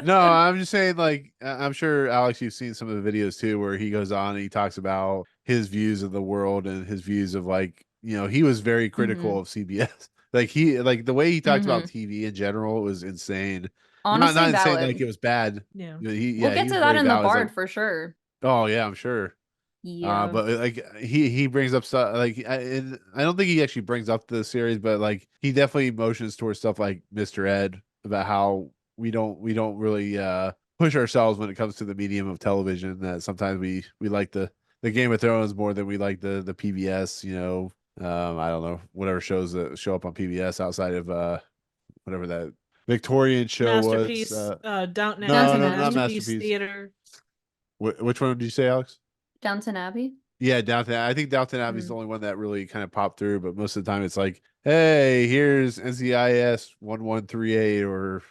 No, I'm just saying, like, I'm sure, Alex, you've seen some of the videos too, where he goes on and he talks about his views of the world and his views of, like, he was very critical of CBS. Like, the way he talked about TV in general was insane. Honestly, not saying valid. like it was bad. Yeah. We'll We'll get he to was that very in the valid. He's Bard like, for sure. oh yeah, I'm sure. Yeah. But like he brings up stuff like, and I don't think he actually brings up the series, but like he definitely motions towards stuff like Mr. Ed, about how we don't really push ourselves when it comes to the medium of television. That sometimes we like the Game of Thrones more than we like the PBS. I don't know, whatever shows that show up on PBS outside of whatever that Victorian show Masterpiece, was. Downton No, Downton not Abbey. Masterpiece. Theater. Which one did you say, Alex? Downton Abbey. Yeah, Downton. I think Downton Abbey is the only one that really kind of popped through, but most of the time it's like, hey, here's NCIS 1138 or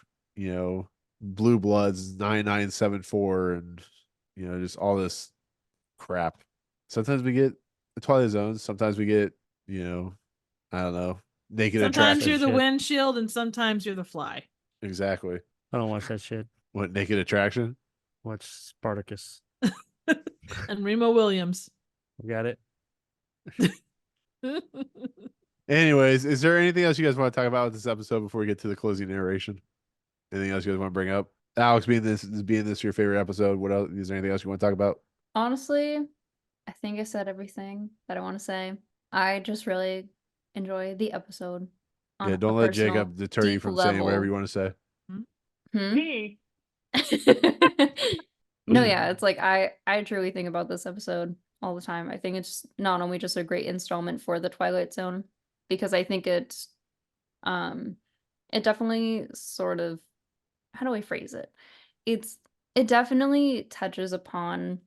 Blue Bloods 9974 and just all this crap. Sometimes we get the Twilight Zones, sometimes we get, I don't know, Naked Sometimes Attraction. you're the Shit. windshield and sometimes you're the fly. Exactly. I don't watch that shit. What, Naked Attraction? Watch Spartacus. And Remo Williams. Got it. Anyways, is there anything else you guys want to talk about with this episode before we get to the closing narration? Anything else you guys want to bring up? Alex, being this your favorite episode, what else? Is there anything else you want to talk about? Honestly, I think I said everything that I want to say. I just really enjoy the episode. Yeah, don't let Jacob deter you from saying whatever you want to say. No, yeah, it's like I truly think about this episode all the time. I think it's not only just a great installment for the Twilight Zone, because I think it definitely sort of, how do I phrase it? It definitely touches upon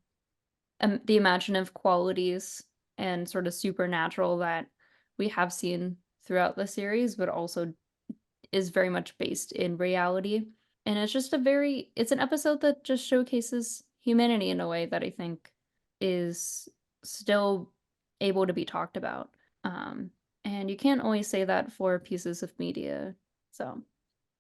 the imaginative qualities and sort of supernatural that we have seen throughout the series, but also is very much based in reality. And it's just it's an episode that just showcases humanity in a way that I think is still able to be talked about. And you can't always say that for pieces of media. So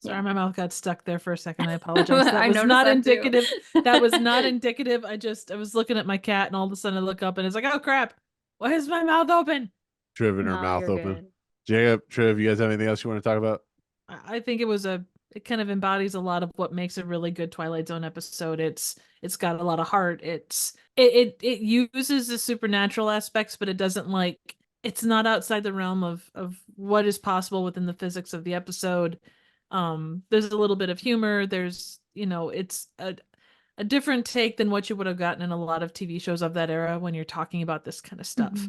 Sorry, yeah. my mouth got stuck there for a second. I apologize. That I was noticed not that too. indicative. That was not indicative. I was looking at my cat and all of a sudden I look up and it's like, oh crap, why is my mouth open? Triv and her No, mouth you're open. good. Jacob, Triv, you guys have anything else you want to talk about? I think it kind of embodies a lot of what makes a really good Twilight Zone episode. It's got a lot of heart. It uses the supernatural aspects, but it doesn't it's not outside the realm of what is possible within the physics of the episode. There's a little bit of humor. There's, it's a different take than what you would have gotten in a lot of TV shows of that era when you're talking about this kind of stuff.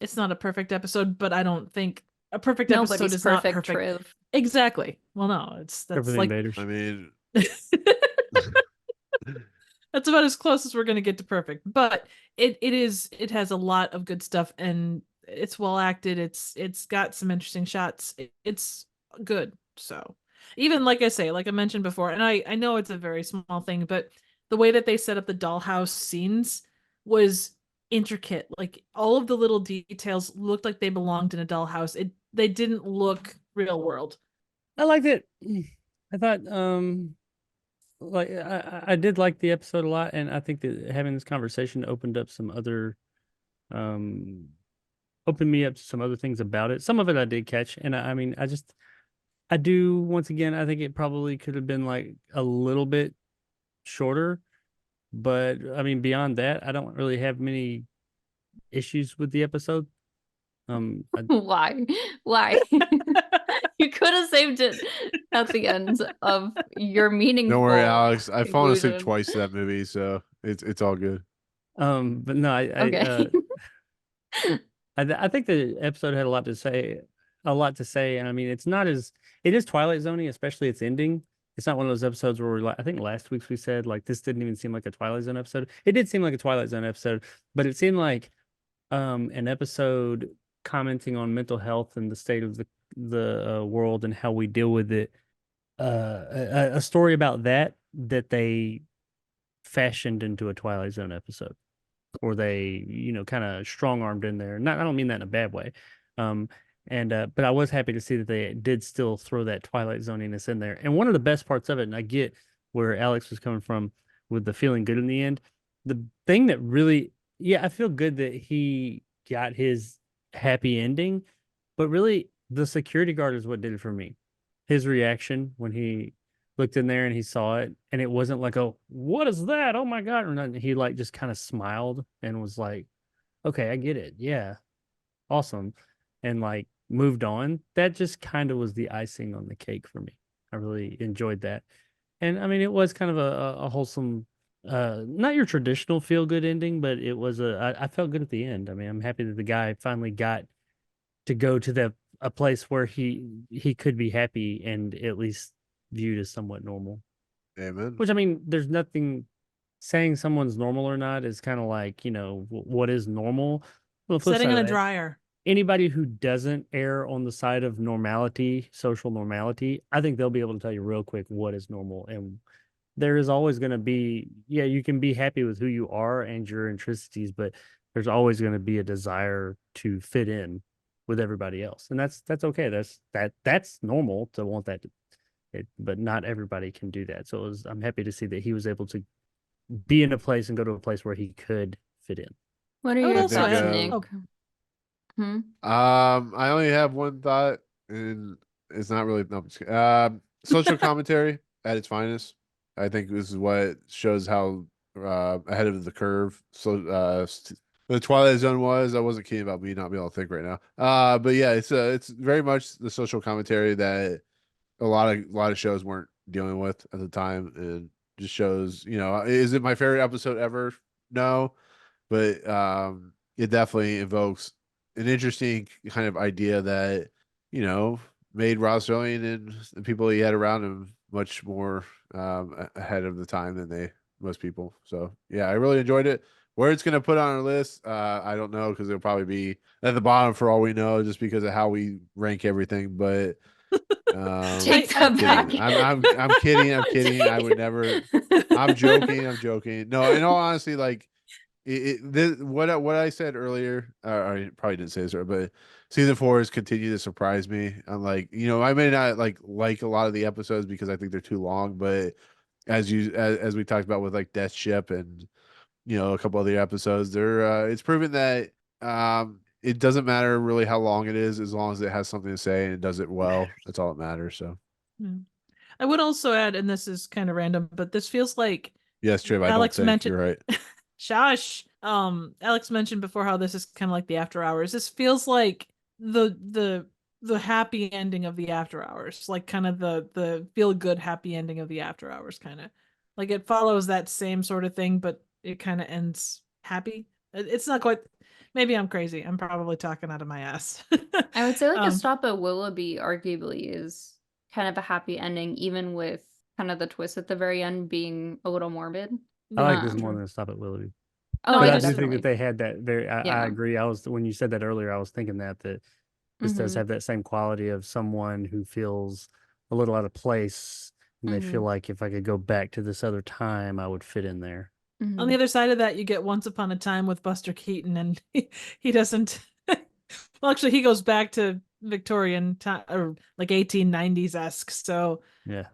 It's not a perfect episode, but I don't think a perfect episode Nobody's is perfect, not perfect. Triv. Exactly. Well, no, that's Everything like Invaders. I mean, that's about as close as we're gonna get to perfect. But it has a lot of good stuff and it's well acted. It's got some interesting shots. It's good. So even like I mentioned before, and I know it's a very small thing, but the way that they set up the dollhouse scenes was intricate. Like all of the little details looked like they belonged in a dollhouse. They didn't look real world. I liked it. I thought like I did like the episode a lot, and I think that having this conversation opened up some other opened me up to some other things about it. Some of it I did catch, and I mean I do once again I think it probably could have been like a little bit shorter, but I mean beyond that I don't really have many issues with the episode. Why? Why? You could have saved it at the end of your meaningful Don't worry, Alex. I've fallen asleep conclusion. twice to that movie, so it's all good. But no, Okay. I think the episode had a lot to say, and I mean, it is Twilight Zoney, especially its ending. It's not one of those episodes where I think last week's we said like this didn't even seem like a Twilight Zone episode. It did seem like a Twilight Zone episode, but it seemed like an episode commenting on mental health and the state of the world and how we deal with it. A story about that they fashioned into a Twilight Zone episode, or they kind of strong armed in there. Not I don't mean that in a bad way. But I was happy to see that they did still throw that Twilight Zoniness in there. And one of the best parts of it, and I get where Alex was coming from with the feeling good in the end. The thing that really, yeah, I feel good that he got his happy ending, but really the security guard is what did it for me. His reaction when he looked in there and he saw it, and it wasn't like, oh, what is that? Oh my God. Or nothing. He like just kind of smiled and was like, okay, I get it. Yeah. Awesome. And like moved on. That just kind of was the icing on the cake for me. I really enjoyed that. And I mean, it was kind of a wholesome, not your traditional feel good ending, but it was I felt good at the end. I mean, I'm happy that the guy finally got to go to a place where he could be happy and at least viewed as somewhat normal. Amen. Which I mean, there's nothing saying someone's normal or not is kind of like, what is normal. Well, the flip Setting side in of a that, dryer. anybody who doesn't err on the side of normality, social normality, I think they'll be able to tell you real quick what is normal. And there is always going to be, yeah, you can be happy with who you are and your intricities, but there's always going to be a desire to fit in with everybody else. And that's okay. That's normal to want that, but not everybody can do that. So I'm happy to see that he was able to be in a place and go to a place where he could fit in. What are I would your also thoughts, add- Nick? oh. Hmm? I only have one thought, and it's not really no, I'm just kidding. Social commentary at its finest. I think this is what shows how ahead of the curve. So the Twilight Zone was. I wasn't kidding about me not being able to think right now. But yeah, it's very much the social commentary that a lot of shows weren't dealing with at the time, and just shows. Is it my favorite episode ever? No, but it definitely invokes an interesting kind of idea that made Rod Serling and the people he had around him much more ahead of the time than most people. So yeah, I really enjoyed it. Where it's gonna put on our list, I don't know, because it'll probably be at the bottom for all we know, just because of how we rank everything. But Take that I'm back. kidding. I'm kidding. I'm kidding. I would never. I'm joking. I'm joking. No, in all honesty, like what I said earlier, I probably didn't say this earlier, but season 4 has continued to surprise me. I'm like, I may not like a lot of the episodes because I think they're too long, but as we talked about with like Death Ship and a couple other episodes, it's proven that it doesn't matter really how long it is, as long as it has something to say and it does it well. That's all that matters. So I would also add, and this is kind of random, but this feels like yes, Triv, I don't Alex think mentioned. you're right. Shush. Alex mentioned before how this is kind of like the After Hours. This feels like the happy ending of the After Hours, like kind of the feel good happy ending of the After Hours, kind of like it follows that same sort of thing, but it kind of ends happy. It's not quite. Maybe I'm crazy. I'm probably talking out of my ass. I would say like a Stop at Willoughby arguably is kind of a happy ending, even with kind of the twist at the very end being a little morbid. I like this Um, more than a Stop at Willoughby. Oh, No, But I I just- do think definitely. that they had that very. I Yeah. agree. When you said that earlier, I was thinking that this does Mhm. have that same quality of someone who feels a little out of place, and they feel like if I could go back to this other time, I would fit in there. On the other side of that, you get Once Upon a Time with Buster Keaton, and he doesn't Well, actually, he goes back to Victorian time or like 1890s esque. So, Yeah.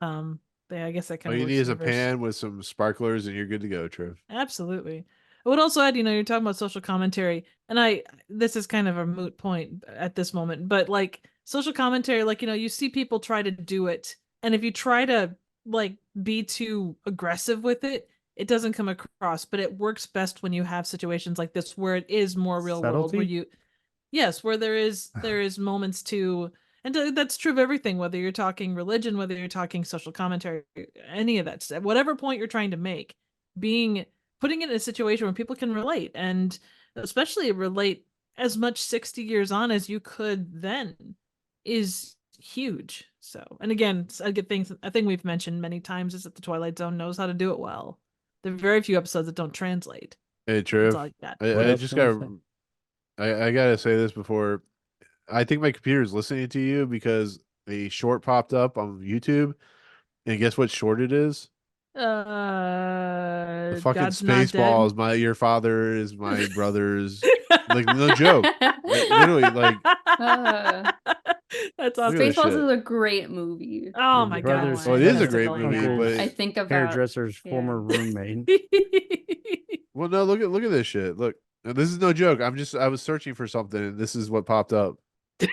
yeah, I guess that All kind of you works need in is a reverse. pan with some sparklers, and you're good to go, Trev. Absolutely. I would also add, you're talking about social commentary, and this is kind of a moot point at this moment, but like social commentary, like, you see people try to do it, and if you try to like be too aggressive with it, it doesn't come across, but it works best when you have situations like this where it is more real world, where Subtlety? yes, where there is moments to, and that's true of everything, whether you're talking religion, whether you're talking social commentary, any of that stuff, whatever point you're trying to make, putting it in a situation where people can relate, and especially relate as much 60 years on as you could then, is huge. So, and again, a good thing I think we've mentioned many times is that the Twilight Zone knows how to do it well. There are very few episodes that don't translate. Hey, That's all Trev. I got. What I else just can we got. say? I gotta say this before. I think my computer is listening to you because a short popped up on YouTube, and guess what short it is? The fucking God's not dead. Spaceballs. Your father is my brother's. Like, no joke. Literally, like, That's look awesome. at this Spaceballs shit. is a great movie. Oh Your my brother's god. Oh, it is a That's great all I movie, got. but I think about hairdresser's yeah. former roommate. well, no, look at this shit. Look, and this is no joke. I was searching for something, and this is what popped up. This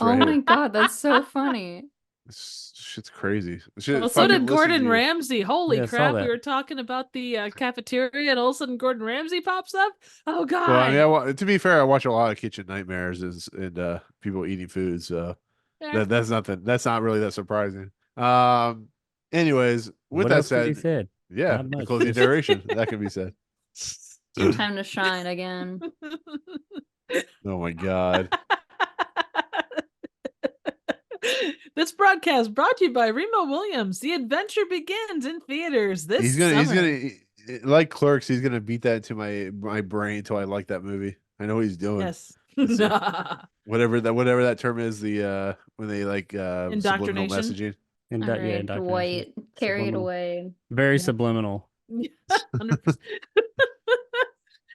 Oh right my here. god, that's so funny. This shit's crazy. Well, Shit, so fucking did listen to Gordon you. Ramsay. Holy Yeah, I saw crap. We that. were talking about the cafeteria, and all of a sudden Gordon Ramsay pops up. Oh god. Well, I mean, to be fair, I watch a lot of Kitchen Nightmares and people eating food, so Yeah. that's nothing. That's not really that surprising. Anyways, with What that else could be said, said? yeah, Not the much. closing Just- narration that can be said. It's your time to shine again. Oh my god. This broadcast brought to you by Remo Williams. The adventure begins in theaters this He's summer. gonna like Clerks. He's gonna beat that into my brain until I like that movie. I know what he's doing. Yes. Whatever that term is. The when they like subliminal Indoctrination. messaging. All right, indoctrination. Dwight, carry it Subliminal. away. Very Yeah. subliminal. 100%.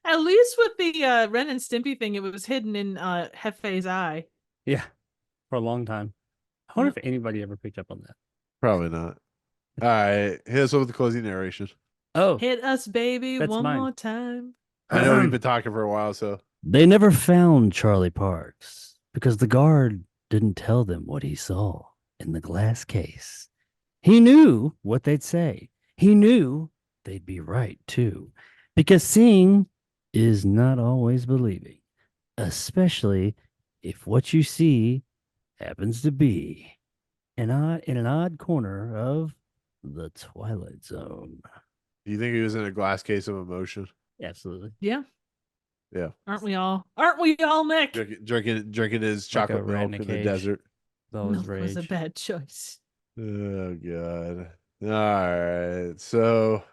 At least with the Ren and Stimpy thing, it was hidden in Hefe's eye. Yeah, for a long time. I wonder if anybody ever picked up on that. Probably not. All right, hit us with the closing narration. Oh, Hit us, baby, That's one mine. more time. I know we've been talking for a while, so They never found Charlie Parks because the guard didn't tell them what he saw in the glass case. He knew what they'd say. He knew they'd be right, too, because seeing is not always believing, especially if what you see happens to be in an odd corner of the Twilight Zone. do you think he was in a glass case of emotion? Absolutely. Yeah. Yeah. Aren't we all? Aren't we all, Nick? Drinking his Like a chocolate rat in milk a in the cage. desert. It's always Milk was a rage. bad choice. Oh god. All right. So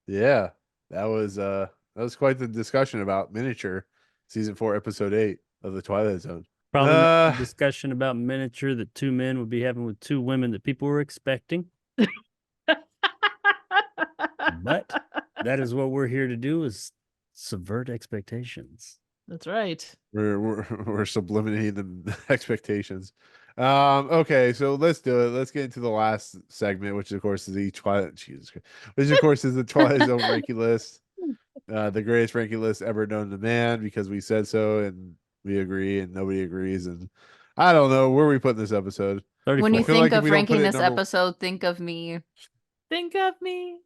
yeah, that was quite the discussion about miniature season 4, episode 8 of the Twilight Zone. Probably not the discussion about miniature that two men would be having with two women that people were expecting. But that is what we're here to do, is subvert expectations. That's right. We're subliminating the expectations. Okay, so let's do it. Let's get into the last segment, which of course is the Twilight. Jesus Christ. Which of course is the Twilight Zone ranking list. The greatest ranking list ever known to man, because we said so and we agree and nobody agrees. And I don't know where we put this episode. 34. When you I feel think like if of we don't put ranking it this number- episode, think of me. Think of me.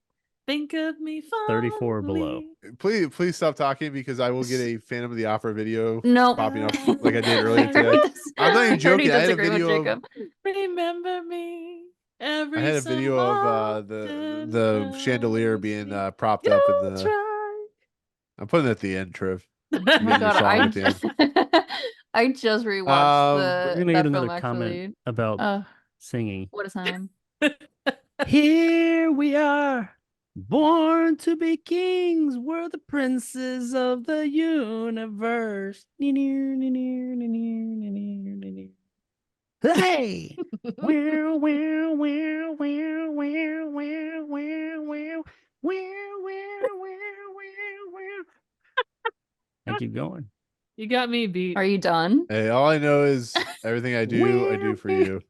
Think of me. 34 or below. fondly. Please stop talking, because I will get a Phantom of the Opera video No. popping up like I did earlier today. I'm not even joking. I had a video of Remember me. Every I had a so video of often the chandelier I'll being see propped up in you the. try. I'm putting it at the end, Trev. Oh my Getting your god, song I at the end. I just rewatched We're gonna that get film another actually. comment about singing. What a time. Here we are, born to be kings. We're the princes of the universe. Hey! Wow, wow, wow, wow, wow, wow, wow, wow, wow, wow, wow, wow. I keep going. You got me beat. Are you done? Hey, all I know is everything I do for you.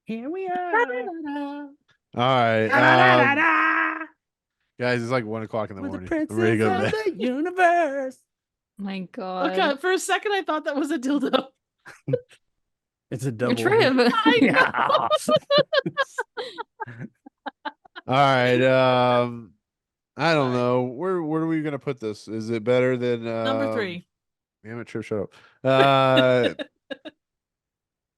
Here we are. All right. Guys, it's like 1:00 in the We're the morning. I'm ready to princess go to of bed. the universe. My God. Okay, for a second I thought that was a dildo. It's a double. Trib. I know. Yeah. All right. I don't know. Where are we gonna put this? Is it better than Number 3. Damn it, Trip, shut up.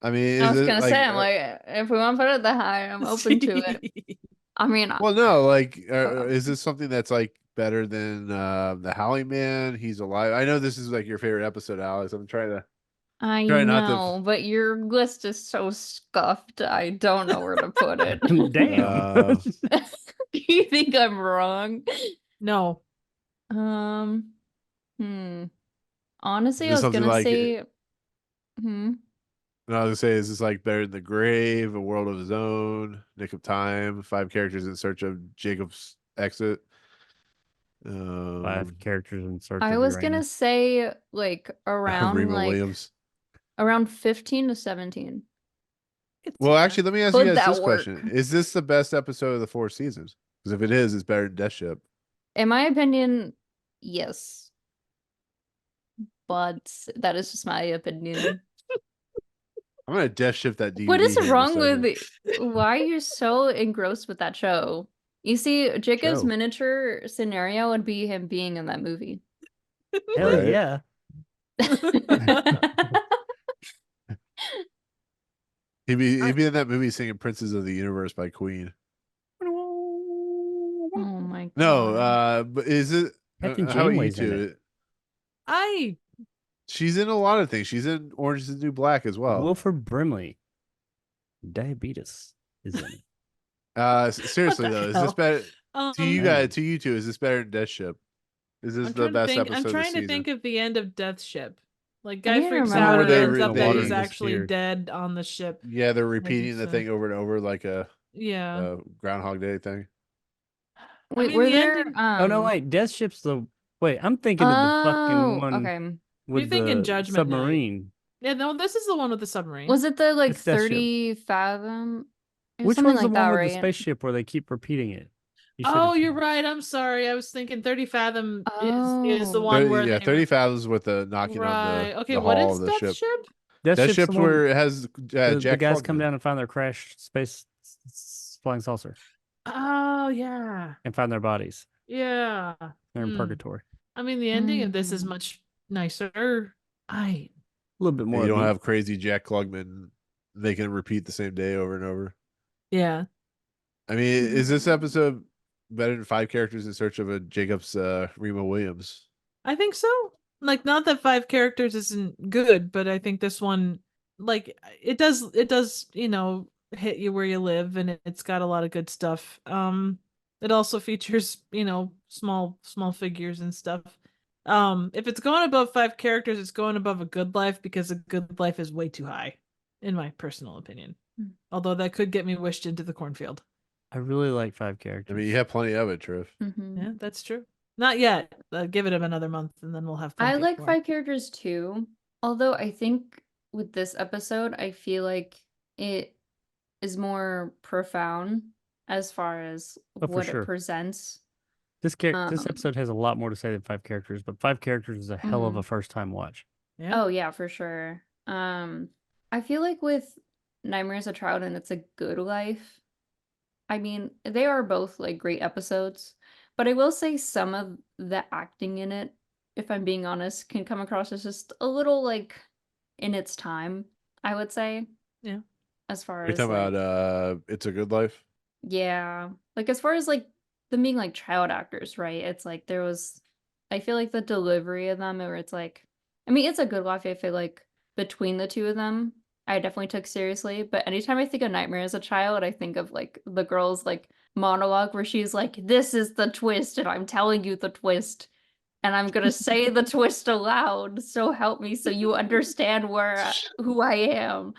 I mean, I is was it gonna like say, I'm like, if we want to put it that high, I'm open to it. I mean, well, no, like is this something that's like better than the Howling Man? He's alive. I know this is like your favorite episode, Alex. I'm trying to I try not to know, but your list is so scuffed. I don't know where to put it. Damn. Do you think I'm wrong? No. Honestly, Is I this was something gonna like say, no, I was gonna say, is this like Better in the Grave, A World of His Own, Nick of Time, 5 characters in search of Jacob's exit? 5 characters in search I of was gonna Uranus. say like around Reba Williams. around 15 to 17. Well, actually, let me ask you Could guys that this work? question: is this the best episode of the 4 seasons? Because if it is, it's better than Death Ship. In my opinion, yes. But that is just my opinion. I'm gonna Death Ship that DVD. What is here in a wrong second. with why are you so engrossed with that show? You see, Jacob's Show. miniature scenario would be him being in that movie. Hell Right. yeah. He'd be in that movie singing "Princes of the Universe" by Queen. Oh my God. No, but is it? Captain How about you Janeway's in two? I She's in a lot of things. She's in Orange is the New Black as well. Wilford Brimley. Diabetes is in it. Seriously What the though, is hell? this better to you Man. guys? To you two, is this better than Death Ship? Is this I'm the trying to best think. episode I'm of the trying to season? think of the end of Death Ship. Like I guy can't freaks remember. out Where and they ends re- up they- that he's Water actually disappeared. dead on the ship. Yeah, they're repeating the so. thing over and over like a Yeah. Groundhog Day thing. Wait, mean, were the there ending- Oh no, wait. Death Ship's the wait. I'm thinking of the fucking one okay. with You're thinking the Judgment Night. submarine. Yeah, no, this is the one with the submarine. Was it the like It's Death Ship. 30 fathom? It was Which something one's like the one that, with right? the spaceship where they keep repeating it? Oh, you're right. I'm sorry. I was thinking 30 Fathom is the Oh. one where they 30 fathoms with the knocking on right. the Okay, the what hull is of the Death ship. Ship? Death That Ship's ship's the one where it has the Jack guys come Klugman. down and find their crashed space flying saucer Oh yeah. and find their bodies. Yeah. They're in Hmm. purgatory. I mean the ending of this is Mm. much nicer. I A little bit more. You don't upbeat. have crazy Jack Klugman making it repeat the same day over and over. yeah. I mean, is this episode better than 5 characters in search of a Jacob's Remo Williams? I think so. Like not that 5 characters isn't good, but I think this one like it does hit you where you live and it's got a lot of good stuff. It also features, small figures and stuff. If it's going above 5 characters, it's going above A Good Life because A Good Life is way too high, in my personal opinion. Although that could get me wished into the cornfield. I really like 5 I characters. mean, you have plenty of it, Triff. Mhm. Yeah, that's true. Not yet. Give it another month and then we'll have I plenty like more. 5 characters too. Although I think with this episode, I feel like it is more profound as far as Oh, for what sure. it presents. This Um, episode has a lot more to say than 5 characters, but 5 characters is a hell of a first time watch. Yeah. Oh yeah, for sure. I feel like with Nightmare as a Child and It's a Good Life, I mean, they are both like great episodes, but I will say some of the acting in it, if I'm being honest, can come across as just a little like in its time, I would say. Yeah. As far You're as talking like, about It's a Good Life? yeah, like as far as like them being like child actors, right? It's like there was, I feel like the delivery of them, or it's like, I mean, It's a Good Life. I feel like between the two of them, I definitely took seriously. But anytime I think of Nightmare as a Child, I think of like the girl's like monologue where she's like, "This is the twist, and I'm telling you the twist, and I'm gonna say the twist aloud. So help me, so you understand who I am."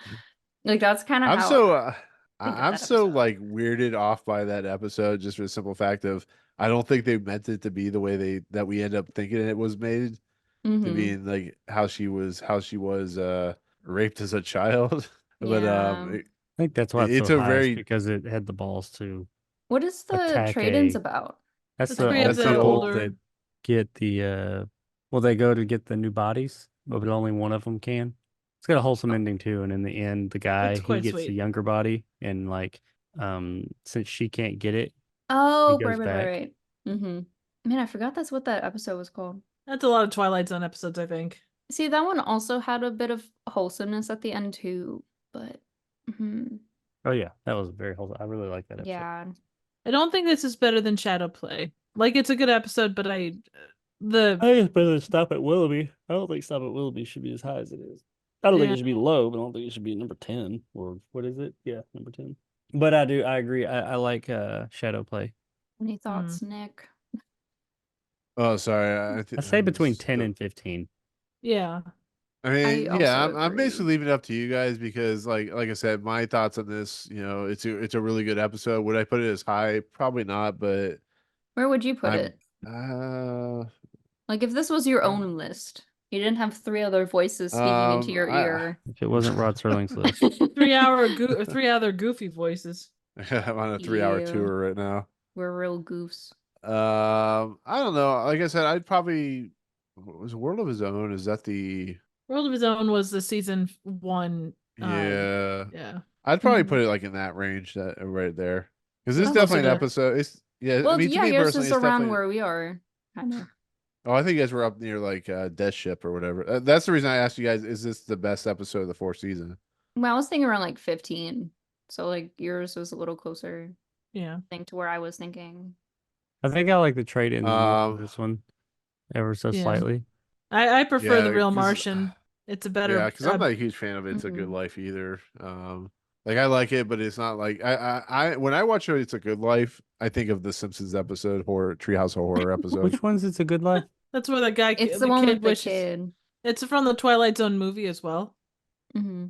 Like that's kind of I'm how so I think of I'm that so episode. like weirded off by that episode just for the simple fact of I don't think they meant it to be the way that we end up thinking it was made. Mhm. being like how she was raped as a child. But Yeah. it, I think that's why it's it's so a high, is very because it had the balls to What is the attack trade-ins a. about? That's The the three old of that's the the couple old older. that get the. Well, they go to get the new bodies, but only one of them can. It's got a wholesome ending too, and in the end, the guy It's he quite gets the sweet. younger body, and like, since she can't get it, he Oh, goes right, right, back. right. Mhm. Man, I forgot that's what that episode was called. That's a lot of Twilight Zone episodes, I think. See, that one also had a bit of wholesomeness at the end too, but Oh yeah, that was very wholesome. I really like that episode. yeah. I don't think this is better than Shadow Play. Like, it's a good episode, but I think it's better than Stop at Willoughby. I don't think Stop at Willoughby should be as high as it is. I don't think Yeah. it should be low, but I don't think it should be number 10 or what is it? Yeah, number 10. But I agree. I like Shadow Play. Any thoughts, Nick? Oh, sorry. I say between 10 and 15. Yeah. I mean, I yeah, also I'm basically agree. leaving it up to you guys because, like I said, my thoughts on this, it's a really good episode. Would I put it as high? Probably not, but Where would you put I'm it? Like if this was your own list, you didn't have three other voices speaking into your I ear. If it wasn't Rod Serling's list. 3 other goofy voices. I'm on a 3-hour You. tour right now. We're real goofs. I don't know. Like I said, I'd probably was World of His Own. Is that the World of His Own was the season 1. yeah? Yeah. I'd probably Mhm. put it like in that range, that right there, because it's Oh, definitely an closer to- episode. It's I Well, mean, to yeah, me yours personally, is it's around definitely. where we are. Kind of. Oh, I think you guys were up near like Death Ship or whatever. That's the reason I asked you guys, is this the best episode of the 4th season? Well, I was thinking around like 15. So like yours was a little closer, Yeah. I think, to where I was thinking. I think I like the trade-ins more than this one, ever so Yeah. slightly. I prefer Yeah, The Real 'cause- Martian. It's a better. Yeah, because I'm not a huge fan of It's a Good Mhm. Life either. Like I like it, but it's not like I when I watch It's a Good Life, I think of the Simpsons episode, Treehouse of Horror episode. Which one's It's a Good Life? That's where that guy. It's the one kid with the wishes. kid. It's from the Twilight Zone movie as well. Mm-hmm.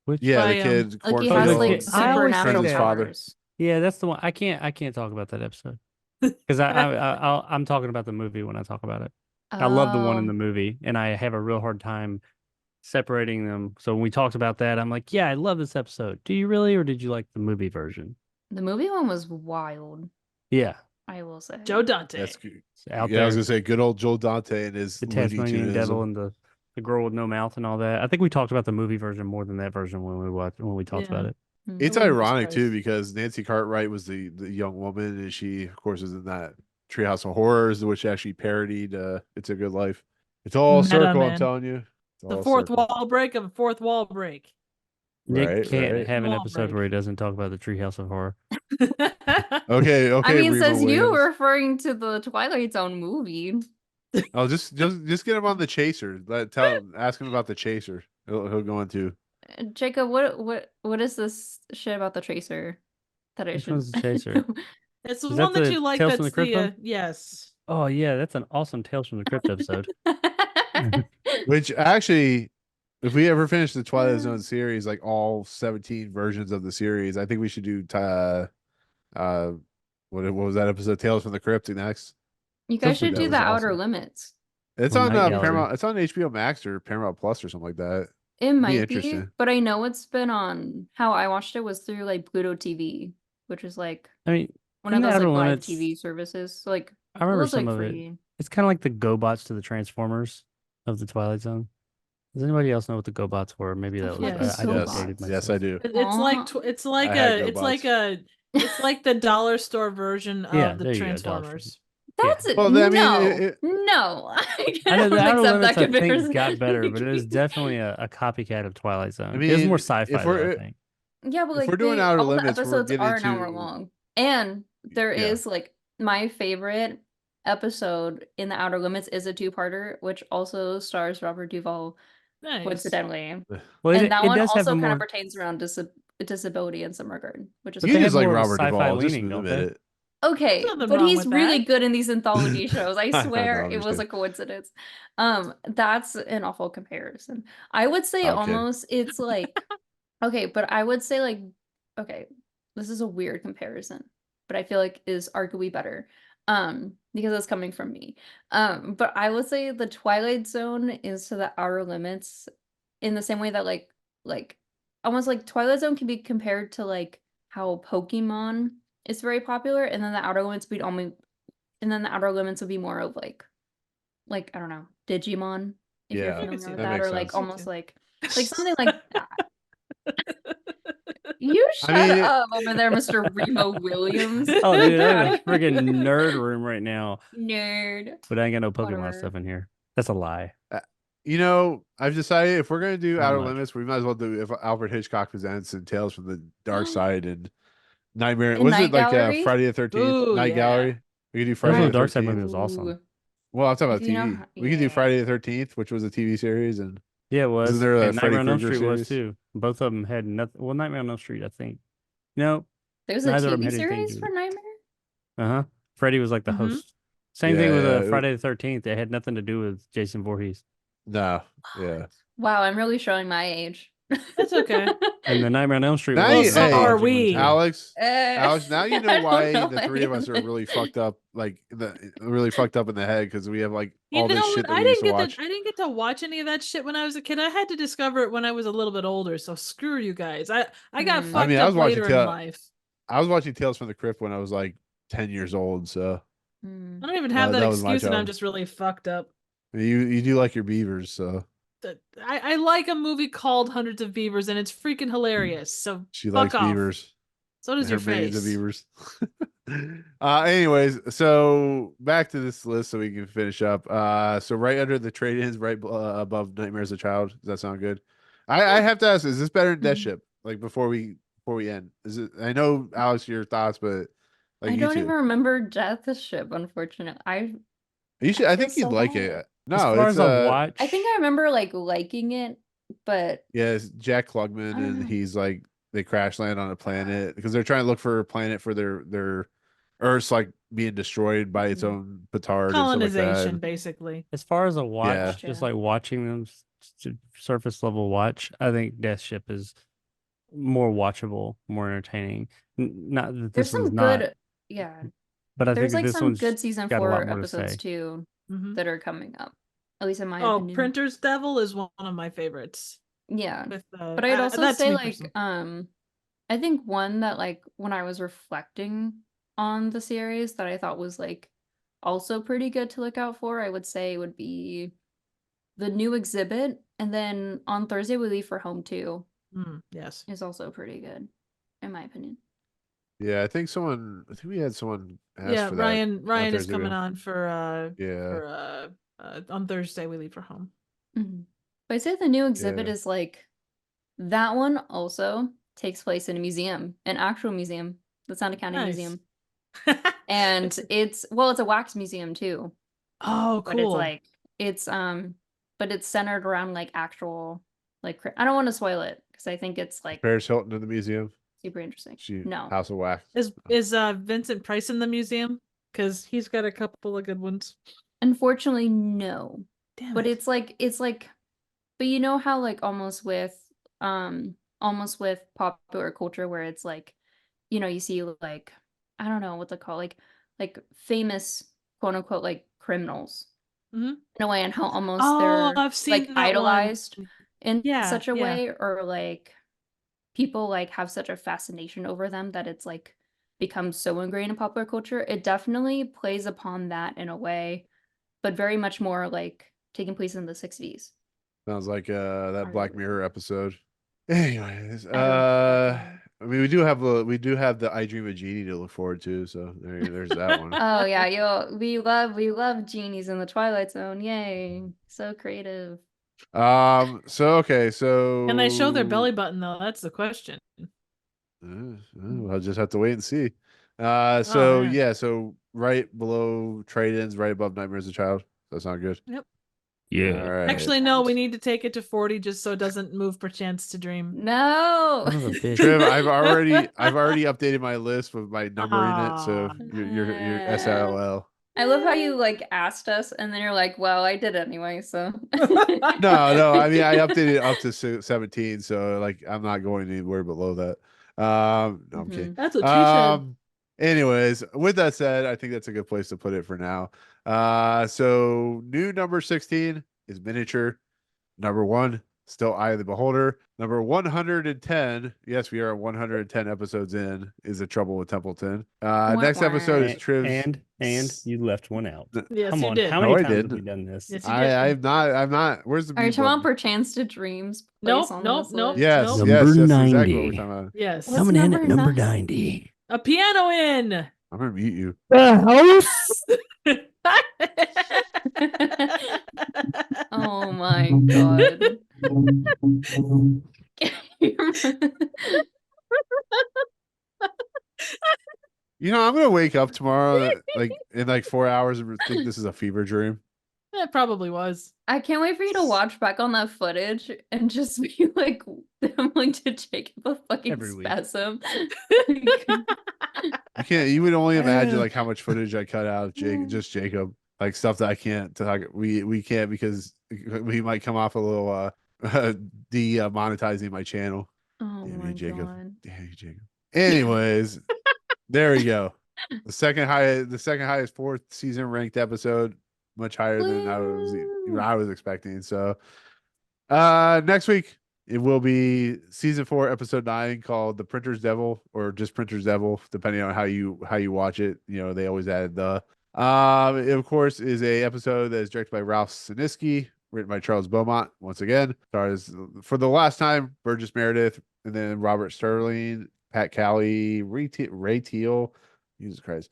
Which? Yeah, By, the kid Like he Oh, has the like kid. I always say supernatural his father. powers. Yeah, that's the one. I can't talk about that episode because I'm talking about the movie when I talk about it. I love the one in the movie, and I have a real hard time separating them. So when we talked about that, I'm like, yeah, I love this episode. Do you really, or did you like the movie version? The movie one was wild, Yeah, I will say. Joe Dante. That's good. it's out Yeah, I was there. gonna say good old Joel Dante and his The Looney Tasmanian Devil Tunesism. and the girl with no mouth and all that. I think we talked about the movie version more than that version when we talked Yeah. about it. Mhm. It's I wouldn't be ironic too surprised. because Nancy Cartwright was the young woman, and she, of course, is in that Treehouse of Horrors, which actually parodied "It's a Good Life." It's all Meta, circle, I'm man. telling you. It's The all fourth circle. wall break of a fourth wall break. Nick Right, can't right. have an Wall episode break. where he doesn't talk about the Treehouse of Horror. Okay, I mean, Reba says you Williams. were referring to the Twilight Zone movie. Oh, just get him on the Chaser. Ask him about the Chaser. He'll go into. Jacob, what is this shit about the Tracer that I Which should one's the Chaser? It's the Is one that that the you like. Tales from That's the Crypt one? yes. Oh yeah, that's an awesome Tales from the Crypt episode. Which actually, if we ever finish the Twilight Zone series, like all 17 versions of the series, I think we should do what was that episode? Tales from the Crypt next. You guys Something should that do was the Outer awesome. Limits. It's Or on Night Gallery. Paramount. It's on HBO Max or Paramount Plus or something like that. It Be might be, interesting. but I know it's been on. How I watched it was through like Pluto TV, which is like I mean, one in of the those like Outer live Limits, TV services. Like I remember it was some like of it. free. It's kind of like the GoBots to the Transformers of the Twilight Zone. Does anybody else know what the GoBots were? Maybe The that was fuck is I just GoBots? dated myself. Yes, I do. It's like Aw. it's like I had a it's GoBots. like a it's like the dollar store version of Yeah, the there you go, dollar store. Transformers. That's it. Well, No, I mean, no, I I know cannot the Outer accept Limits that I think comparison. got better, but it is definitely a copycat of Twilight Zone. I It was mean, more if sci-fi, though, we're- I think. Yeah, but If like we're doing Outer all the Limits, we're episodes getting are an hour to- long, and there Yeah. is like my favorite episode in the Outer Limits is a two-parter, which also stars Robert Duvall, Nice. coincidentally, Well, and it that one does have also a kind more. of pertains around disability in some regard, which is But You they cool. have just like more of a Robert sci-fi Duvall. Just leaning, don't admit they? it. Okay, nothing but wrong he's with really that. good in these anthology shows. I I know, swear I it was a understand. coincidence. That's an awful comparison. I would say Okay. almost it's like okay, but I would say like okay, this is a weird comparison, but I feel like is arguably better. Because it's coming from me. But I would say the Twilight Zone is to the Outer Limits in the same way that like almost like Twilight Zone can be compared to like how Pokemon is very popular, and then the Outer Limits would only, and then the Outer Limits would be more of like I don't know, Digimon, if you're Yeah, familiar see with that. that that, makes or like sense. almost like something like that. You I shut mean, up over there, Mr. Remo Williams. Oh, dude, Get I'm outta in a here. freaking nerd room right now. Nerd. But I ain't got no Pokemon Whatever. stuff in here. That's a lie. you know, I've decided if we're gonna do Not Outer much. Limits, we might as well do if Alfred Hitchcock Presents and Tales from the Dark Side and Nightmare. And Was Night it like Gallery? Friday the 13th Ooh, Night yeah. Gallery? We could do Those Friday on the the Dark Side 13th. movie was awesome. Ooh. Well, I'm talking about If you know TV. how- We could do yeah. Friday the 13th, which was a TV series, and Yeah, it was. Isn't there a And Freddy Nightmare on Elm Krueger Street was series? too. Both of them had nothing. Well, Nightmare on Elm Street, I think. No. There's a Neither of them TV had anything to series do for with Nightmare? Uh-huh. Freddy was like the Mhm. host. Same thing with Yeah, Friday the 13th. It had nothing to do with Jason Voorhees. no, yeah. Wow, I'm really showing my age. That's okay. And the Nightmare on Elm Street Now was you- also hey, a are good one, we. too. Alex, Eh, Alex, now you I know don't why know the three of us are any really of fucked up, like really fucked up in the head because we have like You all know this what? shit that I we used didn't to get watch. I didn't get to watch any of that shit when I was a kid. I had to discover it when I was a little bit older. So screw you guys. I got Hmm. fucked I mean, I up was watching later in life. I was watching Tales from the Crypt when I was like 10 years old, so Hmm. I don't even have that that was my excuse, and I'm job. just really fucked up. You do like your beavers, so I like a movie called Hundreds of Beavers, and it's freaking hilarious. So she fuck likes off. beavers. So does and your her millions of face. beavers. Anyways, so back to this list so we can finish up. So right under the trade-ins, right above Nightmare as a Child. Does that sound good? I have to ask, is this better than Death Mhm. Ship? Like before we end, is it? I know Alex, your thoughts, but like I you don't two, even remember Death Ship, unfortunately. you should. I feel think you'd so like bad. it. As No, far it's as a watch, I think I remember like liking it, but yeah, it's Jack Klugman, I don't and know. he's like they crash land on a planet because they're trying to look for a planet for their Earth's like being destroyed by its Mhm. own petard and stuff like Colonization, that. basically. as far as a watch, Yeah. just Gotcha. like watching them surface level watch, I think Death Ship is more watchable, more entertaining. Not that There's this some one's not, good, yeah. but I think There's that like this some one's good season got a lot 4 more to episodes say. too Mhm. that are coming up. At least in my Oh, opinion. Printer's Devil is one of my favorites. Yeah. With But I'd also that's say me like personally. I think one that like when I was reflecting on the series that I thought was like also pretty good to look out for, I would say would be the new exhibit, and then on Thursday we leave for home too Yes. is also pretty good, in my opinion. Yeah, I think we had someone ask Yeah, for that. Ryan is Thursday coming ago. on for Yeah. on Thursday we leave for home. Mhm. But I'd say the new exhibit Yeah. is like that one also takes place in a museum, an actual museum, the Sound County Nice. Museum. And it's a wax museum too. Oh, But it's cool. like but it's centered around like actual like I don't want to spoil it because I think it's like Paris Hilton in the museum. super interesting. She No. House of Wax. Is Vincent Price in the museum? Because he's got a couple of good ones. Unfortunately, no. Damn But it. it's like but you know how like almost with popular culture where it's like, you know, you see like I don't know what to call like famous quote unquote like criminals Mhm. in a way, and how almost Oh, they're I've seen like that one. idolized in Yeah, such a yeah. way, or like people like have such a fascination over them that it's like becomes so ingrained in popular culture. It definitely plays upon that in a way, but very much more like taking place in the 60s. Sounds like that I Black really- Mirror episode. Anyways, I I mean we do have the I Dream of Jeannie to look forward to, so there's that one. Oh yeah, we love genies in the Twilight Zone. Yay. So creative. So okay, so Can they show their belly button though? That's the question. I'll just have to wait and see. Oh, So man. yeah, so right below trade-ins, right above Nightmare as a Child. Does that sound good? Yep. Yeah. All right. Actually, no, we need to take it to 40 just so it doesn't move perchance to dream. No. Son of a bitch. Triv, I've already updated my list with my number in it, so Ah. you're SLL. I love how you like asked us and then you're like, well, I did anyway, so. No, I mean I updated it up to 17, so like I'm not going anywhere below that. No, I'm kidding. That's what she said. Anyways, with that said, I think that's a good place to put it for now. So new number 16 is miniature. Number 1, still Eye of the Beholder. Number 110, yes, we are 110 episodes in, is The Trouble with Templeton. Wah, Next episode wah. is Triv's. And you left one out. Yes, Come you on, did. how No, many I times have we didn't. done this? Yes, you did. I'm not. Where's the Are you mute talking about button? Perchance to Dreams? Nope, place on nope, this nope. list? Yes, Nope. yes, Number that's exactly what we're 90. talking about. Yes. What's Coming in at number number 90? 90. A piano in. I'm gonna mute you. Oh my god. You know, I'm gonna wake up tomorrow, like in like 4 hours, and think this is a fever dream. It probably was. I can't wait for you to watch back on that footage and just be like, I'm like to Jacob a fucking Every week. spasm. You can't. You would only imagine like how much footage I cut out of just Jacob, like stuff that I can't talk. We can't because we might come off a little demonetizing my channel. Oh Damn my you, Jacob. god. Damn you, Jacob. Anyways, there we go. The second highest fourth season ranked episode, much higher than I was expecting. So, next week it will be season 4, episode 9, called "The Printer's Devil" or just "Printer's Devil," depending on how you watch it. You know, they always add the. It, of course, is a episode that is directed by Ralph Siniski, written by Charles Beaumont. Once again, stars for the last time Burgess Meredith, and then Robert Sterling, Pat Calley, Ray Teal, Jesus Christ,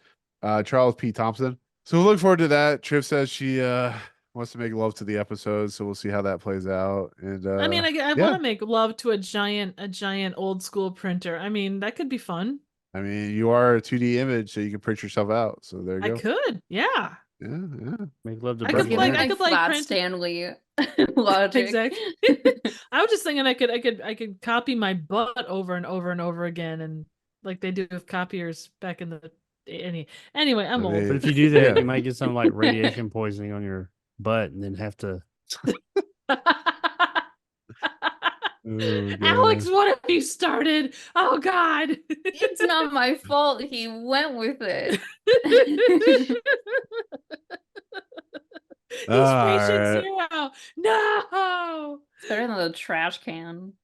Charles P. Thompson. So we'll look forward to that. Triv says she wants to make love to the episode, so we'll see how that plays out. And I mean, I yeah. want to make love to a giant old school printer. I mean, that could be fun. I mean, you are a 2D image, so you can print yourself out. So there you I go. could, yeah. Yeah. Make love to I could Burgess like- Meredith. I could, like, flat print- Stanley logic. Exactly. I was just thinking I could copy my butt over and over and over again, and like they do with copiers back in the anyway. I'm old. But if you do that, Yeah. you might get some like radiation poisoning on your butt and then have to. Oh, Alex, God. what have you started? Oh God. It's not my fault. He went with it. He's All patient right. zero. No. It's better than the trash can.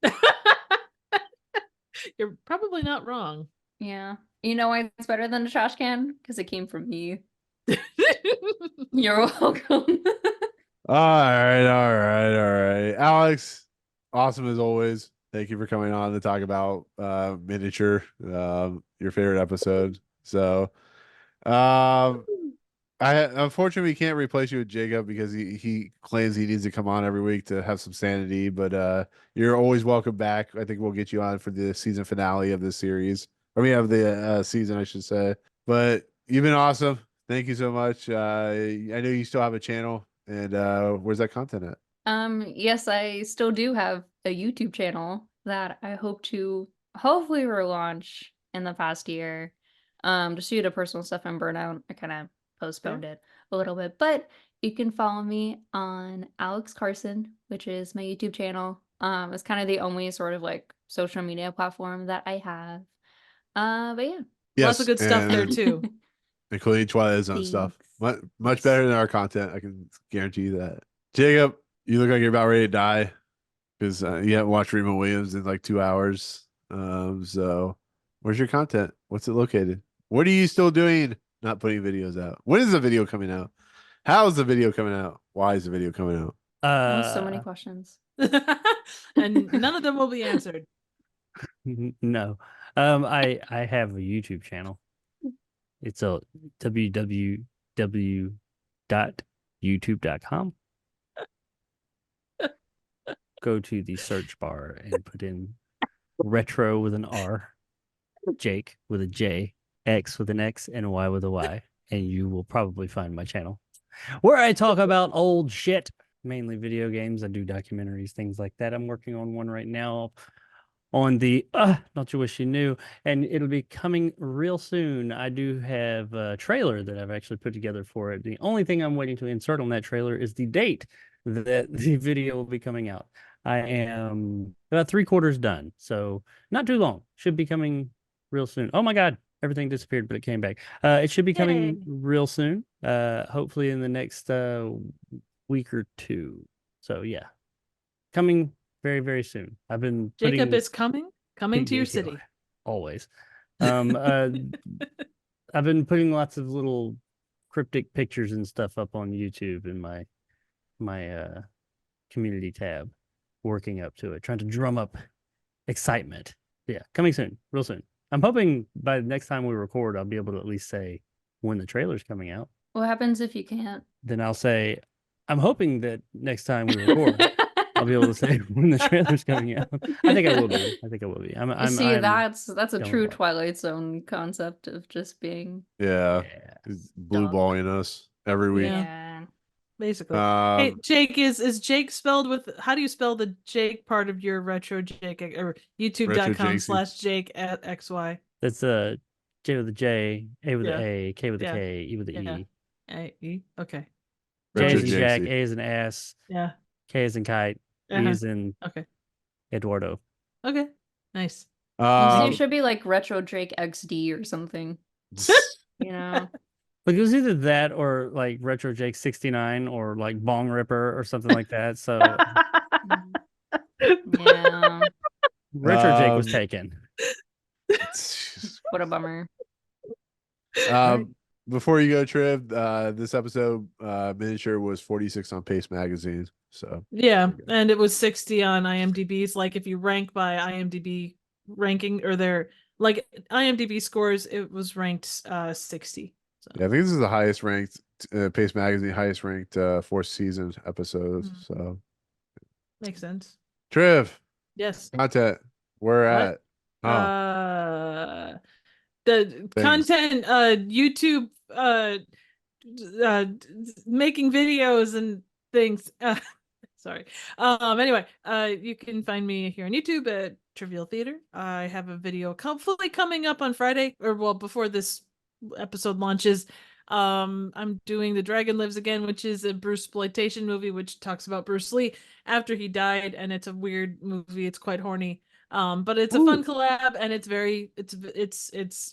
You're probably not wrong. Yeah. You know why it's better than a trash can? Because it came from me. You're welcome. All right. Alex, awesome as always. Thank you for coming on to talk about miniature, your favorite episode. So, unfortunately we can't replace you with Jacob because he claims he needs to come on every week to have some sanity. But you're always welcome back. I think we'll get you on for the season finale of this series, or we have the season, I should say. But you've been awesome. Thank you so much. I know you still have a channel, and where's that content at? Yes, I still do have a YouTube channel that I hope to hopefully relaunch in the past year. Just due to personal stuff and burnout, I kind of postponed it a little bit. But you can follow me on Alex Carson, which is my YouTube channel. It's kind of the only sort of like social media platform that I have. But yeah. Lots of good stuff there and too. including Twilight Zone stuff. Thanks. Much Yes. better than our content. I can guarantee you that. Jacob, you look like you're about ready to die because you haven't watched Remo Williams in like 2 hours. So where's your content? What's it located? What are you still doing? Not putting videos out. When is the video coming out? How is the video coming out? Why is the video coming out? Oh, so many questions. And none of them will be answered. No. I have a YouTube channel. It's a www.youtube.com. Go to the search bar and put in retro with an R, Jake with a J, X with an X, and Y with a Y, and you will probably find my channel where I talk about old shit, mainly video games. I do documentaries, things like that. I'm working on one right now on the Don't You Wish You Knew, and it'll be coming real soon. I do have a trailer that I've actually put together for it. The only thing I'm waiting to insert on that trailer is the date that the video will be coming out. I am about 3/4 done, so not too long. Should be coming real soon. Oh my God, everything disappeared, but it came back. It should be coming Yay. real soon. Hopefully in the next week or two. So yeah, coming very, very soon. I've been Jacob putting is coming to your city. always. I've been putting lots of little cryptic pictures and stuff up on YouTube in my community tab, working up to it, trying to drum up excitement. Yeah, coming soon, real soon. I'm hoping by the next time we record, I'll be able to at least say when the trailer's coming out. What happens if you can't? Then I'll say, I'm hoping that next time we record, I'll be able to say when the trailer's coming out. I think I will be. You see, that's a going true for it. Twilight Zone concept of just being. Yeah. Yeah. He's blue Dumb. balling us every week. Yeah. Basically. Hey, Um, Jake, is Jake spelled with, how do you spell the Jake part of your retro Jake, or youtube.com/Jake at XY? That's J with a J, A with Yeah. a A, K with a Yeah. K, E with a Yeah. E. Okay. J Retro is in Jack, JC. A is in ass, Yeah. K is in kite, E Uh-huh. is in Okay. Eduardo. Okay. Nice. His name um, should be like Retro Drake XD or something. You know. Like it was either that or like Retro Jake 69 or like Bong Ripper or something like that. So Yeah. Retro Jake was Um, taken. What a bummer. Before you go, Triv, this episode miniature was 46 on Pace Magazine. So Yeah, and it was 60 on IMDb's. Like if you rank by IMDb ranking or their like IMDb scores, it was ranked 60. So. yeah, I think this is the highest ranked Pace Magazine, highest ranked fourth season episode. Mhm. So Makes sense. Triv, Yes. content, where What? at? The Things. content YouTube making videos and things. Sorry. Anyway, you can find me here on YouTube at Trivial Theater. I have a video hopefully coming up on Friday, or well, before this episode launches. I'm doing The Dragon Lives Again, which is a Bruceploitation movie, which talks about Bruce Lee after he died, and it's a weird movie. It's quite horny. But it's a fun collab, and it's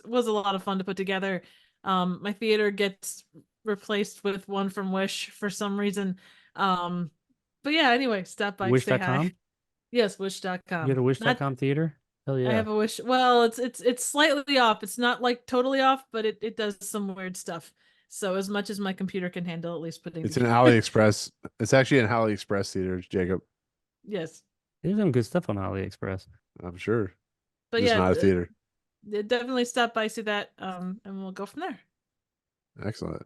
was a lot of fun to put together. My theater gets replaced with one from Wish for some reason. But yeah, anyway, stop by, say hi. Wish.com? Yes, Wish.com. You had a Wish.com theater? Hell yeah. I have a Wish. Well, it's slightly off. It's not like totally off, but it does some weird stuff. So as much as my computer can handle, at least putting It's an AliExpress. It's actually an AliExpress theater, Jacob. Yes. There's some good stuff on AliExpress. I'm sure. But Just yeah, not a theater. Definitely stop by, see that, and we'll go from there. Excellent.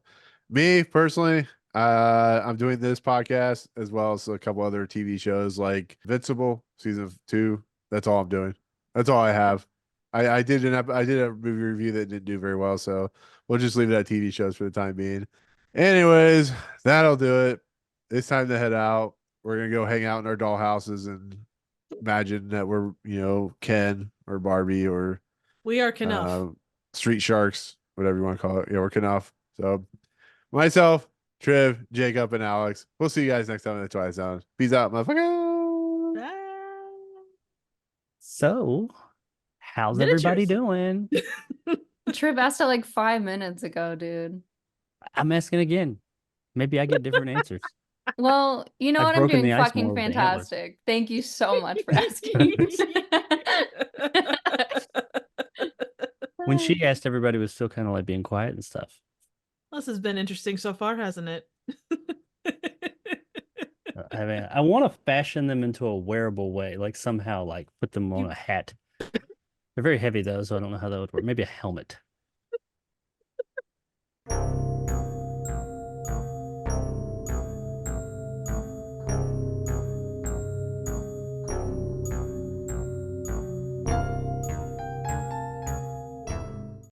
Me personally, I'm doing this podcast as well as a couple other TV shows like Invincible season 2. That's all I'm doing. That's all I have. I did a movie review that didn't do very well, so we'll just leave it at TV shows for the time being. Anyways, that'll do it. It's time to head out. We're gonna go hang out in our doll houses and imagine that we're, Ken or Barbie or We are Knuff. Street Sharks, whatever you want to call it. Yeah, we're Knuff. So myself, Triv, Jacob, and Alex. We'll see you guys next time in the Twilight Zone. Peace out, motherfucker. Bye. So, how's everybody doing? Trip asked it like 5 minutes ago, dude. I'm asking again. Maybe I get different answers. Well, you know I've what? I'm broken doing the ice fucking more with the antler. fantastic. Thank you so much for asking. When she asked, everybody was still kind of like being quiet and stuff. This has been interesting so far, hasn't it? I want to fashion them into a wearable way, like somehow like put them on a hat. They're very heavy though, so I don't know how that would work. Maybe a helmet.